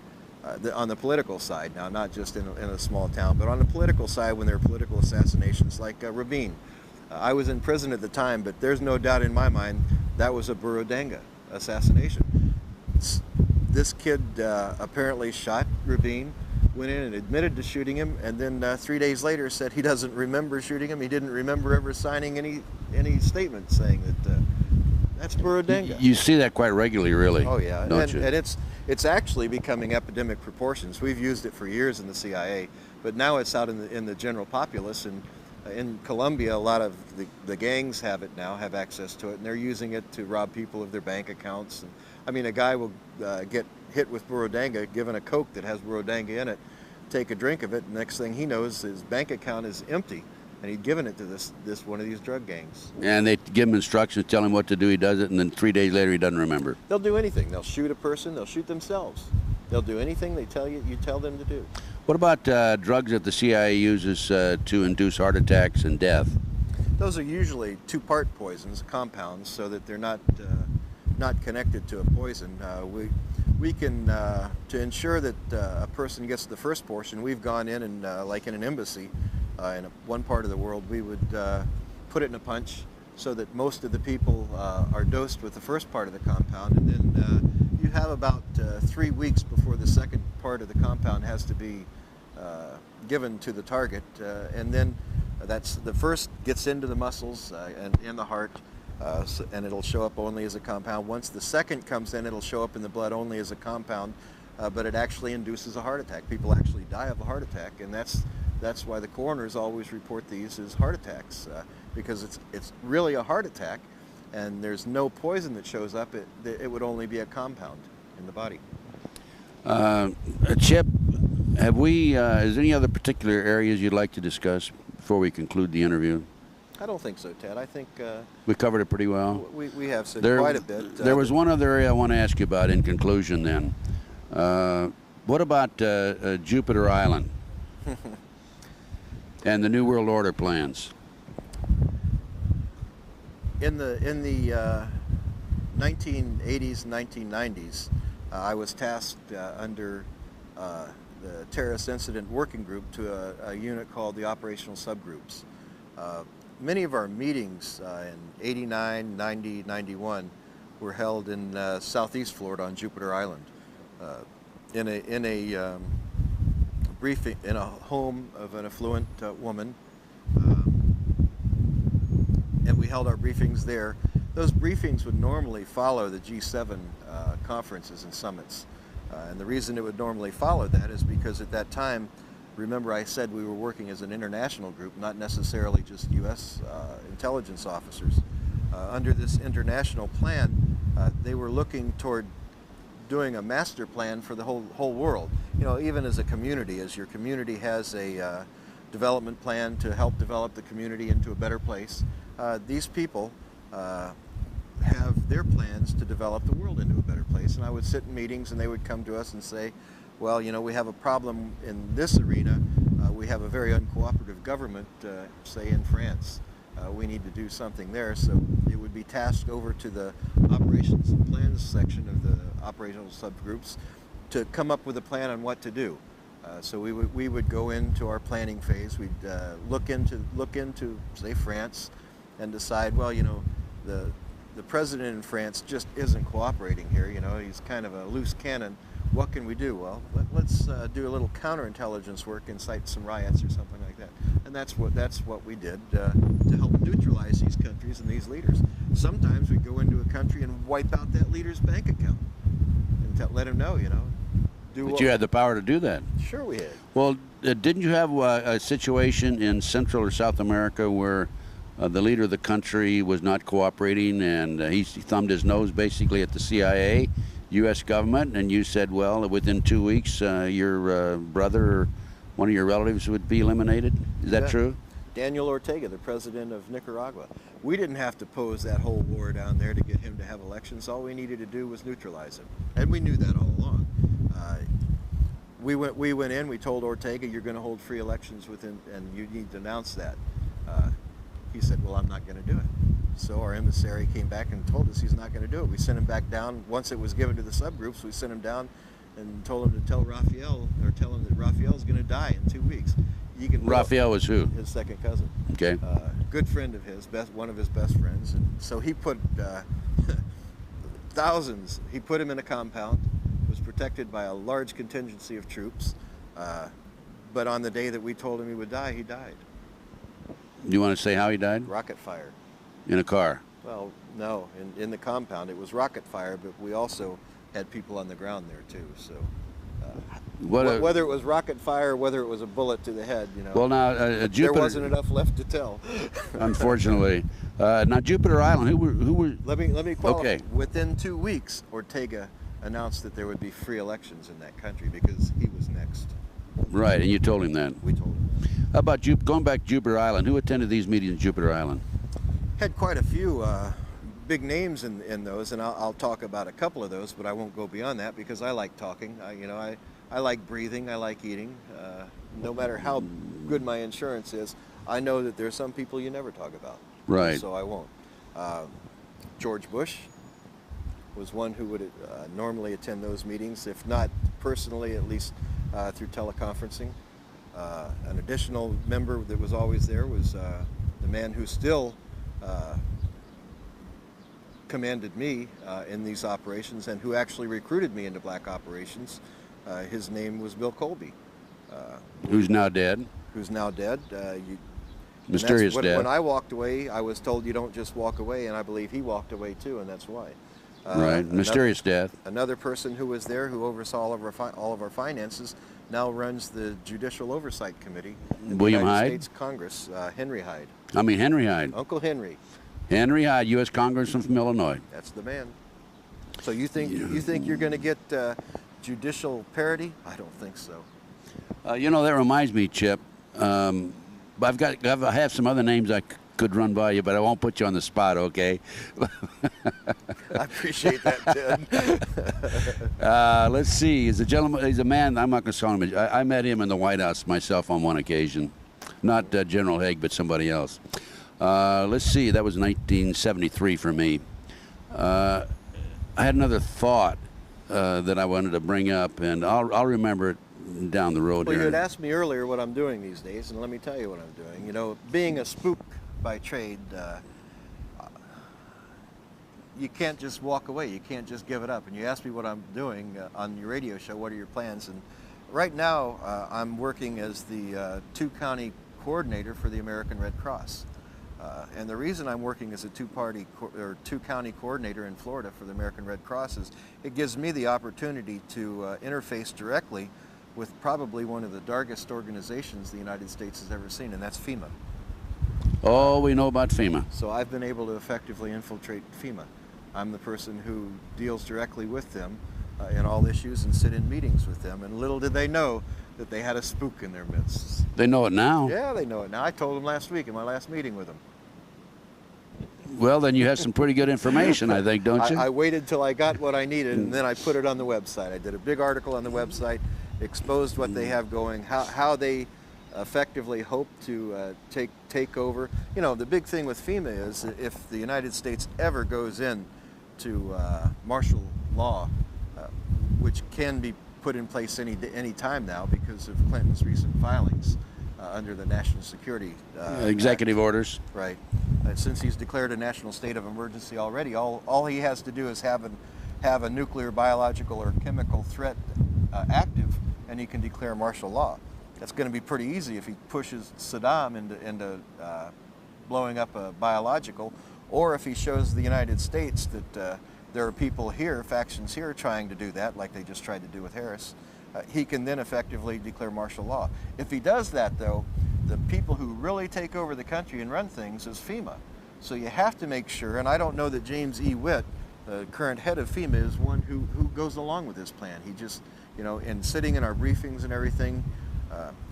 Speaker 1: on the political side, now not just in a small town, but on the political side when there are political assassinations like Rabin. I was in prison at the time, but there's no doubt in my mind that was a Burundanga assassination. This kid apparently shot Rabin, went in and admitted to shooting him, and then 3 days later said he doesn't remember shooting him. He didn't remember ever signing any statement saying that that's Burundanga.
Speaker 3: You see that quite regularly, really.
Speaker 1: Oh yeah,
Speaker 3: don't you?
Speaker 1: And it's actually becoming epidemic proportions. We've used it for years in the CIA, but now it's out in the general populace. And in Colombia, a lot of the gangs have it now, have access to it, and they're using it to rob people of their bank accounts. And, I mean, a guy will get hit with Burundanga, given a Coke that has Burundanga in it, take a drink of it, and next thing he knows, his bank account is empty, and he'd given it to this one of these drug gangs.
Speaker 3: And they give him instructions, tell him what to do, he does it, and then 3 days later he doesn't remember.
Speaker 1: They'll do anything. They'll shoot a person, they'll shoot themselves. They'll do anything you tell them to do.
Speaker 3: What about drugs that the CIA uses to induce heart attacks and death?
Speaker 1: Those are usually two-part poisons, compounds, so that they're not connected to a poison. We can, to ensure that a person gets the first portion, we've gone in and, like in an embassy, in one part of the world, we would put it in a punch so that most of the people are dosed with the first part of the compound, and then you have about 3 weeks before the second part of the compound has to be given to the target, and then that's the first gets into the muscles and in the heart, and it'll show up only as a compound. Once the second comes in, it'll show up in the blood only as a compound, but it actually induces a heart attack. People actually die of a heart attack, and that's why the coroners always report these as heart attacks, because it's really a heart attack, and there's no poison that shows up. It would only be a compound in the body.
Speaker 3: Chip, is there any other particular areas you'd like to discuss before we conclude the interview?
Speaker 1: I don't think so, Ted. I think
Speaker 3: we covered it pretty well.
Speaker 1: We have said quite a bit.
Speaker 3: There was one other area I want to ask you about in conclusion then. What about Jupiter Island and the New World Order plans?
Speaker 1: In the 1980s and 1990s, I was tasked under the Terrorist Incident Working Group to a unit called the Operational Subgroups. Many of our meetings in 89, 90, 91 were held in southeast Florida on Jupiter Island, in a briefing in a home of an affluent woman, and we held our briefings there. Those briefings would normally follow the G7 conferences and summits, and the reason it would normally follow that is because at that time, remember I said we were working as an international group, not necessarily just U.S. Intelligence officers. Under this international plan, they were looking toward doing a master plan for the whole world. You know, even as a community, as your community has a development plan to help develop the community into a better place, these people have their plans to develop the world into a better place. And I would sit in meetings and they would come to us and say, well, you know, we have a problem in this arena. We have a very uncooperative government, say in France. We need to do something there. So it would be tasked over to the operations and plans section of the operational subgroups to come up with a plan on what to do. So we would go into our planning phase. We'd look into say France and decide, well, you know, the president in France just isn't cooperating here. You know, he's kind of a loose cannon. What can we do? Well, let's do a little counterintelligence work, incite some riots or something like that. And that's what we did to help neutralize these countries and these leaders. Sometimes we go into a country and wipe out that leader's bank account and let him know, you know.
Speaker 3: But you had the power to do that.
Speaker 1: Sure we had.
Speaker 3: Well, didn't you have a situation in Central or South America where the leader of the country was not cooperating and he thumbed his nose basically at the CIA? U.S. government, and you said, well, within 2 weeks, your brother or one of your relatives would be eliminated. Is that true?
Speaker 1: Daniel Ortega, the president of Nicaragua. We didn't have to pose that whole war down there to get him to have elections. All we needed to do was neutralize him, and we knew that all along. We went in. We told Ortega, "You're going to hold free elections within, and you need to announce that." He said, "Well, I'm not going to do it." So our emissary came back and told us he's not going to do it. We sent him back down. Once it was given to the subgroups, we sent him down and told him to tell Rafael, or tell him that Rafael's going to die in 2 weeks.
Speaker 3: Rafael was who?
Speaker 1: His second cousin.
Speaker 3: Okay.
Speaker 1: Good friend of his, one of his best friends. And so he put thousands. He put him in a compound. Was protected by a large contingency of troops. But on the day that we told him he would die, he died.
Speaker 3: You want to say how he died?
Speaker 1: Rocket fire.
Speaker 3: In a car?
Speaker 1: Well, no, in the compound. It was rocket fire, but we also had people on the ground there too. So whether it was rocket fire or whether it was a bullet to the head, you know.
Speaker 3: Well, now Jupiter.
Speaker 1: There wasn't enough left to tell.
Speaker 3: Unfortunately, now Jupiter Island. Who were?
Speaker 1: Let me qualify.
Speaker 3: Okay.
Speaker 1: Within 2 weeks, Ortega announced that there would be free elections in that country because he was next.
Speaker 3: Right, and you told him that.
Speaker 1: We told him that.
Speaker 3: How about going back to Jupiter Island? Who attended these meetings in Jupiter Island?
Speaker 1: Had quite a few big names in those, and I'll talk about a couple of those, but I won't go beyond that because I like talking. I like breathing. I like eating. No matter how good my insurance is, I know that there's some people you never talk about.
Speaker 3: Right.
Speaker 1: So I won't. George Bush was one who would normally attend those meetings, if not personally, at least through teleconferencing. An additional member that was always there was the man who still commanded me in these operations and who actually recruited me into black operations. His name was Bill Colby.
Speaker 3: Who's now dead.
Speaker 1: Who's now dead.
Speaker 3: Mysterious death.
Speaker 1: When I walked away, I was told you don't just walk away, and I believe he walked away too, and that's why.
Speaker 3: Right, mysterious death.
Speaker 1: Another person who was there, who oversaw all of our finances, now runs the Judicial Oversight Committee in the United States Congress. Henry Hyde.
Speaker 3: Henry Hyde.
Speaker 1: Uncle Henry.
Speaker 3: Henry Hyde, U.S. Congressman from Illinois.
Speaker 1: That's the man. So you think you're going to get judicial parity? I don't think so.
Speaker 3: That reminds me, Chip. I have some other names I could run by you, but I won't put you on the spot, okay?
Speaker 1: I appreciate that, Ted.
Speaker 3: Let's see. He's a man. I'm not going to call him. I met him in the White House myself on one occasion. Not General Haig, but somebody else. Let's see. That was 1973 for me. I had another thought that I wanted to bring up, and I'll remember it down the road.
Speaker 1: Well,
Speaker 3: here.
Speaker 1: you had asked me earlier what I'm doing these days, and let me tell you what I'm doing. Being a spook by trade, you can't just walk away. You can't just give it up. And you asked me what I'm doing on your radio show. What are your plans? And right now, I'm working as the two-county coordinator for the American Red Cross. And the reason I'm working as a two-county coordinator in Florida for the American Red Cross is it gives me the opportunity to interface directly with probably one of the darkest organizations the United States has ever seen, and that's FEMA.
Speaker 3: Oh, we know about FEMA.
Speaker 1: So I've been able to effectively infiltrate FEMA. I'm the person who deals directly with them in all issues and sit in meetings with them, and little did they know that they had a spook in their midst.
Speaker 3: They know it now.
Speaker 1: Yeah, they know it now. I told them last week in my last meeting with them.
Speaker 3: Well, then you have some pretty good information, I think, don't you?
Speaker 1: I waited till I got what I needed, and then I put it on the website. I did a big article on the website, exposed what they have going, how they effectively hope to take over. The big thing with FEMA is if the United States ever goes in to martial law, which can be put in place any time now because of Clinton's recent filings under the National Security
Speaker 3: Executive orders.
Speaker 1: Right. Since he's declared a national state of emergency already, all he has to do is have a nuclear, biological, or chemical threat active, and he can declare martial law. That's going to be pretty easy if he pushes Saddam into blowing up a biological, or if he shows the United States that there are people here, factions here, trying to do that, like they just tried to do with Harris. He can then effectively declare martial law. If he does that, though, the people who really take over the country and run things is FEMA. So you have to make sure, and I don't know that James E. Witt the current head of FEMA, is one who goes along with this plan. He just, you know, and sitting in our briefings and everything,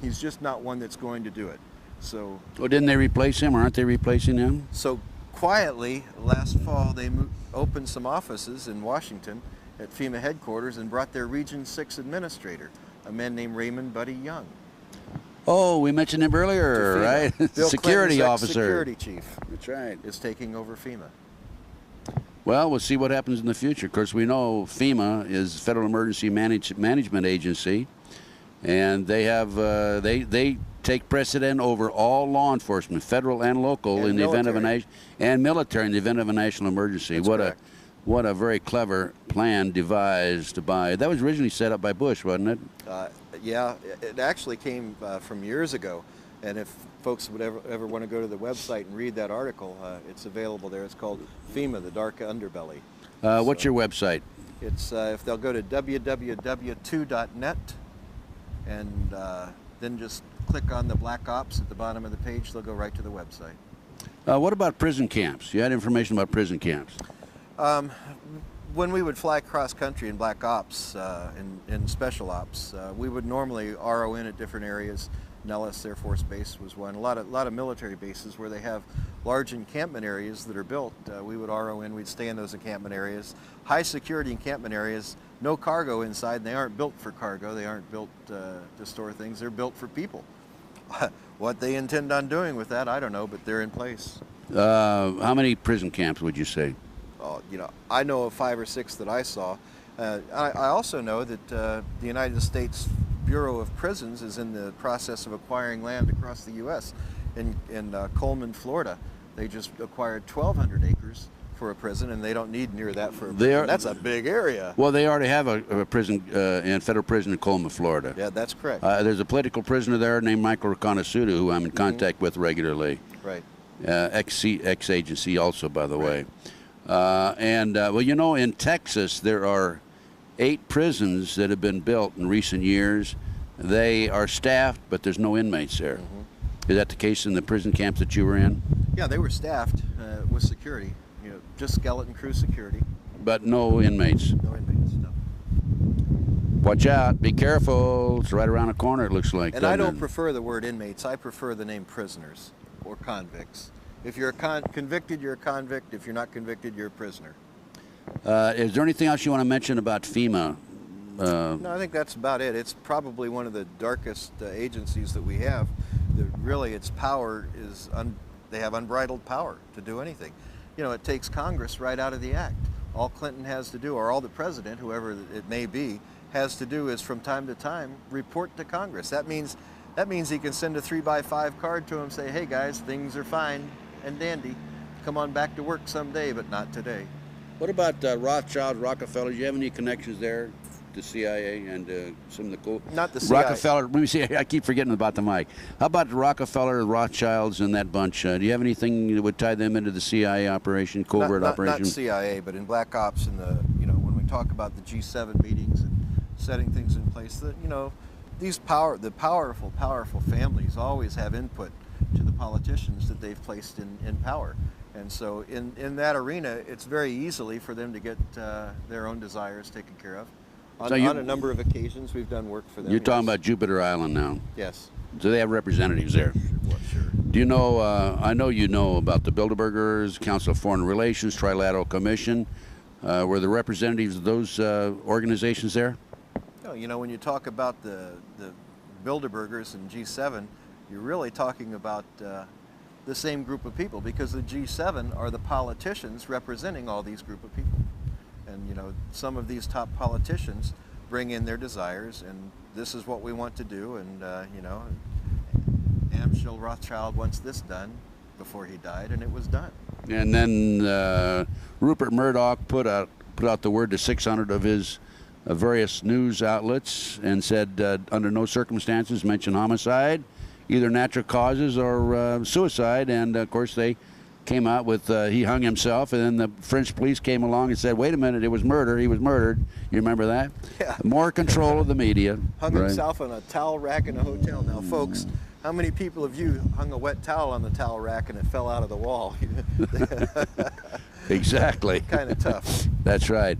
Speaker 1: he's just not one that's going to do it. So.
Speaker 3: Well, didn't they replace him, or aren't they replacing him?
Speaker 1: So quietly, last fall, they opened some offices in Washington at FEMA headquarters and brought their Region 6 administrator, a man named Raymond Buddy Young.
Speaker 3: Oh, we mentioned him earlier, right?
Speaker 1: Bill
Speaker 3: Security
Speaker 1: Clinton's
Speaker 3: officer.
Speaker 1: Security chief.
Speaker 3: That's right.
Speaker 1: Is taking over FEMA.
Speaker 3: Well, we'll see what happens in the future. Of course, we know FEMA is Federal Emergency Management Agency, and they have they take precedent over all law enforcement, federal and local,
Speaker 1: And
Speaker 3: in the event of
Speaker 1: military.
Speaker 3: and military in the event of a national emergency.
Speaker 1: That's
Speaker 3: What
Speaker 1: correct.
Speaker 3: what a very clever plan devised by. That was originally set up by Bush, wasn't it?
Speaker 1: Yeah, it actually came from years ago, and if folks would ever want to go to the website and read that article, it's available there. It's called FEMA, the Dark Underbelly.
Speaker 3: What's your website?
Speaker 1: It's if they'll go to www.2.net and then just click on the Black Ops at the bottom of the page, they'll go right to the website.
Speaker 3: What about prison camps? You had information about prison camps.
Speaker 1: When we would fly cross country in Black Ops, in Special Ops, we would normally RO in at different areas. Nellis Air Force Base was one. A lot of military bases where they have large encampment areas that are built. We would RO in. We'd stay in those encampment areas. High security encampment areas. No cargo inside. And they aren't built for cargo. They aren't built to store things. They're built for people. What they intend on doing with that, I don't know, but they're in place.
Speaker 3: How many prison camps would you say?
Speaker 1: You know, I know of 5 or 6 that I saw. I also know that the United States Bureau of Prisons is in the process of acquiring land across the U.S. In Coleman, Florida. They just acquired 1,200 acres for a prison, and they don't need near that for a prison. That's a big area.
Speaker 3: Well, they already have a prison, federal prison in Coleman, Florida.
Speaker 1: Yeah, that's correct.
Speaker 3: There's a political prisoner there named Michael Reconasutu, who I'm in contact with regularly.
Speaker 1: Right.
Speaker 3: Ex-agency also, by the way.
Speaker 1: Right.
Speaker 3: Well, you know, in Texas, there are 8 prisons that have been built in recent years. They are staffed, but there's no inmates there. Is that the case in the prison camps that you were in?
Speaker 1: Yeah, they were staffed with security, you know, just skeleton crew security.
Speaker 3: But no inmates.
Speaker 1: No inmates, no.
Speaker 3: Watch out. Be careful. It's right around the corner, it looks like.
Speaker 1: And I don't
Speaker 3: it?
Speaker 1: prefer the word inmates. I prefer the name prisoners or convicts. If you're convicted, you're a convict. If you're not convicted, you're a prisoner.
Speaker 3: Is there anything else you want to mention about FEMA?
Speaker 1: No, I think that's about it. It's probably one of the darkest agencies that we have. Really, its power is, they have unbridled power to do anything. You know, it takes Congress right out of the act. All Clinton has to do, or all the president, whoever it may be, has to do is from time to time report to Congress. That means he can send a 3x5 card to them and say, hey guys, things are fine and dandy. Come on back to work someday, but not today.
Speaker 3: What about Rothschild, Rockefeller? Do you have any connections there? The CIA and some of the cool.
Speaker 1: Not the CIA.
Speaker 3: Rockefeller. Let me see. I keep forgetting about the mic. How about the Rockefeller, the Rothschilds, and that bunch? Do you have anything that would tie them into the CIA operation, covert operation?
Speaker 1: Not CIA, but in Black Ops, and when we talk about the G7 meetings and setting things in place, that the powerful families always have input to the politicians that they've placed in power. And so in that arena, it's very easily for them to get their own desires taken care of. On a number of occasions, we've done work for them.
Speaker 3: You're talking about Jupiter Island now.
Speaker 1: Yes.
Speaker 3: So they have representatives there.
Speaker 1: Well, sure.
Speaker 3: Do you know, I know you know about the Bilderbergers, Council of Foreign Relations, Trilateral Commission. Were the representatives of those organizations there?
Speaker 1: No, when you talk about the Bilderbergers and G7, you're really talking about the same group of people, because the G7 are the politicians representing all these group of people. And some of these top politicians bring in their desires, and this is what we want to do, and Amschel Rothschild wants this done before he died, and it was done.
Speaker 3: And then Rupert Murdoch put out the word to 600 of his various news outlets and said, under no circumstances mention homicide, either natural causes or suicide. And of course they came out with he hung himself, and then the French police came along and said, wait a minute, it was murder, he was murdered. You remember that?
Speaker 1: Yeah.
Speaker 3: More control of the media.
Speaker 1: Hung
Speaker 3: right?
Speaker 1: himself on a towel rack in a hotel. Now folks, how many people of you hung a wet towel on the towel rack and it fell out of the wall?
Speaker 3: Exactly.
Speaker 1: Kind of tough.
Speaker 3: That's right.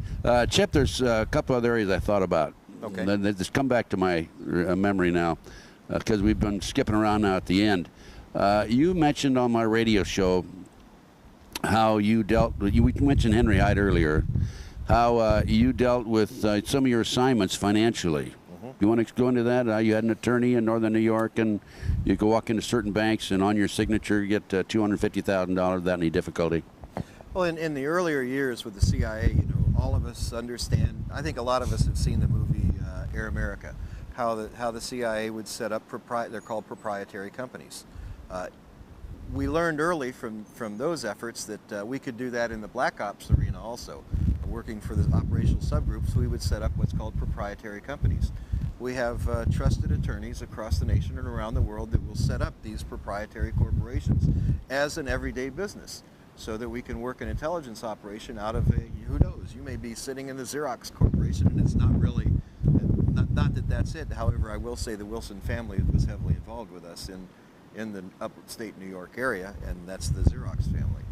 Speaker 3: Chip, there's a couple other areas I thought about.
Speaker 1: Okay.
Speaker 3: Let's come back to my memory now, because we've been skipping around now at the end. You mentioned on my radio show how you dealt with, we mentioned Henry Hyde earlier, how you dealt with some of your assignments financially. You want to go into that? You had an attorney in Northern New York, and you could walk into certain banks, and on your signature, you get $250,000 without any difficulty.
Speaker 1: Well, in the earlier years with the CIA, all of us understand. I think a lot of us have seen the movie Air America, how the CIA would set up they're called proprietary companies. We learned early from those efforts that we could do that in the Black Ops arena also. Working for the operational subgroups, we would set up what's called proprietary companies. We have trusted attorneys across the nation and around the world that will set up these proprietary corporations as an everyday business, so that we can work an intelligence operation out of who knows, you may be sitting in the Xerox Corporation and it's not really, not that that's it. However, I will say the Wilson family was heavily involved with us in the upstate New York area, and that's the Xerox family,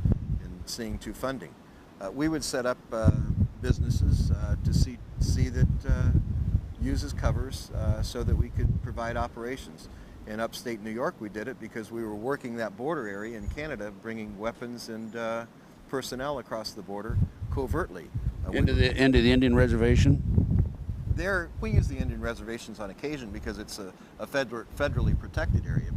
Speaker 1: in seeing to funding. We would set up businesses to see that uses covers so that we could provide operations. In upstate New York, we did it because we were working that border area in Canada, bringing weapons and personnel across the border covertly.
Speaker 3: Into the Indian reservation?
Speaker 1: We use the Indian reservations on occasion because it's a federally protected area,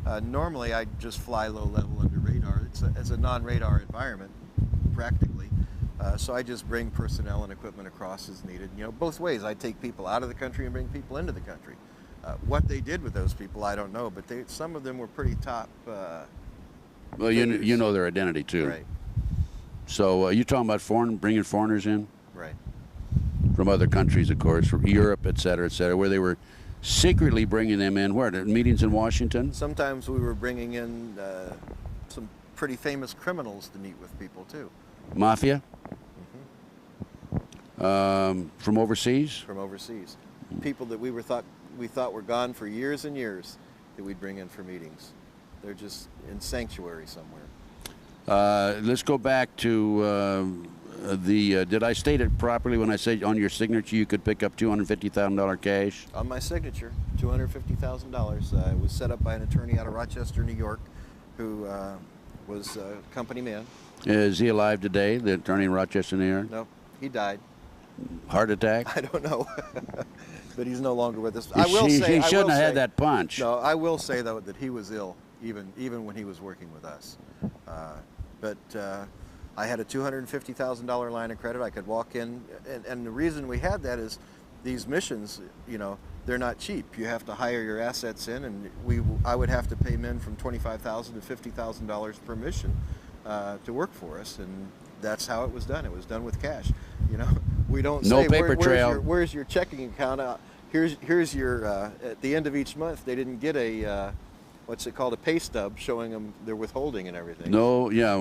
Speaker 1: but normally I just fly low level under radar. It's a non-radar environment, practically. So I just bring personnel and equipment across as needed. Both ways. I take people out of the country and bring people into the country. What they did with those people, I don't know, but some of them were pretty top.
Speaker 3: Well, you know their identity too.
Speaker 1: Right.
Speaker 3: So you're talking about bringing foreigners in?
Speaker 1: Right.
Speaker 3: From other countries, of course, from Europe, et cetera, where they were secretly bringing them in. Where? To meetings in Washington?
Speaker 1: Sometimes we were bringing in some pretty famous criminals to meet with people too.
Speaker 3: Mafia? From overseas?
Speaker 1: From overseas. People that we thought were gone for years and years that we'd bring in for meetings. They're just in sanctuary somewhere.
Speaker 3: Let's go back to did I state it properly when I said on your signature you could pick up $250,000 cash?
Speaker 1: On my signature, $250,000. It was set up by an attorney out of Rochester, New York, who was a company man.
Speaker 3: Is he alive today, the attorney in Rochester, New York?
Speaker 1: No, he died.
Speaker 3: Heart attack?
Speaker 1: I don't know. But he's no longer with us.
Speaker 3: He shouldn't have had that punch.
Speaker 1: No, I will say, though, that he was ill, even when he was working with us. But I had a $250,000 line of credit. I could walk in, and the reason we had that is these missions, they're not cheap. You have to hire your assets in, and I would have to pay men from $25,000 to $50,000 per mission to work for us, and that's how it was done. It was done with cash. We don't
Speaker 3: no
Speaker 1: say
Speaker 3: paper trail.
Speaker 1: Where's your checking account? Here's your at the end of each month they didn't get a what's it called, a pay stub showing them their withholding and everything.
Speaker 3: No, yeah.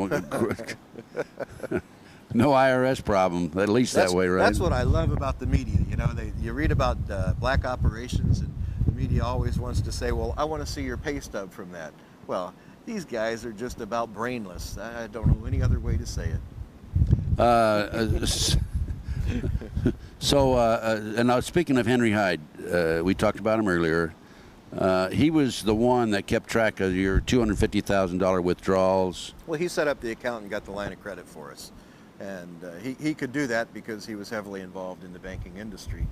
Speaker 3: No IRS problem, at least that way, right?
Speaker 1: That's what I love about the media. You read about black operations, and the media always wants to say, well, I want to see your pay stub from that. Well, these guys are just about brainless. I don't know any other way to say it.
Speaker 3: And now speaking of Henry Hyde, we talked about him earlier. He was the one that kept track of your $250,000 withdrawals.
Speaker 1: Well, he set up the account and got the line of credit for us. And he could do that because he was heavily involved in the banking industry.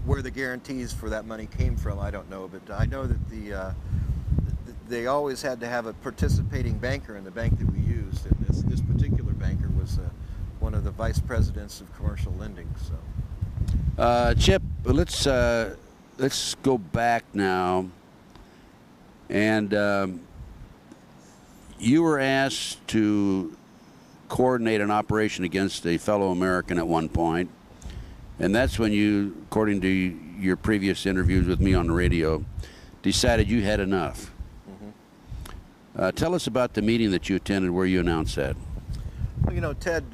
Speaker 1: Where the guarantees for that money came from, I don't know. But I know that they always had to have a participating banker in the bank that we used. And this particular banker was one of the vice presidents of commercial lending. So,
Speaker 3: Chip, let's go back now. And you were asked to coordinate an operation against a fellow American at one point, and that's when you, according to your previous interviews with me on the radio, decided you had enough. Mm-hmm. Tell us about the meeting that you attended where you announced that.
Speaker 1: Well, Ted,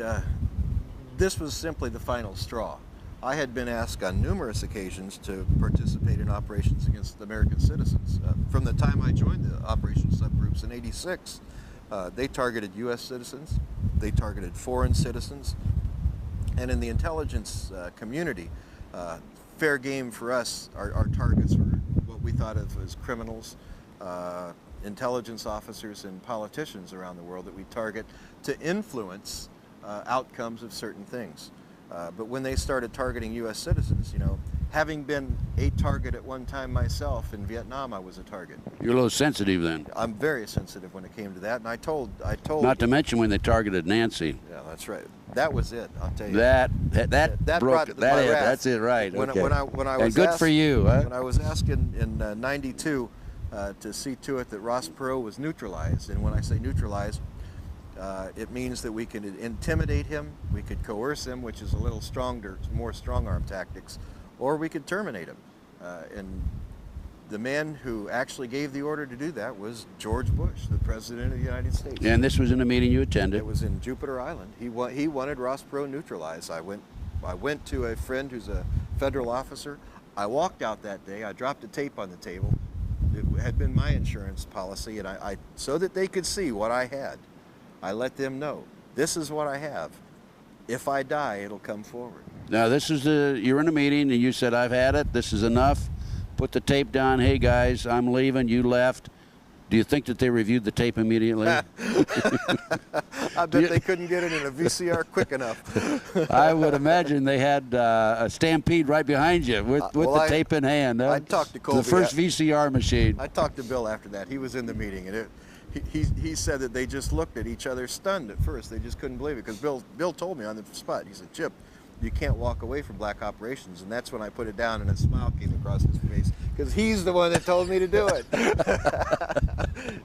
Speaker 1: this was simply the final straw. I had been asked on numerous occasions to participate in operations against American citizens. From the time I joined the operations subgroups in '86, They targeted U.S. citizens, they targeted foreign citizens, and in the intelligence community, fair game for us, our targets were what we thought of as criminals, intelligence officers, and politicians around the world that we target to influence outcomes of certain things. But when they started targeting U.S. citizens, you know, having been a target at one time myself in Vietnam, I was a target.
Speaker 3: You're a little sensitive then.
Speaker 1: I'm very sensitive when it came to that, and I told.
Speaker 3: Not to mention when they targeted Nancy.
Speaker 1: Yeah, that's right. That was it. I'll tell you.
Speaker 3: That broke
Speaker 1: brought
Speaker 3: it.
Speaker 1: my wrath.
Speaker 3: That's it, right?
Speaker 1: When,
Speaker 3: okay.
Speaker 1: when I was
Speaker 3: and good
Speaker 1: asked,
Speaker 3: for you. Huh?
Speaker 1: When I was asked in '92 to see to it that Ross Perot was neutralized, and when I say neutralized, it means that we can intimidate him, we could coerce him, which is a little stronger, more strong-arm tactics, or we could terminate him. And the man who actually gave the order to do that was George Bush, the President of the United States.
Speaker 3: And this was in a meeting you attended.
Speaker 1: It was in Jupiter Island. He wanted Ross Perot neutralized. I went to a friend who's a federal officer. I walked out that day. I dropped a tape on the table. It had been my insurance policy, and I so that they could see what I had, I let them know, this is what I have. If I die, it'll come forward.
Speaker 3: Now this is you're in a meeting and you said, I've had it, this is enough. Put the tape down, hey guys, I'm leaving, you left. Do you think that they reviewed the tape immediately?
Speaker 1: I bet they couldn't get it in a VCR quick enough.
Speaker 3: I would imagine they had a stampede right behind you with the tape in hand.
Speaker 1: I talked to Colby.
Speaker 3: The first VCR machine.
Speaker 1: I talked to Bill after that. He was in the meeting, and he said that they just looked at each other stunned at first. They just couldn't believe it, because Bill told me on the spot. He said, Chip, you can't walk away from black operations. And that's when I put it down, and a smile came across his face, because he's the one that told me to do it.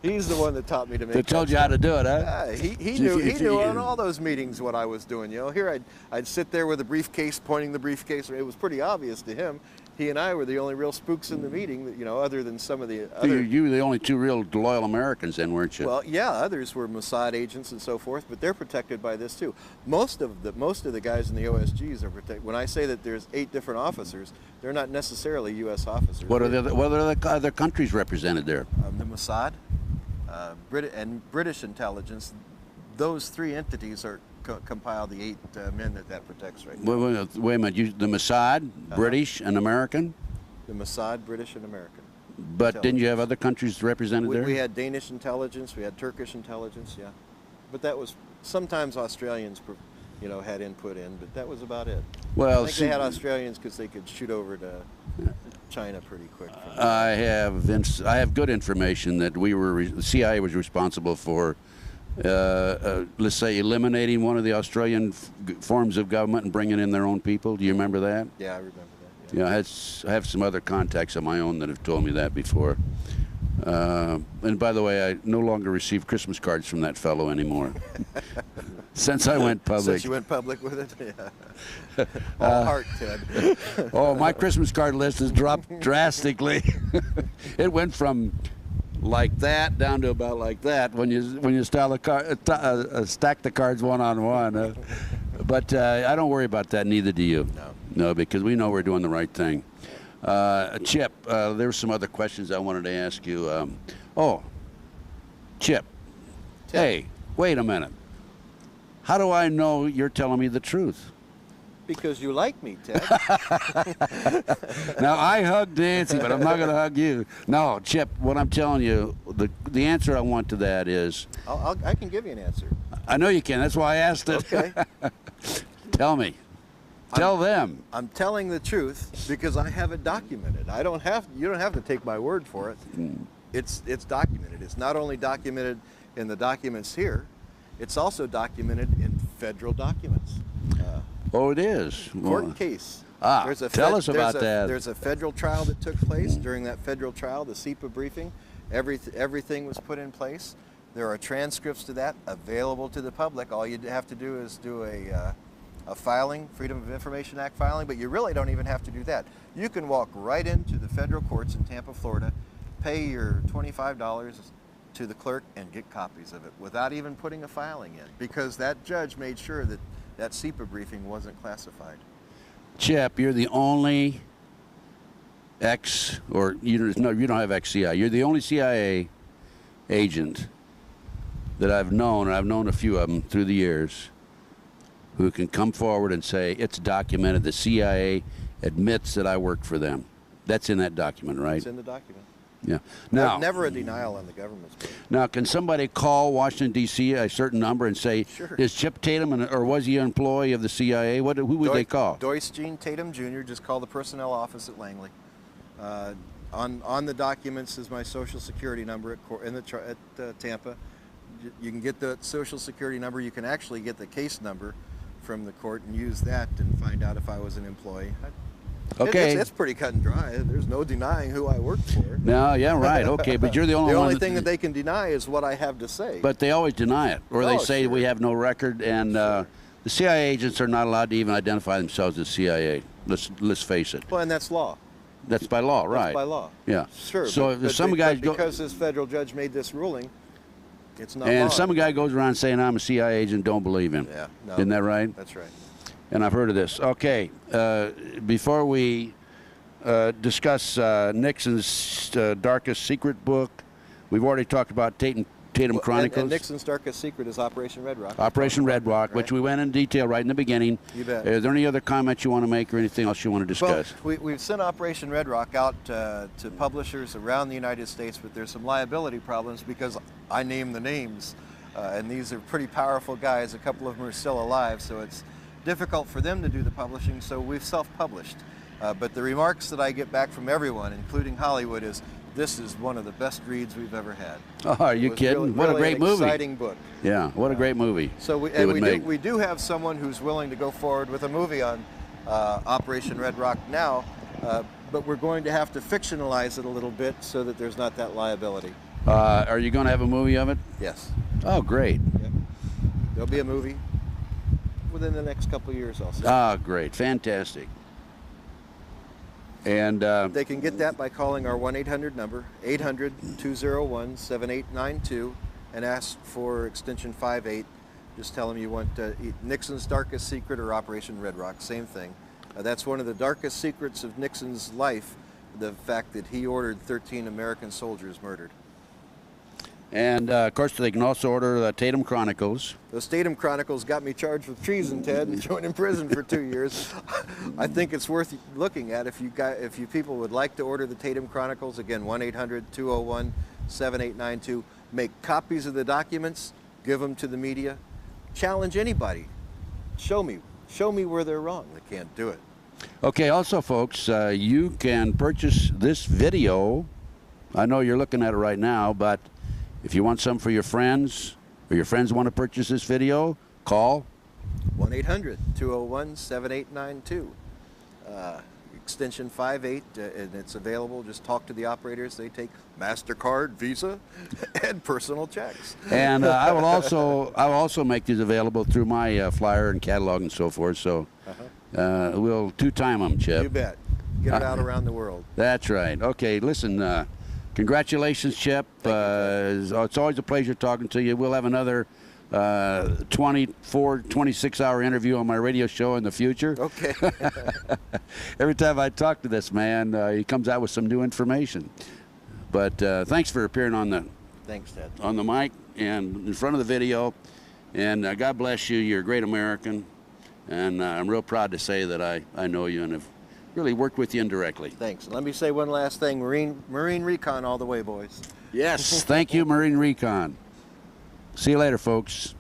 Speaker 1: He's the one that taught me to make it.
Speaker 3: That told you how to do it, huh?
Speaker 1: Yeah, he knew in all those meetings what I was doing. You know, here I'd sit there with a briefcase, pointing the briefcase. It was pretty obvious to him. He and I were the only real spooks in the meeting, that, you know, other than some of the other...
Speaker 3: You were the only two real loyal Americans then, weren't you?
Speaker 1: Well, yeah, others were Mossad agents and so forth, but they're protected by this too. Most of the guys in the OSGs are protected. When I say that there's 8 different officers, they're not necessarily U.S. officers.
Speaker 3: What are the other countries represented there?
Speaker 1: The Mossad, and British intelligence. Those 3 entities are compile the 8 men that protects right now.
Speaker 3: Wait a minute. The Mossad, British and American?
Speaker 1: The Mossad, British and American.
Speaker 3: But didn't you have other countries represented there?
Speaker 1: We had Danish intelligence, we had Turkish intelligence, yeah. But that was, sometimes Australians, you know, had input in, but that was about it.
Speaker 3: Well,
Speaker 1: I think they had Australians because they could shoot over to China pretty quick.
Speaker 3: I have good information that the CIA was responsible for let's say eliminating one of the Australian forms of government and bringing in their own people. Do you remember that?
Speaker 1: Yeah, I remember that. Yeah,
Speaker 3: I have some other contacts of my own that have told me that before. And by the way, I no longer receive Christmas cards from that fellow anymore. Since I went public.
Speaker 1: Since you went public with it? Yeah. All heart, Ted.
Speaker 3: Oh, my Christmas card list has dropped drastically. It went from like that down to about like that when you stack the cards one on one. But I don't worry about that. Neither do you. No, because we know we're doing the right thing. Chip, there were some other questions I wanted to ask you. Chip. Hey, wait a minute. How do I know you're telling me the truth?
Speaker 1: Because you like me, Ted.
Speaker 3: Now, I hugged Nancy, but I'm not going to hug you. No, Chip, what I'm telling you, the answer I want to that is...
Speaker 1: I can give you an answer.
Speaker 3: I know you can. That's why I asked it.
Speaker 1: Okay.
Speaker 3: Tell me. Tell them.
Speaker 1: I'm telling the truth because I have it documented. You don't have to take my word for it. It's documented. It's not only documented in the documents here, it's also documented in federal documents.
Speaker 3: Oh, it is?
Speaker 1: Court case.
Speaker 3: Tell us about that.
Speaker 1: There's a federal trial that took place. During that federal trial, the SEPA briefing, everything was put in place. There are transcripts to that available to the public. All you have to do is do a filing, Freedom of Information Act filing, but you really don't even have to do that. You can walk right into the federal courts in Tampa, Florida, pay your $25 to the clerk and get copies of it without even putting a filing in, because that judge made sure that that SEPA briefing wasn't classified.
Speaker 3: Chip, you're the only you don't have ex-CIA. You're the only CIA agent that I've known, and I've known a few of them through the years, who can come forward and say, it's documented, the CIA admits that I worked for them. That's in that document, right?
Speaker 1: It's in the document.
Speaker 3: Yeah. Now,
Speaker 1: never a denial on the government's part.
Speaker 3: now, can somebody call Washington, D.C., a certain number and say,
Speaker 1: Sure.
Speaker 3: is Chip Tatum, or was he an employee of the CIA? Who would they call?
Speaker 1: Doyce Gene Tatum Jr. Just call the personnel office at Langley. On the documents is my social security number at Tampa. You can get the social security number. You can actually get the case number from the court and use that and find out if I was an employee.
Speaker 3: Okay.
Speaker 1: It's pretty cut and dry. There's no denying who I worked for.
Speaker 3: No, yeah, right. Okay, but you're the only
Speaker 1: The
Speaker 3: one.
Speaker 1: only thing that they can deny is what I have to say.
Speaker 3: But they always deny it, or they
Speaker 1: Oh,
Speaker 3: say
Speaker 1: sure.
Speaker 3: we have no record, and the CIA agents are not allowed to even identify themselves as CIA. Let's face it.
Speaker 1: Well, and that's law.
Speaker 3: That's by law, right?
Speaker 1: That's by law.
Speaker 3: Yeah.
Speaker 1: Sure.
Speaker 3: So if some guys go,
Speaker 1: because this federal judge made this ruling, it's not
Speaker 3: and
Speaker 1: law.
Speaker 3: some guy goes around saying I'm a CIA agent, don't believe him.
Speaker 1: Yeah. No,
Speaker 3: Isn't that right?
Speaker 1: That's right.
Speaker 3: And I've heard of this. Okay, before we discuss Nixon's darkest secret book, we've already talked about Tatum Chronicles.
Speaker 1: And Nixon's darkest secret is Operation Red Rock.
Speaker 3: Operation Red Rock, which we went in detail right in the beginning.
Speaker 1: You bet.
Speaker 3: Is there any other comments you want to make or anything else you want to discuss?
Speaker 1: Well, we've sent Operation Red Rock out to publishers around the United States, but there's some liability problems because I name the names, and these are pretty powerful guys. A couple of them are still alive, so it's difficult for them to do the publishing, so we've self-published. But the remarks that I get back from everyone, including Hollywood, is this is one of the best reads we've ever had.
Speaker 3: Oh, are you kidding?
Speaker 1: Really,
Speaker 3: What a great
Speaker 1: an
Speaker 3: movie.
Speaker 1: exciting book.
Speaker 3: Yeah, what a great movie.
Speaker 1: So we do have someone who's willing to go forward with a movie on Operation Red Rock now, but we're going to have to fictionalize it a little bit so that there's not that liability.
Speaker 3: Are you going to have a movie of it?
Speaker 1: Yes.
Speaker 3: Oh, great.
Speaker 1: Yep. There'll be a movie within the next couple of years, I'll say.
Speaker 3: Ah, great. Fantastic. And
Speaker 1: They can get that by calling our 1-800 number, 800-201-7892, and ask for extension 58. Just tell them you want Nixon's darkest secret or Operation Red Rock, same thing. That's one of the darkest secrets of Nixon's life, the fact that he ordered 13 American soldiers murdered.
Speaker 3: And of course, they can also order the Tatum Chronicles.
Speaker 1: Those Tatum Chronicles got me charged with treason, Ted, and thrown in prison for 2 years. I think it's worth looking at if you people would like to order the Tatum Chronicles. Again, 1-800-201-7892. Make copies of the documents, give them to the media, challenge anybody. Show me where they're wrong. They can't do it.
Speaker 3: Okay, also, folks, you can purchase this video. I know you're looking at it right now, but if you want some for your friends, or your friends want to purchase this video, call
Speaker 1: 1-800-201-7892. Extension 58, and it's available. Just talk to the operators. They take MasterCard, Visa, and personal checks.
Speaker 3: And I will also make these available through my flyer and catalog and so forth. So we'll two-time them, Chip.
Speaker 1: You bet. Get it out around the world.
Speaker 3: That's right. Okay, listen. Congratulations, Chip. It's always a pleasure talking to you. We'll have another 26-hour interview on my radio show in the future.
Speaker 1: Okay.
Speaker 3: Every time I talk to this man, he comes out with some new information. But thanks for appearing on the
Speaker 1: Thanks, Ted.
Speaker 3: on the mic and in front of the video. And God bless you. You're a great American. And I'm real proud to say that I know you and have really worked with you indirectly.
Speaker 1: Thanks. Let me say one last thing. Marine Recon all the way, boys.
Speaker 3: Yes. Thank you, Marine Recon. See you later, folks.